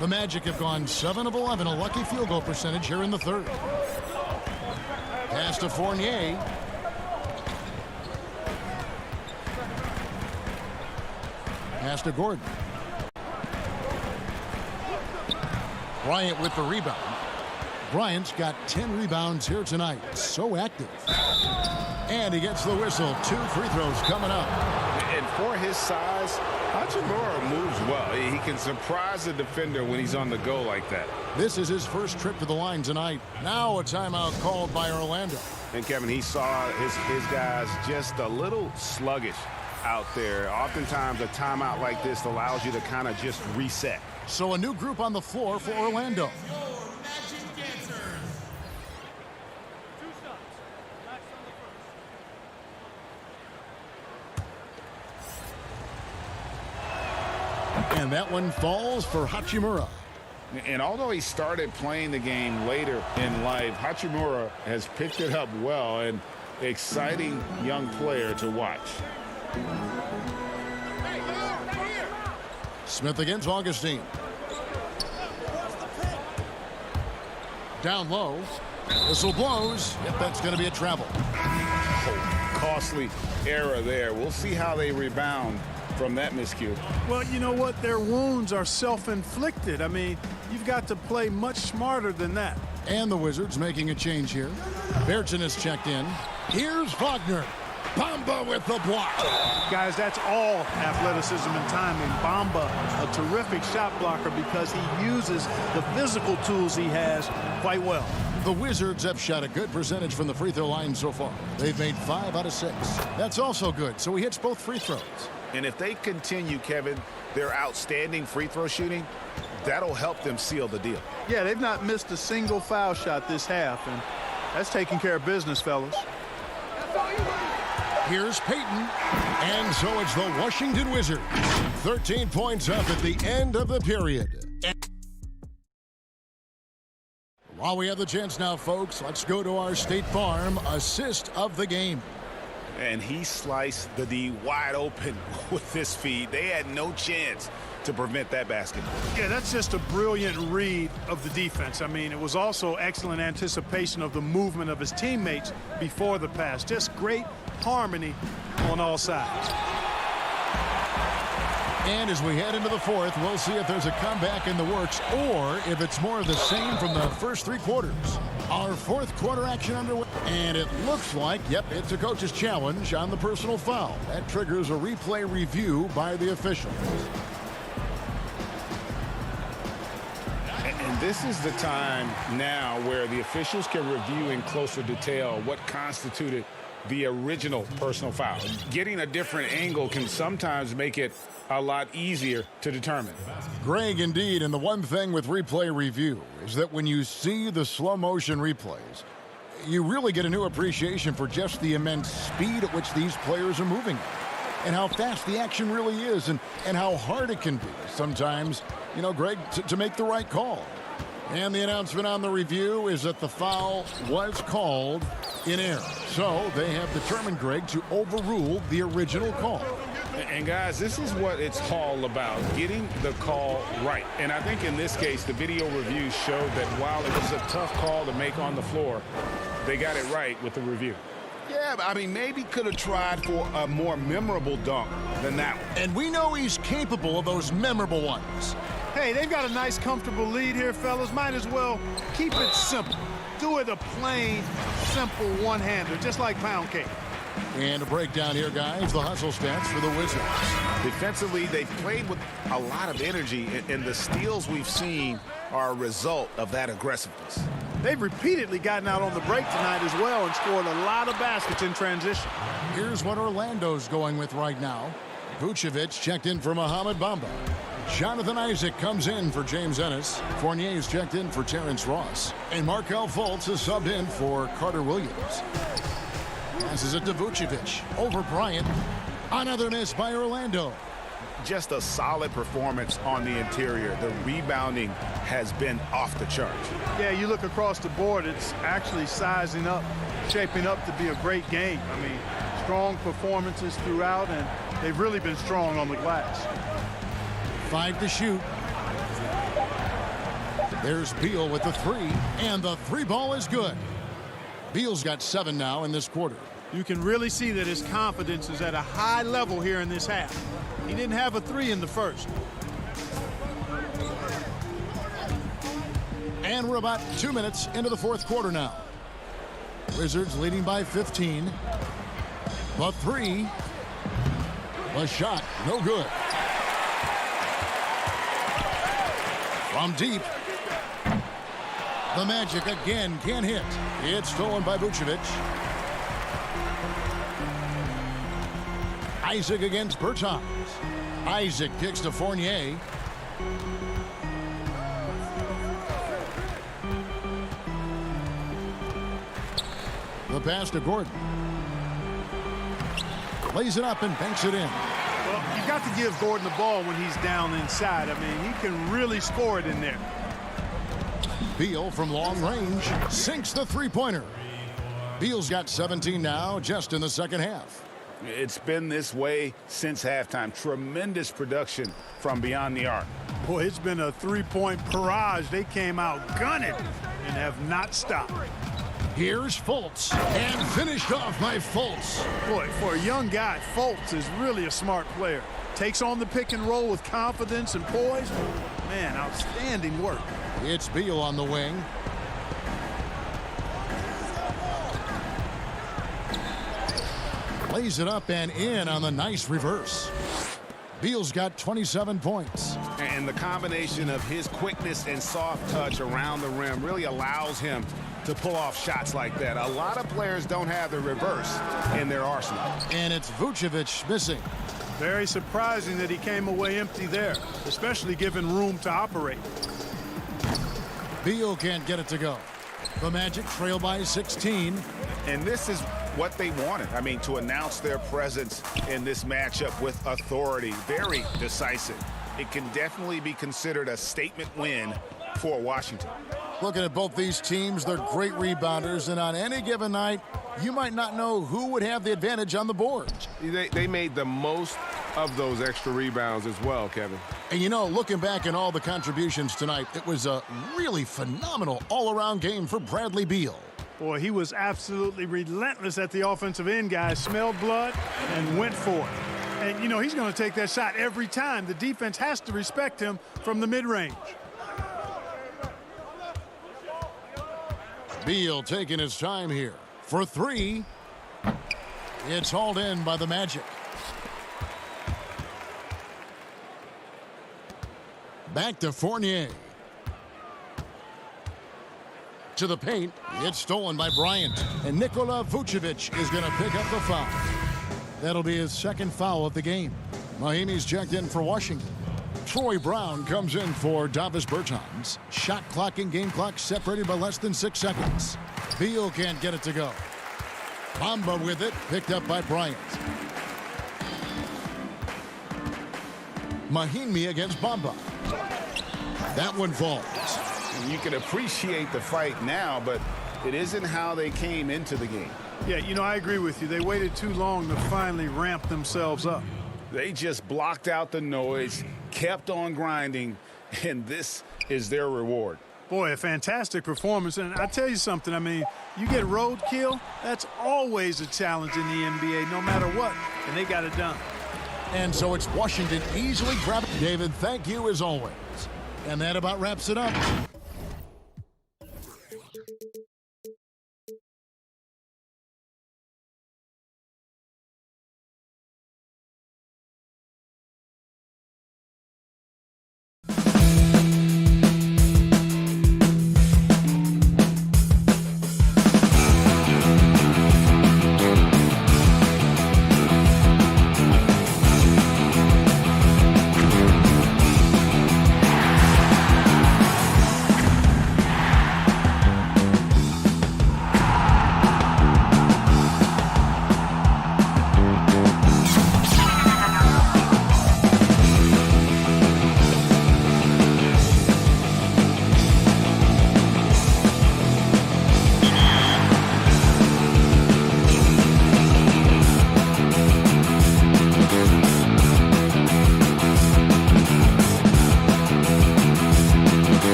B: The Magic have gone 7 of 11, a lucky field goal percentage here in the third. Pass to Fournier. Pass to Gordon. Bryant with the rebound. Bryant's got 10 rebounds here tonight. So active. And he gets the whistle. 2 free throws coming up.
E: And for his size, Hachimura moves well. He can surprise a defender when he's on the go like that.
B: This is his first trip to the line tonight. Now a timeout called by Orlando.
E: And Kevin, he saw his guys just a little sluggish out there. Oftentimes a timeout like this allows you to kind of just reset.
B: So a new group on the floor for Orlando. And that one falls for Hachimura.
E: And although he started playing the game later in life, Hachimura has picked it up well, and exciting young player to watch.
B: Smith against Augustine. Down low. Whistle blows. Yep, that's going to be a travel.
E: Oh, costly error there. We'll see how they rebound from that miscue.
N: Well, you know what? Their wounds are self-inflicted. I mean, you've got to play much smarter than that.
B: And the Wizards making a change here. Bertin is checked in. Here's Wagner. Bamba with the block.
N: Guys, that's all athleticism and timing. Bamba, a terrific shot blocker because he uses the physical tools he has quite well.
B: The Wizards have shot a good percentage from the free throw line so far. They've made 5 out of 6. That's also good, so he hits both free throws.
E: And if they continue, Kevin, their outstanding free throw shooting, that'll help them seal the deal.
N: Yeah, they've not missed a single foul shot this half, and that's taking care of business, fellas.
B: Here's Payton, and so it's the Washington Wizards. 13 points up at the end of the period. While we have the chance now, folks, let's go to our State Farm assist of the game.
E: And he sliced the D wide open with this feed. They had no chance to prevent that basket.
N: Yeah, that's just a brilliant read of the defense. I mean, it was also excellent anticipation of the movement of his teammates before the pass. Just great harmony on all sides.
B: And as we head into the fourth, we'll see if there's a comeback in the works or if it's more of the same from the first 3 quarters. Our fourth quarter action underway. And it looks like, yep, it's a coach's challenge on the personal foul. That triggers a replay review by the officials.
E: And this is the time now where the officials can review in closer detail what constituted the original personal foul. Getting a different angle can sometimes make it a lot easier to determine.
B: Greg, indeed, and the one thing with replay review is that when you see the slow motion replays, you really get a new appreciation for just the immense speed at which these players are moving and how fast the action really is and how hard it can be sometimes, you know, Greg, to make the right call. And the announcement on the review is that the foul was called in error. So they have determined, Greg, to overrule the original call.
E: And guys, this is what it's all about, getting the call right. And I think in this case, the video review showed that while it was a tough call to make on the floor, they got it right with the review.
J: Yeah, but I mean, maybe could have tried for a more memorable dunk than that one.
B: And we know he's capable of those memorable ones.
N: Hey, they've got a nice, comfortable lead here, fellas. Might as well keep it simple. Do it a plain, simple one-hander, just like pound cake.
B: And a breakdown here, guys, the hustle stats for the Wizards.
E: Defensively, they've played with a lot of energy, and the steals we've seen are a result of that aggressiveness.
N: They've repeatedly gotten out on the break tonight as well and scored a lot of baskets in transition.
B: Here's what Orlando's going with right now. Vucevic checked in for Mohamed Bamba. Jonathan Isaac comes in for James Ennis. Fournier's checked in for Terrence Ross. And Markelle Fultz is subbed in for Carter Williams. Passes it to Vucevic. Over Bryant. Another miss by Orlando.
E: Just a solid performance on the interior. The rebounding has been off the chart.
N: Yeah, you look across the board, it's actually sizing up, shaping up to be a great game. I mean, strong performances throughout, and they've really been strong on the glass.
B: 5 to shoot. There's Beal with the 3, and the 3 ball is good. Beal's got 7 now in this quarter.
N: You can really see that his confidence is at a high level here in this half. He didn't have a 3 in the first.
B: And we're about 2 minutes into the fourth quarter now. Wizards leading by 15. The 3. The shot, no good. From deep. The Magic again can't hit. It's stolen by Vucevic. Isaac against Bertans. Isaac kicks to Fournier. The pass to Gordon. Lays it up and banks it in.
N: Well, you got to give Gordon the ball when he's down inside. I mean, he can really score it in there.
B: Beal from long range sinks the three-pointer. Beal's got 17 now just in the second half.
J: It's been this way since halftime. Tremendous production from beyond the arc.
N: Boy, it's been a three-point barrage. They came out gunning and have not stopped.
B: Here's Fultz, and finished off by Fultz.
N: Boy, for a young guy, Fultz is really a smart player. Takes on the pick and roll with confidence and poise. Man, outstanding work.
B: It's Beal on the wing. Lays it up and in on the nice reverse. Beal's got 27 points.
J: And the combination of his quickness and soft touch around the rim really allows him to pull off shots like that. A lot of players don't have the reverse in their arsenal.
B: And it's Vucevic missing.
N: Very surprising that he came away empty there, especially given room to operate.
B: Beal can't get it to go. The Magic trail by 16.
J: And this is what they wanted. I mean, to announce their presence in this matchup with authority. Very decisive. It can definitely be considered a statement win for Washington.
B: Looking at both these teams, they're great rebounders, and on any given night, you might not know who would have the advantage on the board.
I: They made the most of those extra rebounds as well, Kevin.
B: And you know, looking back at all the contributions tonight, it was a really phenomenal all-around game for Bradley Beal.
N: Boy, he was absolutely relentless at the offensive end, guys. Smelled blood and went for it. And, you know, he's going to take that shot every time. The defense has to respect him from the mid-range.
B: Beal taking his time here for three. It's hauled in by the Magic. Back to Fournier. To the paint. It's stolen by Bryant. And Nikola Vucevic is going to pick up the foul. That'll be his second foul of the game. Miami's checked in for Washington. Troy Brown comes in for Davis Bertans. Shot clock and game clock separated by less than 6 seconds. Beal can't get it to go. Bamba with it, picked up by Bryant. Mahinmi against Bamba. That one falls.
J: And you can appreciate the fight now, but it isn't how they came into the game.
N: Yeah, you know, I agree with you. They waited too long to finally ramp themselves up.
J: They just blocked out the noise, kept on grinding, and this is their reward.
N: Boy, a fantastic performance. And I tell you something, I mean, you get roadkill, that's always a challenge in the NBA, no matter what, and they got it done.
B: And so it's Washington easily grabbing. David, thank you as always. And that about wraps it up.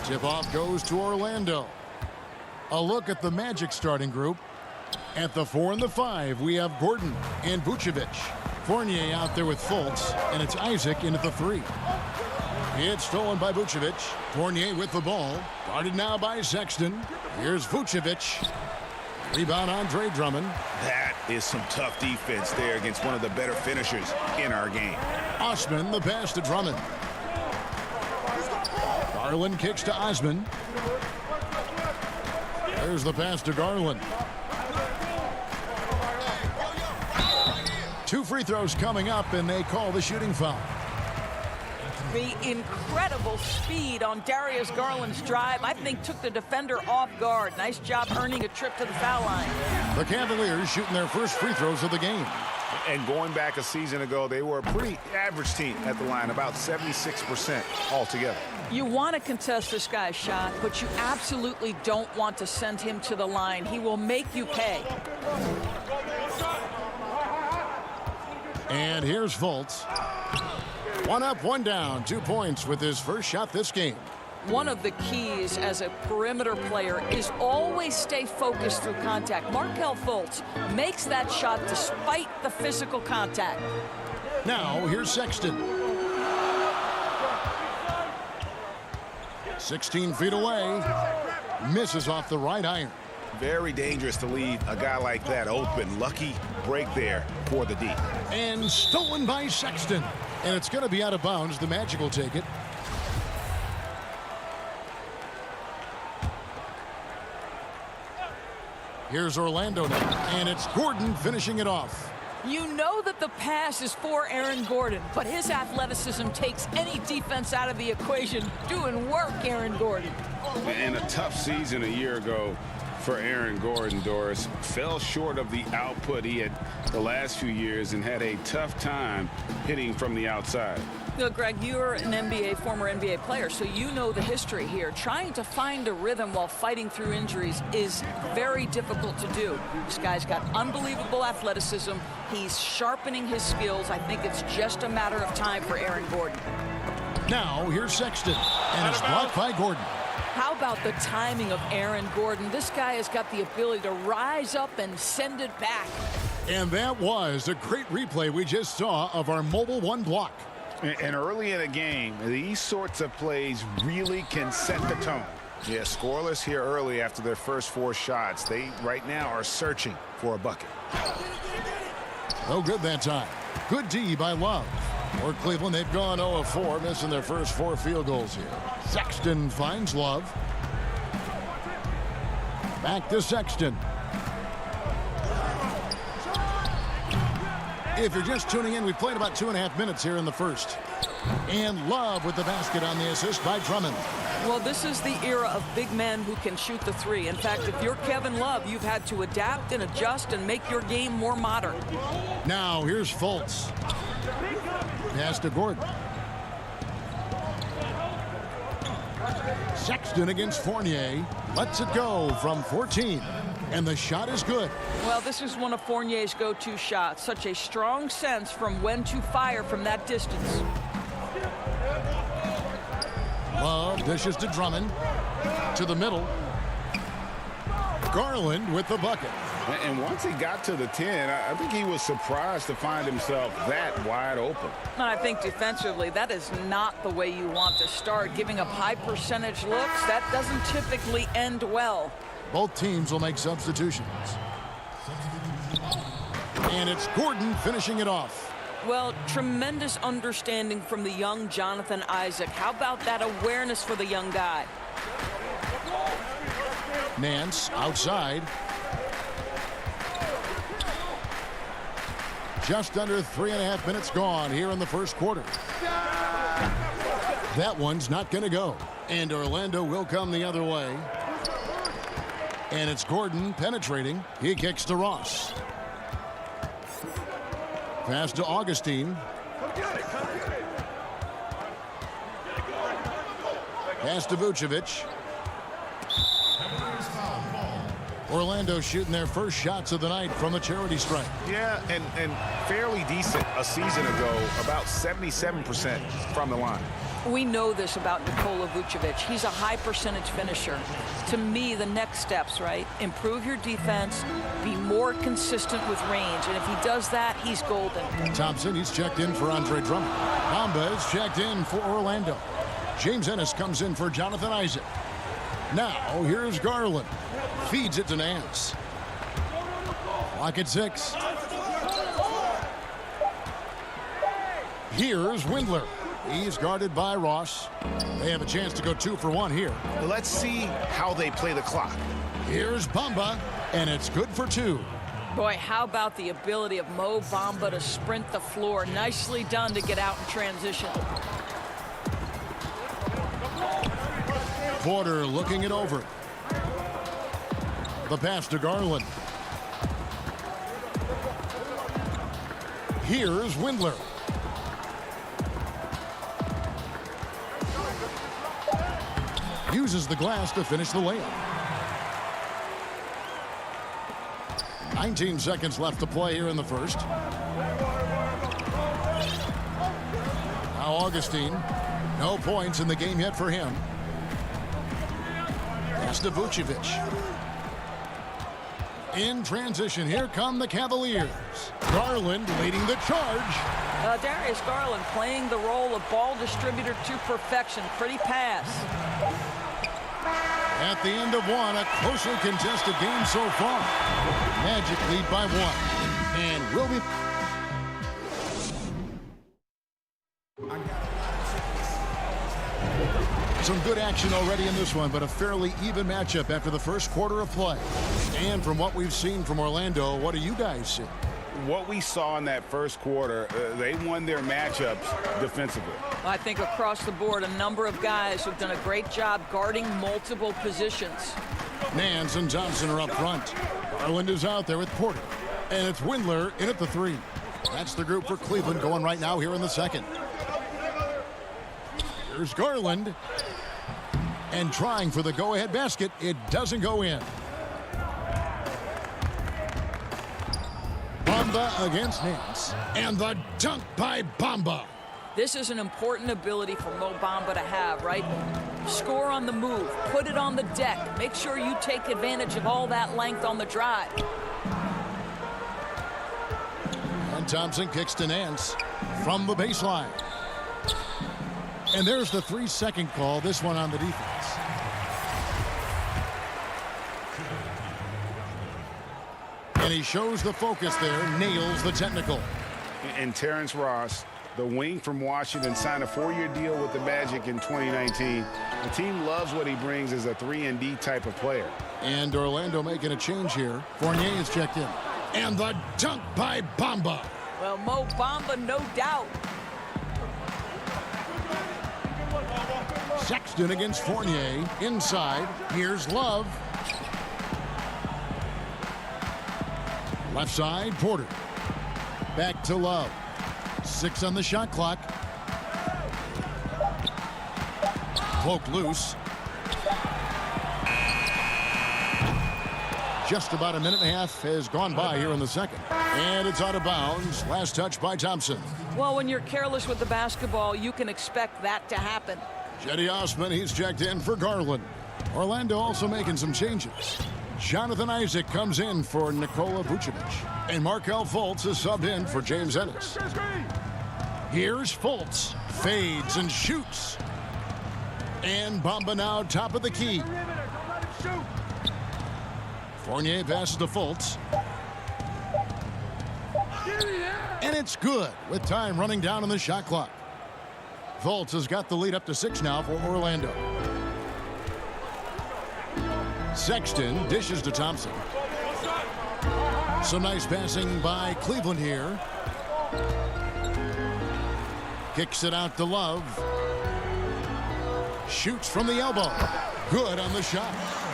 B: Tip-off goes to Orlando. A look at the Magic starting group. At the 4 and the 5, we have Gordon and Vucevic. Fournier out there with Fultz, and it's Isaac in at the 3. It's stolen by Vucevic. Fournier with the ball. Guarded now by Sexton. Here's Vucevic. Rebound Andre Drummond.
J: That is some tough defense there against one of the better finishers in our game.
B: Osman, the pass to Drummond. Garland kicks to Osman. There's the pass to Garland. 2 free throws coming up, and they call the shooting foul.
D: The incredible speed on Darius Garland's drive, I think, took the defender off guard. Nice job earning a trip to the foul line.
B: The Cavaliers shooting their first free throws of the game.
J: And going back a season ago, they were a pretty average team at the line, about 76% altogether.
D: You want to contest this guy's shot, but you absolutely don't want to send him to the line. He will make you pay.
B: And here's Fultz. 1 up, 1 down, 2 points with his first shot this game.
D: One of the keys as a perimeter player is always stay focused through contact. Markelle Fultz makes that shot despite the physical contact.
B: Now here's Sexton. 16 feet away. Misses off the right iron.
J: Very dangerous to leave a guy like that open. Lucky break there for the D.
B: And stolen by Sexton. And it's going to be out of bounds. The Magic will take it. Here's Orlando now. And it's Gordon finishing it off.
D: You know that the pass is for Aaron Gordon, but his athleticism takes any defense out of the equation. Doing work, Aaron Gordon.
J: And a tough season a year ago for Aaron Gordon, Doris. Fell short of the output he had the last few years and had a tough time hitting from the outside.
D: Look, Greg, you're an former NBA player, so you know the history here. Trying to find a rhythm while fighting through injuries is very difficult to do. This guy's got unbelievable athleticism. He's sharpening his skills. I think it's just a matter of time for Aaron Gordon.
B: Now here's Sexton, and it's blocked by Gordon.
D: How about the timing of Aaron Gordon? This guy has got the ability to rise up and send it back.
B: And that was a great replay we just saw of our mobile 1 block.
J: And early in a game, these sorts of plays really can set the tone. Yeah, scoreless here early after their first 4 shots. They right now are searching for a bucket.
B: No good that time. Good D by Love. For Cleveland, they've gone 0 of 4, missing their first 4 field goals here. Sexton finds Love. Back to Sexton. If you're just tuning in, we've played about 2.5 minutes here in the first. And Love with the basket on the assist by Drummond.
D: Well, this is the era of big men who can shoot the 3. In fact, if you're Kevin Love, you've had to adapt and adjust and make your game more modern.
B: Now here's Fultz. Pass to Gordon. Sexton against Fournier. Lets it go from 14. And the shot is good.
D: Well, this is one of Fournier's go-to shots. Such a strong sense from when to fire from that distance.
B: Love dishes to Drummond. To the middle. Garland with the bucket.
J: And once he got to the 10, I think he was surprised to find himself that wide open.
D: And I think defensively, that is not the way you want to start. Giving up high percentage looks, that doesn't typically end well.
B: Both teams will make substitutions. And it's Gordon finishing it off.
D: Well, tremendous understanding from the young Jonathan Isaac. How about that awareness for the young guy?
B: Nance outside. Just under 3.5 minutes gone here in the first quarter. That one's not going to go. And Orlando will come the other way. And it's Gordon penetrating. He kicks to Ross. Pass to Augustine. Pass to Vucevic. Orlando shooting their first shots of the night from the charity stripe.
E: Yeah, and fairly decent a season ago, about 77% from the line.
D: We know this about Nikola Vucevic. He's a high percentage finisher. To me, the next steps, right? Improve your defense, be more consistent with range, and if he does that, he's golden.
B: Thompson, he's checked in for Andre Drummond. Bamba is checked in for Orlando. James Ennis comes in for Jonathan Isaac. Now, here's Garland. Feeds it to Nance. Clock at 6. Here's Windler. He's guarded by Ross. They have a chance to go 2 for 1 here.
E: Let's see how they play the clock.
B: Here's Bamba, and it's good for 2.
D: Boy, how about the ability of Mo Bamba to sprint the floor? Nicely done to get out in transition.
B: Porter looking it over. The pass to Garland. Here's Windler. Uses the glass to finish the layup. 19 seconds left to play here in the first. Now Augustine. No points in the game yet for him. Pass to Vucevic. In transition, here come the Cavaliers. Garland leading the charge.
D: Darius Garland playing the role of ball distributor to perfection. Pretty pass.
B: At the end of one, a closely contested game so far. Magic lead by 1. And will be... Some good action already in this one, but a fairly even matchup after the first quarter of play. And from what we've seen from Orlando, what do you guys see?
E: What we saw in that first quarter, they won their matchups defensively.
D: I think across the board, a number of guys who've done a great job guarding multiple positions.
B: Nance and Thompson are up front. Garland is out there with Porter. And it's Windler in at the 3. That's the group for Cleveland going right now here in the second. Here's Garland. And trying for the go-ahead basket. It doesn't go in. Bamba against Nance. And the dunk by Bamba.
D: This is an important ability for Mo Bamba to have, right? Score on the move. Put it on the deck. Make sure you take advantage of all that length on the drive.
B: And Thompson kicks to Nance from the baseline. And there's the 3-second call, this one on the defense. And he shows the focus there, nails the technical.
E: And Terrence Ross, the wing from Washington, signed a 4-year deal with the Magic in 2019. The team loves what he brings as a 3-and-D type of player.
B: And Orlando making a change here. Fournier is checked in. And the dunk by Bamba.
D: Well, Mo Bamba, no doubt.
B: Sexton against Fournier. Inside. Here's Love. Left side, Porter. Back to Love. 6 on the shot clock. Cloak loose. Just about a minute and a half has gone by here in the second. And it's out of bounds. Last touch by Thompson.
D: Well, when you're careless with the basketball, you can expect that to happen.
B: Jetty Osman, he's checked in for Garland. Orlando also making some changes. Jonathan Isaac comes in for Nikola Vucevic. And Markelle Fultz is subbed in for James Ennis. Here's Fultz. Fades and shoots. And Bamba now top of the key. Fournier passes to Fultz. And it's good with time running down on the shot clock. Fultz has got the lead up to 6 now for Orlando. Sexton dishes to Thompson. Some nice passing by Cleveland here. Kicks it out to Love. Shoots from the elbow. Good on the shot.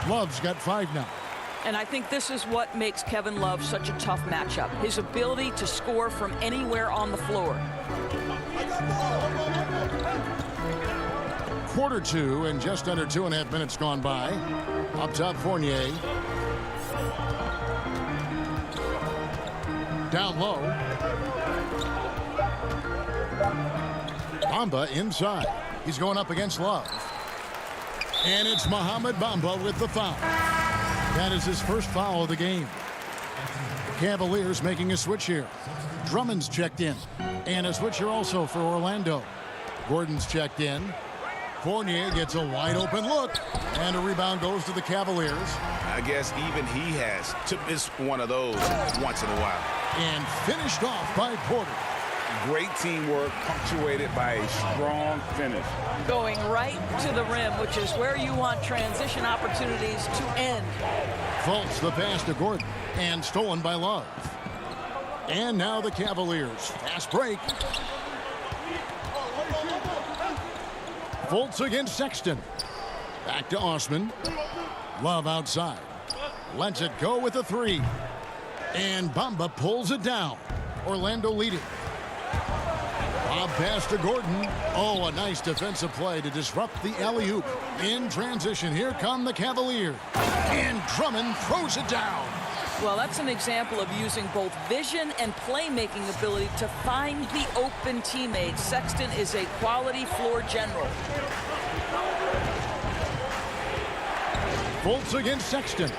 B: Love's got 5 now.
D: And I think this is what makes Kevin Love such a tough matchup. His ability to score from anywhere on the floor.
B: Quarter 2 and just under 2.5 minutes gone by. Up top, Fournier. Down low. Bamba inside. He's going up against Love. And it's Mohamed Bamba with the foul. That is his first foul of the game. Cavaliers making a switch here. Drummond's checked in. And a switch here also for Orlando. Gordon's checked in. Fournier gets a wide open look. And a rebound goes to the Cavaliers.
J: I guess even he has to miss one of those once in a while.
B: And finished off by Porter.
J: Great teamwork punctuated by a strong finish.
D: Going right to the rim, which is where you want transition opportunities to end.
B: Fultz the pass to Gordon. And stolen by Love. And now the Cavaliers. Fast break. Fultz against Sexton. Back to Osman. Love outside. Lets it go with a three. And Bamba pulls it down. Orlando leading. Bob pass to Gordon. Oh, a nice defensive play to disrupt the alley-oop. In transition, here come the Cavaliers. And Drummond throws it down.
D: Well, that's an example of using both vision and playmaking ability to find the open teammates. Sexton is a quality floor general.
B: Fultz against Sexton.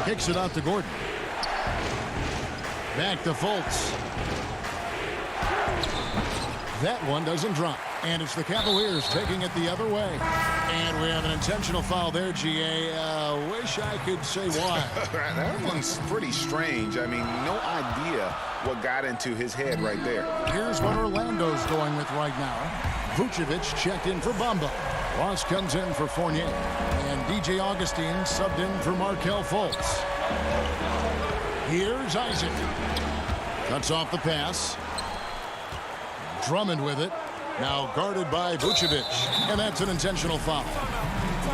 B: Kicks it out to Gordon. Back to Fultz. That one doesn't drop. And it's the Cavaliers taking it the other way. And we have an intentional foul there, GA. Wish I could say why.
J: That one's pretty strange. I mean, no idea what got into his head right there.
B: Here's what Orlando's going with right now. Vucevic checked in for Bamba. Ross comes in for Fournier. And DJ Augustine subbed in for Markelle Fultz. Here's Isaac. Cuts off the pass. Drummond with it. Now guarded by Vucevic. And that's an intentional foul.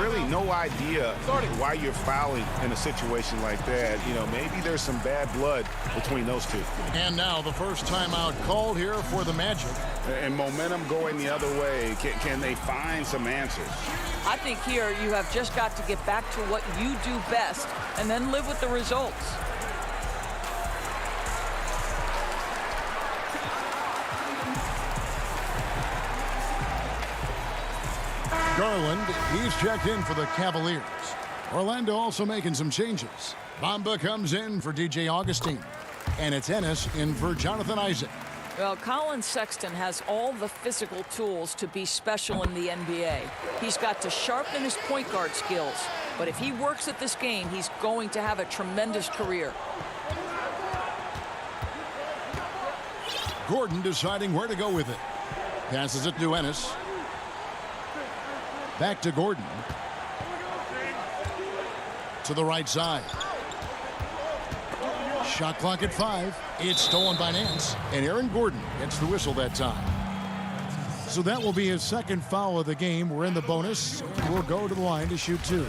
J: Really no idea why you're fouling in a situation like that. You know, maybe there's some bad blood between those two.
B: And now the first timeout called here for the Magic.
J: And momentum going the other way. Can they find some answers?
D: I think here you have just got to get back to what you do best and then live with the results.
B: Garland, he's checked in for the Cavaliers. Orlando also making some changes. Bamba comes in for DJ Augustine. And it's Ennis in for Jonathan Isaac.
D: Well, Colin Sexton has all the physical tools to be special in the NBA. He's got to sharpen his point guard skills. But if he works at this game, he's going to have a tremendous career.
B: Gordon deciding where to go with it. Passes it to Ennis. Back to Gordon. To the right side. Shot clock at 5. It's stolen by Nance. And Aaron Gordon gets the whistle that time. So that will be his second foul of the game. We're in the bonus. We'll go to the line to shoot 2.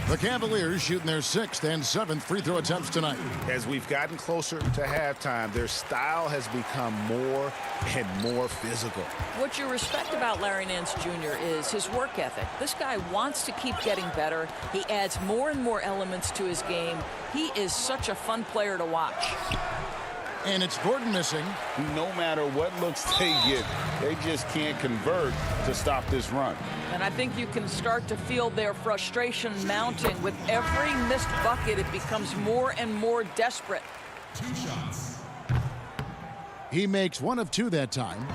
B: The Cavaliers shooting their 6th and 7th free throw attempts tonight.
J: As we've gotten closer to halftime, their style has become more and more physical.
D: What you respect about Larry Nance Jr. is his work ethic. This guy wants to keep getting better. He adds more and more elements to his game. He is such a fun player to watch.
B: And it's Gordon missing.
J: No matter what looks they get, they just can't convert to stop this run.
D: And I think you can start to feel their frustration mounting. With every missed bucket, it becomes more and more desperate.
L: 2 shots.
B: He makes 1 of 2 that time.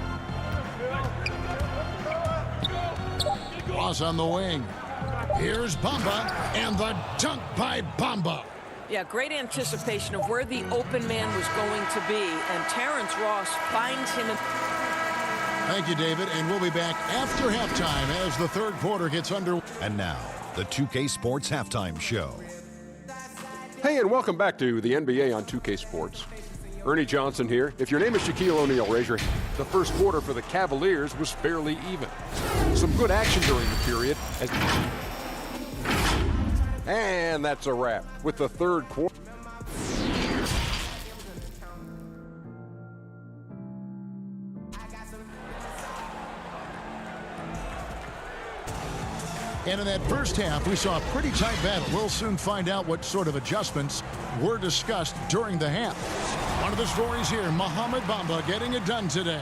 B: Ross on the wing. Here's Bamba, and the dunk by Bamba.
D: Yeah, great anticipation of where the open man was going to be, and Terrence Ross finds him.
B: Thank you, David, and we'll be back after halftime as the third quarter gets under.
F: And now, the 2K Sports Halftime Show.
G: Hey, and welcome back to the NBA on 2K Sports. Ernie Johnson here. If your name is Shaquille O'Neal, raise your hand. The first quarter for the Cavaliers was fairly even. Some good action during the period. And that's a wrap with the third quarter.
B: And in that first half, we saw a pretty tight battle. We'll soon find out what sort of adjustments were discussed during the half. One of the stories here, Mohamed Bamba getting it done today.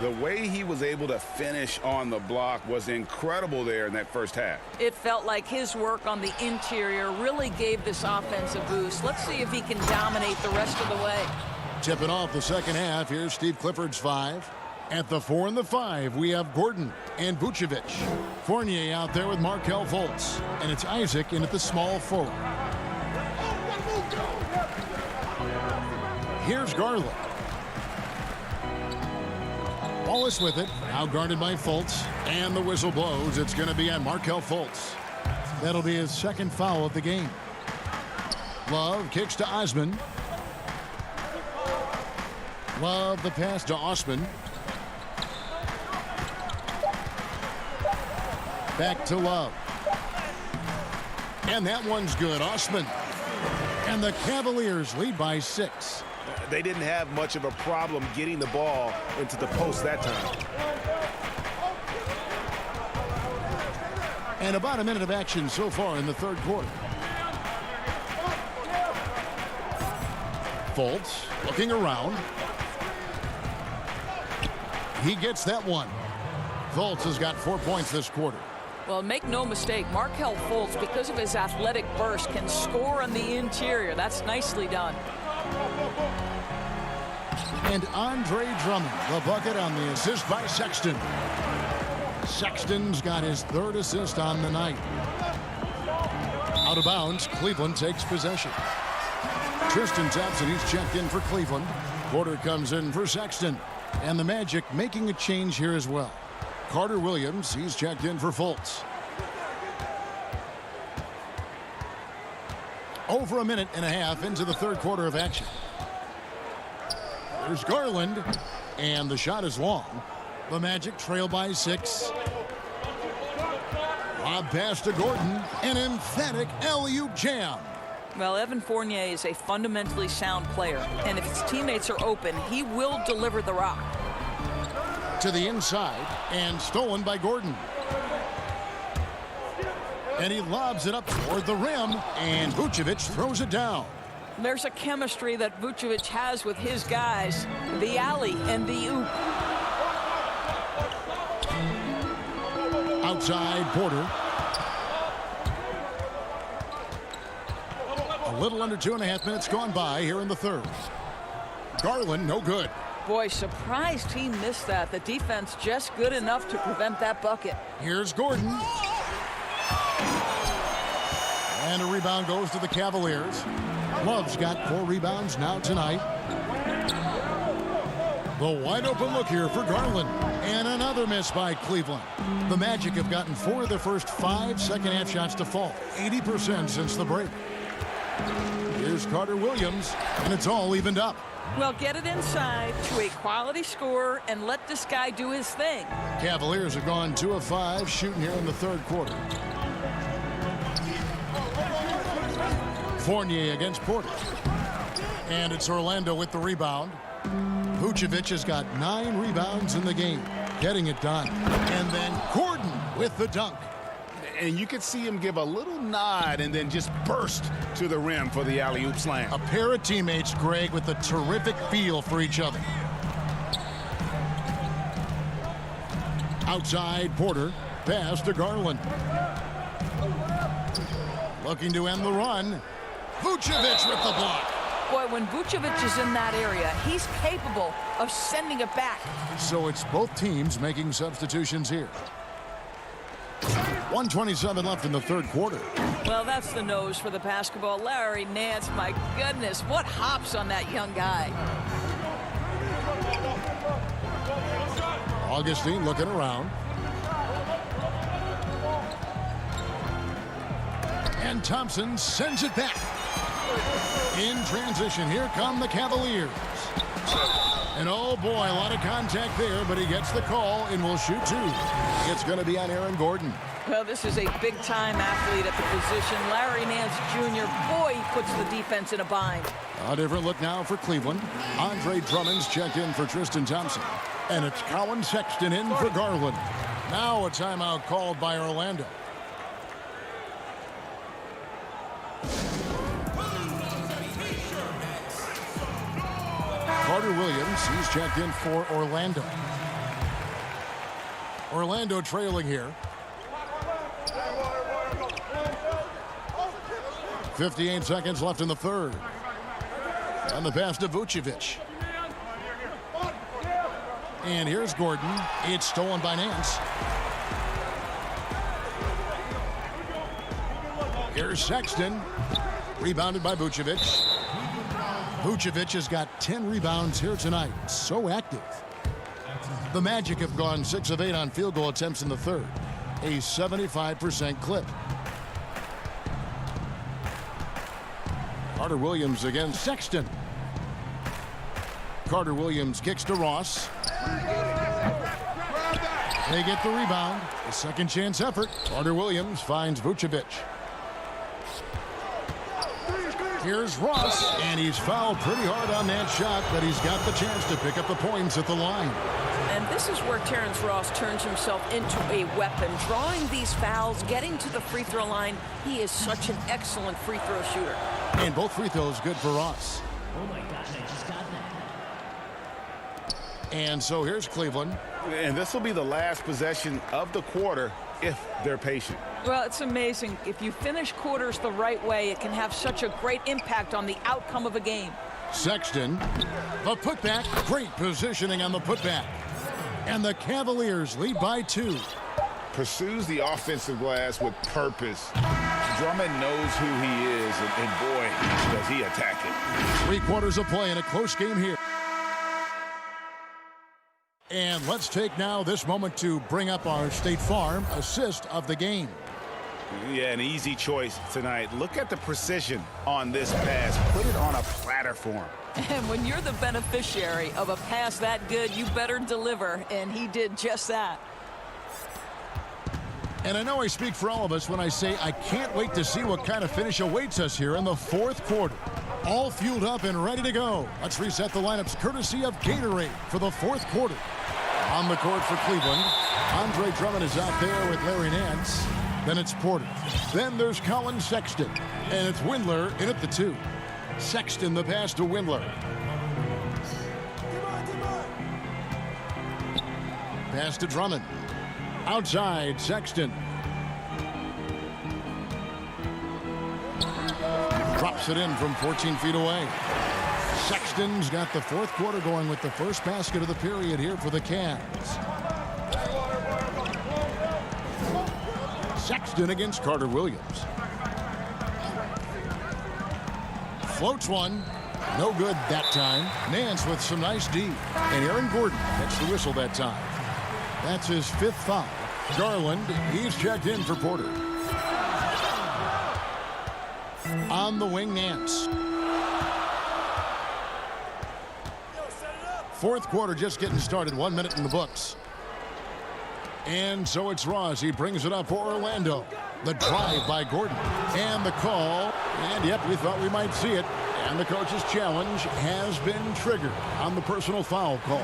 J: The way he was able to finish on the block was incredible there in that first half.
D: It felt like his work on the interior really gave this offense a boost. Let's see if he can dominate the rest of the way.
B: Tipping off the second half, here's Steve Clifford's 5. At the 4 and the 5, we have Gordon and Vucevic. Fournier out there with Markelle Fultz. And it's Isaac in at the small forward. Here's Garland. Wallace with it, now guarded by Fultz, and the whistle blows. It's going to be on Markelle Fultz. That'll be his second foul of the game. Love kicks to Osman. Love the pass to Osman. Back to Love. And that one's good, Osman. And the Cavaliers lead by 6.
J: They didn't have much of a problem getting the ball into the post that time.
B: And about a minute of action so far in the third quarter. Fultz looking around. He gets that one. Fultz has got 4 points this quarter.
D: Well, make no mistake, Markelle Fultz, because of his athletic burst, can score on the interior. That's nicely done.
B: And Andre Drummond, the bucket on the assist by Sexton. Sexton's got his 3rd assist on the night. Out of bounds, Cleveland takes possession. Tristan Thompson, he's checked in for Cleveland. Porter comes in for Sexton. And the Magic making a change here as well. Carter Williams, he's checked in for Fultz. Over a minute and a half into the third quarter of action. There's Garland, and the shot is long. The Magic trail by 6. Lob pass to Gordon, an emphatic alley-oop jam.
D: Well, Evan Fournier is a fundamentally sound player, and if his teammates are open, he will deliver the rock.
B: To the inside, and stolen by Gordon. And he lobs it up toward the rim, and Vucevic throws it down.
D: There's a chemistry that Vucevic has with his guys, the alley and the oop.
B: Outside, Porter. A little under 2.5 minutes gone by here in the third. Garland, no good.
D: Boy, surprised he missed that. The defense just good enough to prevent that bucket.
B: Here's Gordon. And a rebound goes to the Cavaliers. Love's got 4 rebounds now tonight. The wide open look here for Garland. And another miss by Cleveland. The Magic have gotten 4 of their first 5 second half shots to fall. 80% since the break. Here's Carter Williams, and it's all evened up.
D: Well, get it inside to a quality scorer and let this guy do his thing.
B: Cavaliers have gone 2 of 5 shooting here in the third quarter. Fournier against Porter. And it's Orlando with the rebound. Vucevic has got 9 rebounds in the game, getting it done. And then Gordon with the dunk.
J: And you could see him give a little nod and then just burst to the rim for the alley-oop slam.
B: A pair of teammates, Greg, with a terrific feel for each other. Outside, Porter. Pass to Garland. Looking to end the run. Vucevic with the block.
D: Boy, when Vucevic is in that area, he's capable of sending it back.
B: So it's both teams making substitutions here. 1:27 left in the third quarter.
D: Well, that's the nose for the basketball. Larry Nance, my goodness, what hops on that young guy.
B: Augustine looking around. And Thompson sends it back. In transition, here come the Cavaliers. And oh boy, a lot of contact there, but he gets the call and will shoot 2. It's going to be on Aaron Gordon.
D: Well, this is a big-time athlete at the position. Larry Nance Jr., boy, he puts the defense in a bind.
B: A different look now for Cleveland. Andre Drummond's checked in for Tristan Thompson. And it's Colin Sexton in for Garland. Now a timeout called by Orlando. Carter Williams, he's checked in for Orlando. Orlando trailing here. 58 seconds left in the third. And the pass to Vucevic. And here's Gordon. It's stolen by Nance. Here's Sexton. Rebounded by Vucevic. Vucevic has got 10 rebounds here tonight. So active. The Magic have gone 6 of 8 on field goal attempts in the third. A 75% clip. Carter Williams against Sexton. Carter Williams kicks to Ross. They get the rebound. A second chance effort. Carter Williams finds Vucevic. Here's Ross, and he's fouled pretty hard on that shot, but he's got the chance to pick up the points at the line.
D: And this is where Terrence Ross turns himself into a weapon. Drawing these fouls, getting to the free throw line. He is such an excellent free throw shooter.
B: And both free throws good for Ross.
K: Oh my gosh, I just got that.
B: And so here's Cleveland.
J: And this will be the last possession of the quarter if they're patient.
D: Well, it's amazing. If you finish quarters the right way, it can have such a great impact on the outcome of a game.
B: Sexton, the putback, great positioning on the putback. And the Cavaliers lead by 2.
J: Pursues the offensive glass with purpose. Drummond knows who he is, and boy, does he attack it.
B: 3 quarters of play in a close game here. And let's take now this moment to bring up our State Farm assist of the game.
J: Yeah, an easy choice tonight. Look at the precision on this pass. Put it on a platter for him.
D: And when you're the beneficiary of a pass that good, you better deliver, and he did just that.
B: And I know I speak for all of us when I say I can't wait to see what kind of finish awaits us here in the fourth quarter. All fueled up and ready to go. Let's reset the lineups courtesy of Gatorade for the fourth quarter. On the court for Cleveland, Andre Drummond is out there with Larry Nance. Then it's Porter. Then there's Colin Sexton. And it's Windler in at the 2. Sexton the pass to Windler. Pass to Drummond. Outside, Sexton. Drops it in from 14 feet away. Sexton's got the fourth quarter going with the first basket of the period here for the Cavs. Sexton against Carter Williams. Floats one. No good that time. Nance with some nice D. And Aaron Gordon gets the whistle that time. That's his 5th foul. Garland, he's checked in for Porter. On the wing, Nance. Fourth quarter just getting started. 1 minute in the books. And so it's Ross. He brings it up for Orlando. The drive by Gordon. And the call. And yep, we thought we might see it. And the coach's challenge has been triggered on the personal foul call.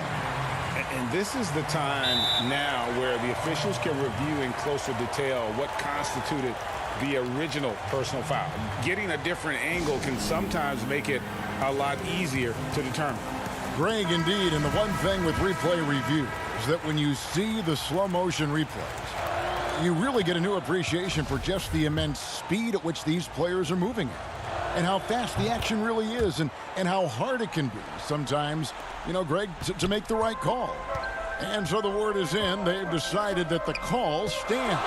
J: And this is the time now where the officials can review in closer detail what constituted the original personal foul. Getting a different angle can sometimes make it a lot easier to determine.
B: Greg, indeed, and the one thing with replay review is that when you see the slow motion replays, you really get a new appreciation for just the immense speed at which these players are moving at, and how fast the action really is, and how hard it can be sometimes, you know, Greg, to make the right call. And so the word is in. They've decided that the call stands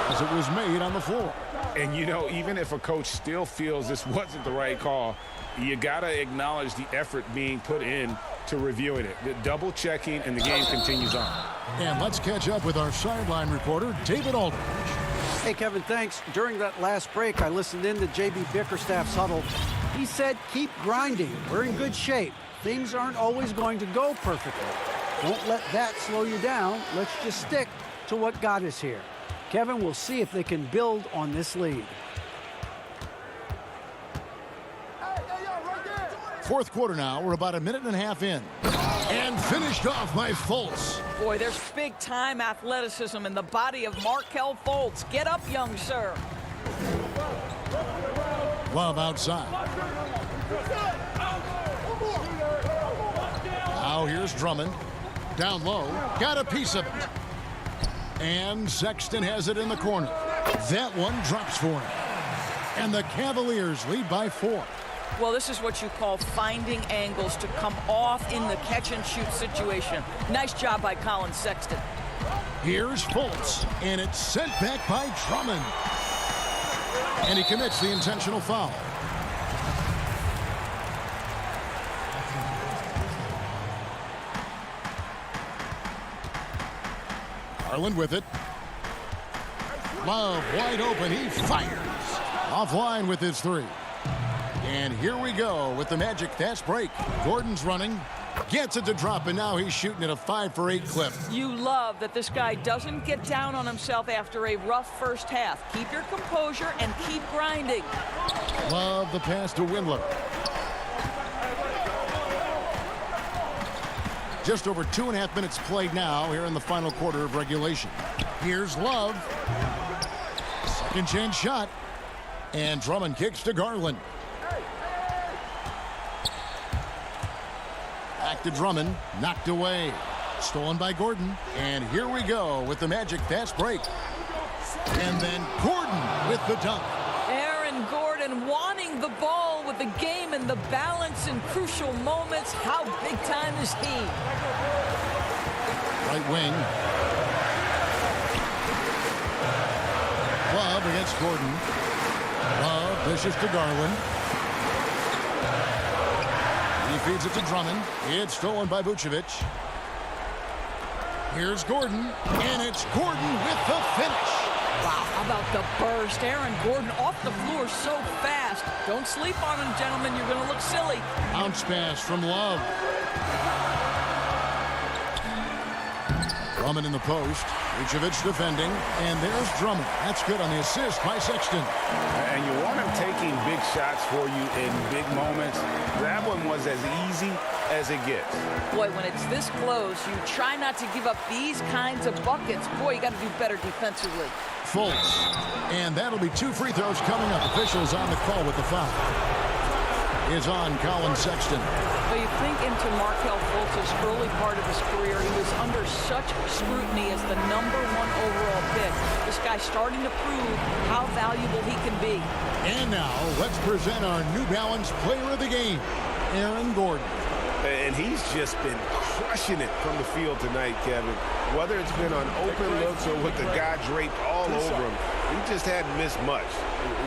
B: as it was made on the floor.
J: And, you know, even if a coach still feels this wasn't the right call, you got to acknowledge the effort being put in to reviewing it. The double checking, and the game continues on.
B: And let's catch up with our sideline reporter, David Aldridge.
O: Hey, Kevin, thanks. During that last break, I listened in to J.B. Bickerstaff's huddle. He said, keep grinding. We're in good shape. Things aren't always going to go perfectly. Don't let that slow you down. Let's just stick to what got us here. Kevin, we'll see if they can build on this lead.
B: Fourth quarter now. We're about a minute and a half in. And finished off by Fultz.
D: Boy, there's big-time athleticism in the body of Markelle Fultz. Get up, young sir.
B: Love outside. So here's Drummond. Down low. Got a piece of it. And Sexton has it in the corner. That one drops for him. And the Cavaliers lead by 4.
D: Well, this is what you call finding angles to come off in the catch-and-shoot situation. Nice job by Colin Sexton.
B: Here's Fultz, and it's sent back by Drummond. And he commits the intentional foul. Garland with it. Love wide open. He fires. Offline with his 3. And here we go with the Magic fast break. Gordon's running. Gets it to drop, and now he's shooting at a 5-for-8 clip.
D: You love that this guy doesn't get down on himself after a rough first half. Keep your composure and keep grinding.
B: Love the pass to Windler. Just over 2.5 minutes played now here in the final quarter of regulation. Here's Love. Second chance shot. And Drummond kicks to Garland. Back to Drummond. Knocked away. Stolen by Gordon. And here we go with the Magic fast break. And then Gordon with the dunk.
D: Aaron Gordon wanting the ball with the game and the balance in crucial moments. How big time is he?
B: Right wing. Love against Gordon. Love dishes to Garland. He feeds it to Drummond. It's stolen by Vucevic. Here's Gordon, and it's Gordon with the finish.
D: Wow, how about the burst? Aaron Gordon off the floor so fast. Don't sleep on him, gentlemen. You're going to look silly.
B: Bounce pass from Love. Drummond in the post. Vucevic defending, and there's Drummond. That's good on the assist by Sexton.
J: And you want him taking big shots for you in big moments. That one was as easy as it gets.
D: Boy, when it's this close, you try not to give up these kinds of buckets. Boy, you got to do better defensively.
B: Fultz. And that'll be 2 free throws coming up. Officials on the call with the foul. Is on Colin Sexton.
D: Well, you think into Markelle Fultz's early part of his career, he was under such scrutiny as the #1 overall pick. This guy's starting to prove how valuable he can be.
B: And now, let's present our New Balance player of the game, Aaron Gordon.
J: And he's just been crushing it from the field tonight, Kevin. Whether it's been on open looks or with the guy draped all over him, he just hadn't missed much.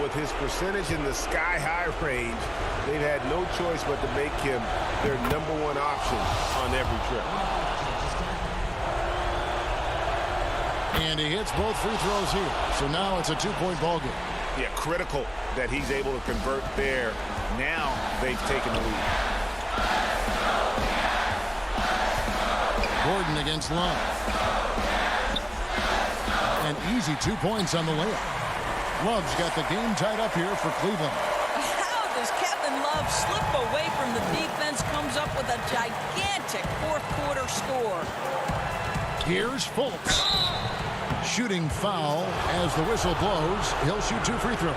J: With his percentage in the sky-high range, they've had no choice but to make him their #1 option on every trip.
B: And he hits both free throws here. So now it's a 2-point ball game.
J: Yeah, critical that he's able to convert there. Now they've taken the lead.
B: Gordon against Love. An easy 2 points on the layup. Love's got the game tied up here for Cleveland.
D: How does Kevin Love slip away from the defense, comes up with a gigantic fourth-quarter score?
B: Here's Fultz. Shooting foul as the whistle blows. He'll shoot 2 free throws.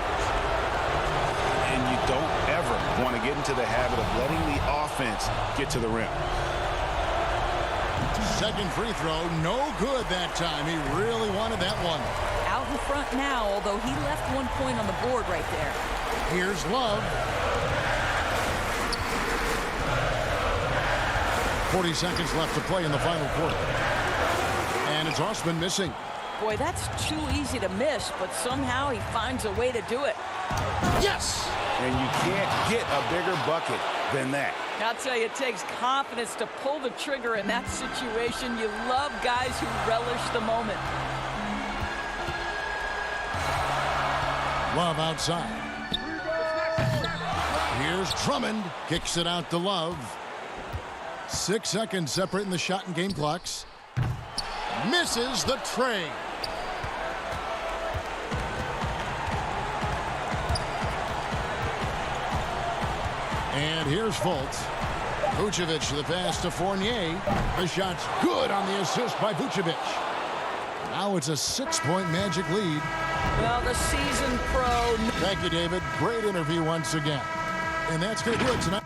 J: And you don't ever want to get into the habit of letting the offense get to the rim.
B: Second free throw, no good that time. He really wanted that one.
D: Out in front now, although he left 1 point on the board right there.
B: Here's Love. 40 seconds left to play in the final quarter. And it's Osman missing.
D: Boy, that's too easy to miss, but somehow he finds a way to do it.
B: Yes!
J: And you can't get a bigger bucket than that.
D: I'll tell you, it takes confidence to pull the trigger in that situation. You love guys who relish the moment.
B: Love outside. Here's Drummond. Kicks it out to Love. 6 seconds separating the shot and game clocks. Misses the tray. And here's Fultz. Vucevic, the pass to Fournier. The shot's good on the assist by Vucevic. Now it's a 6-point Magic lead.
D: Well, the seasoned pro.
B: Thank you, David. Great interview once again. And that's going to do it tonight.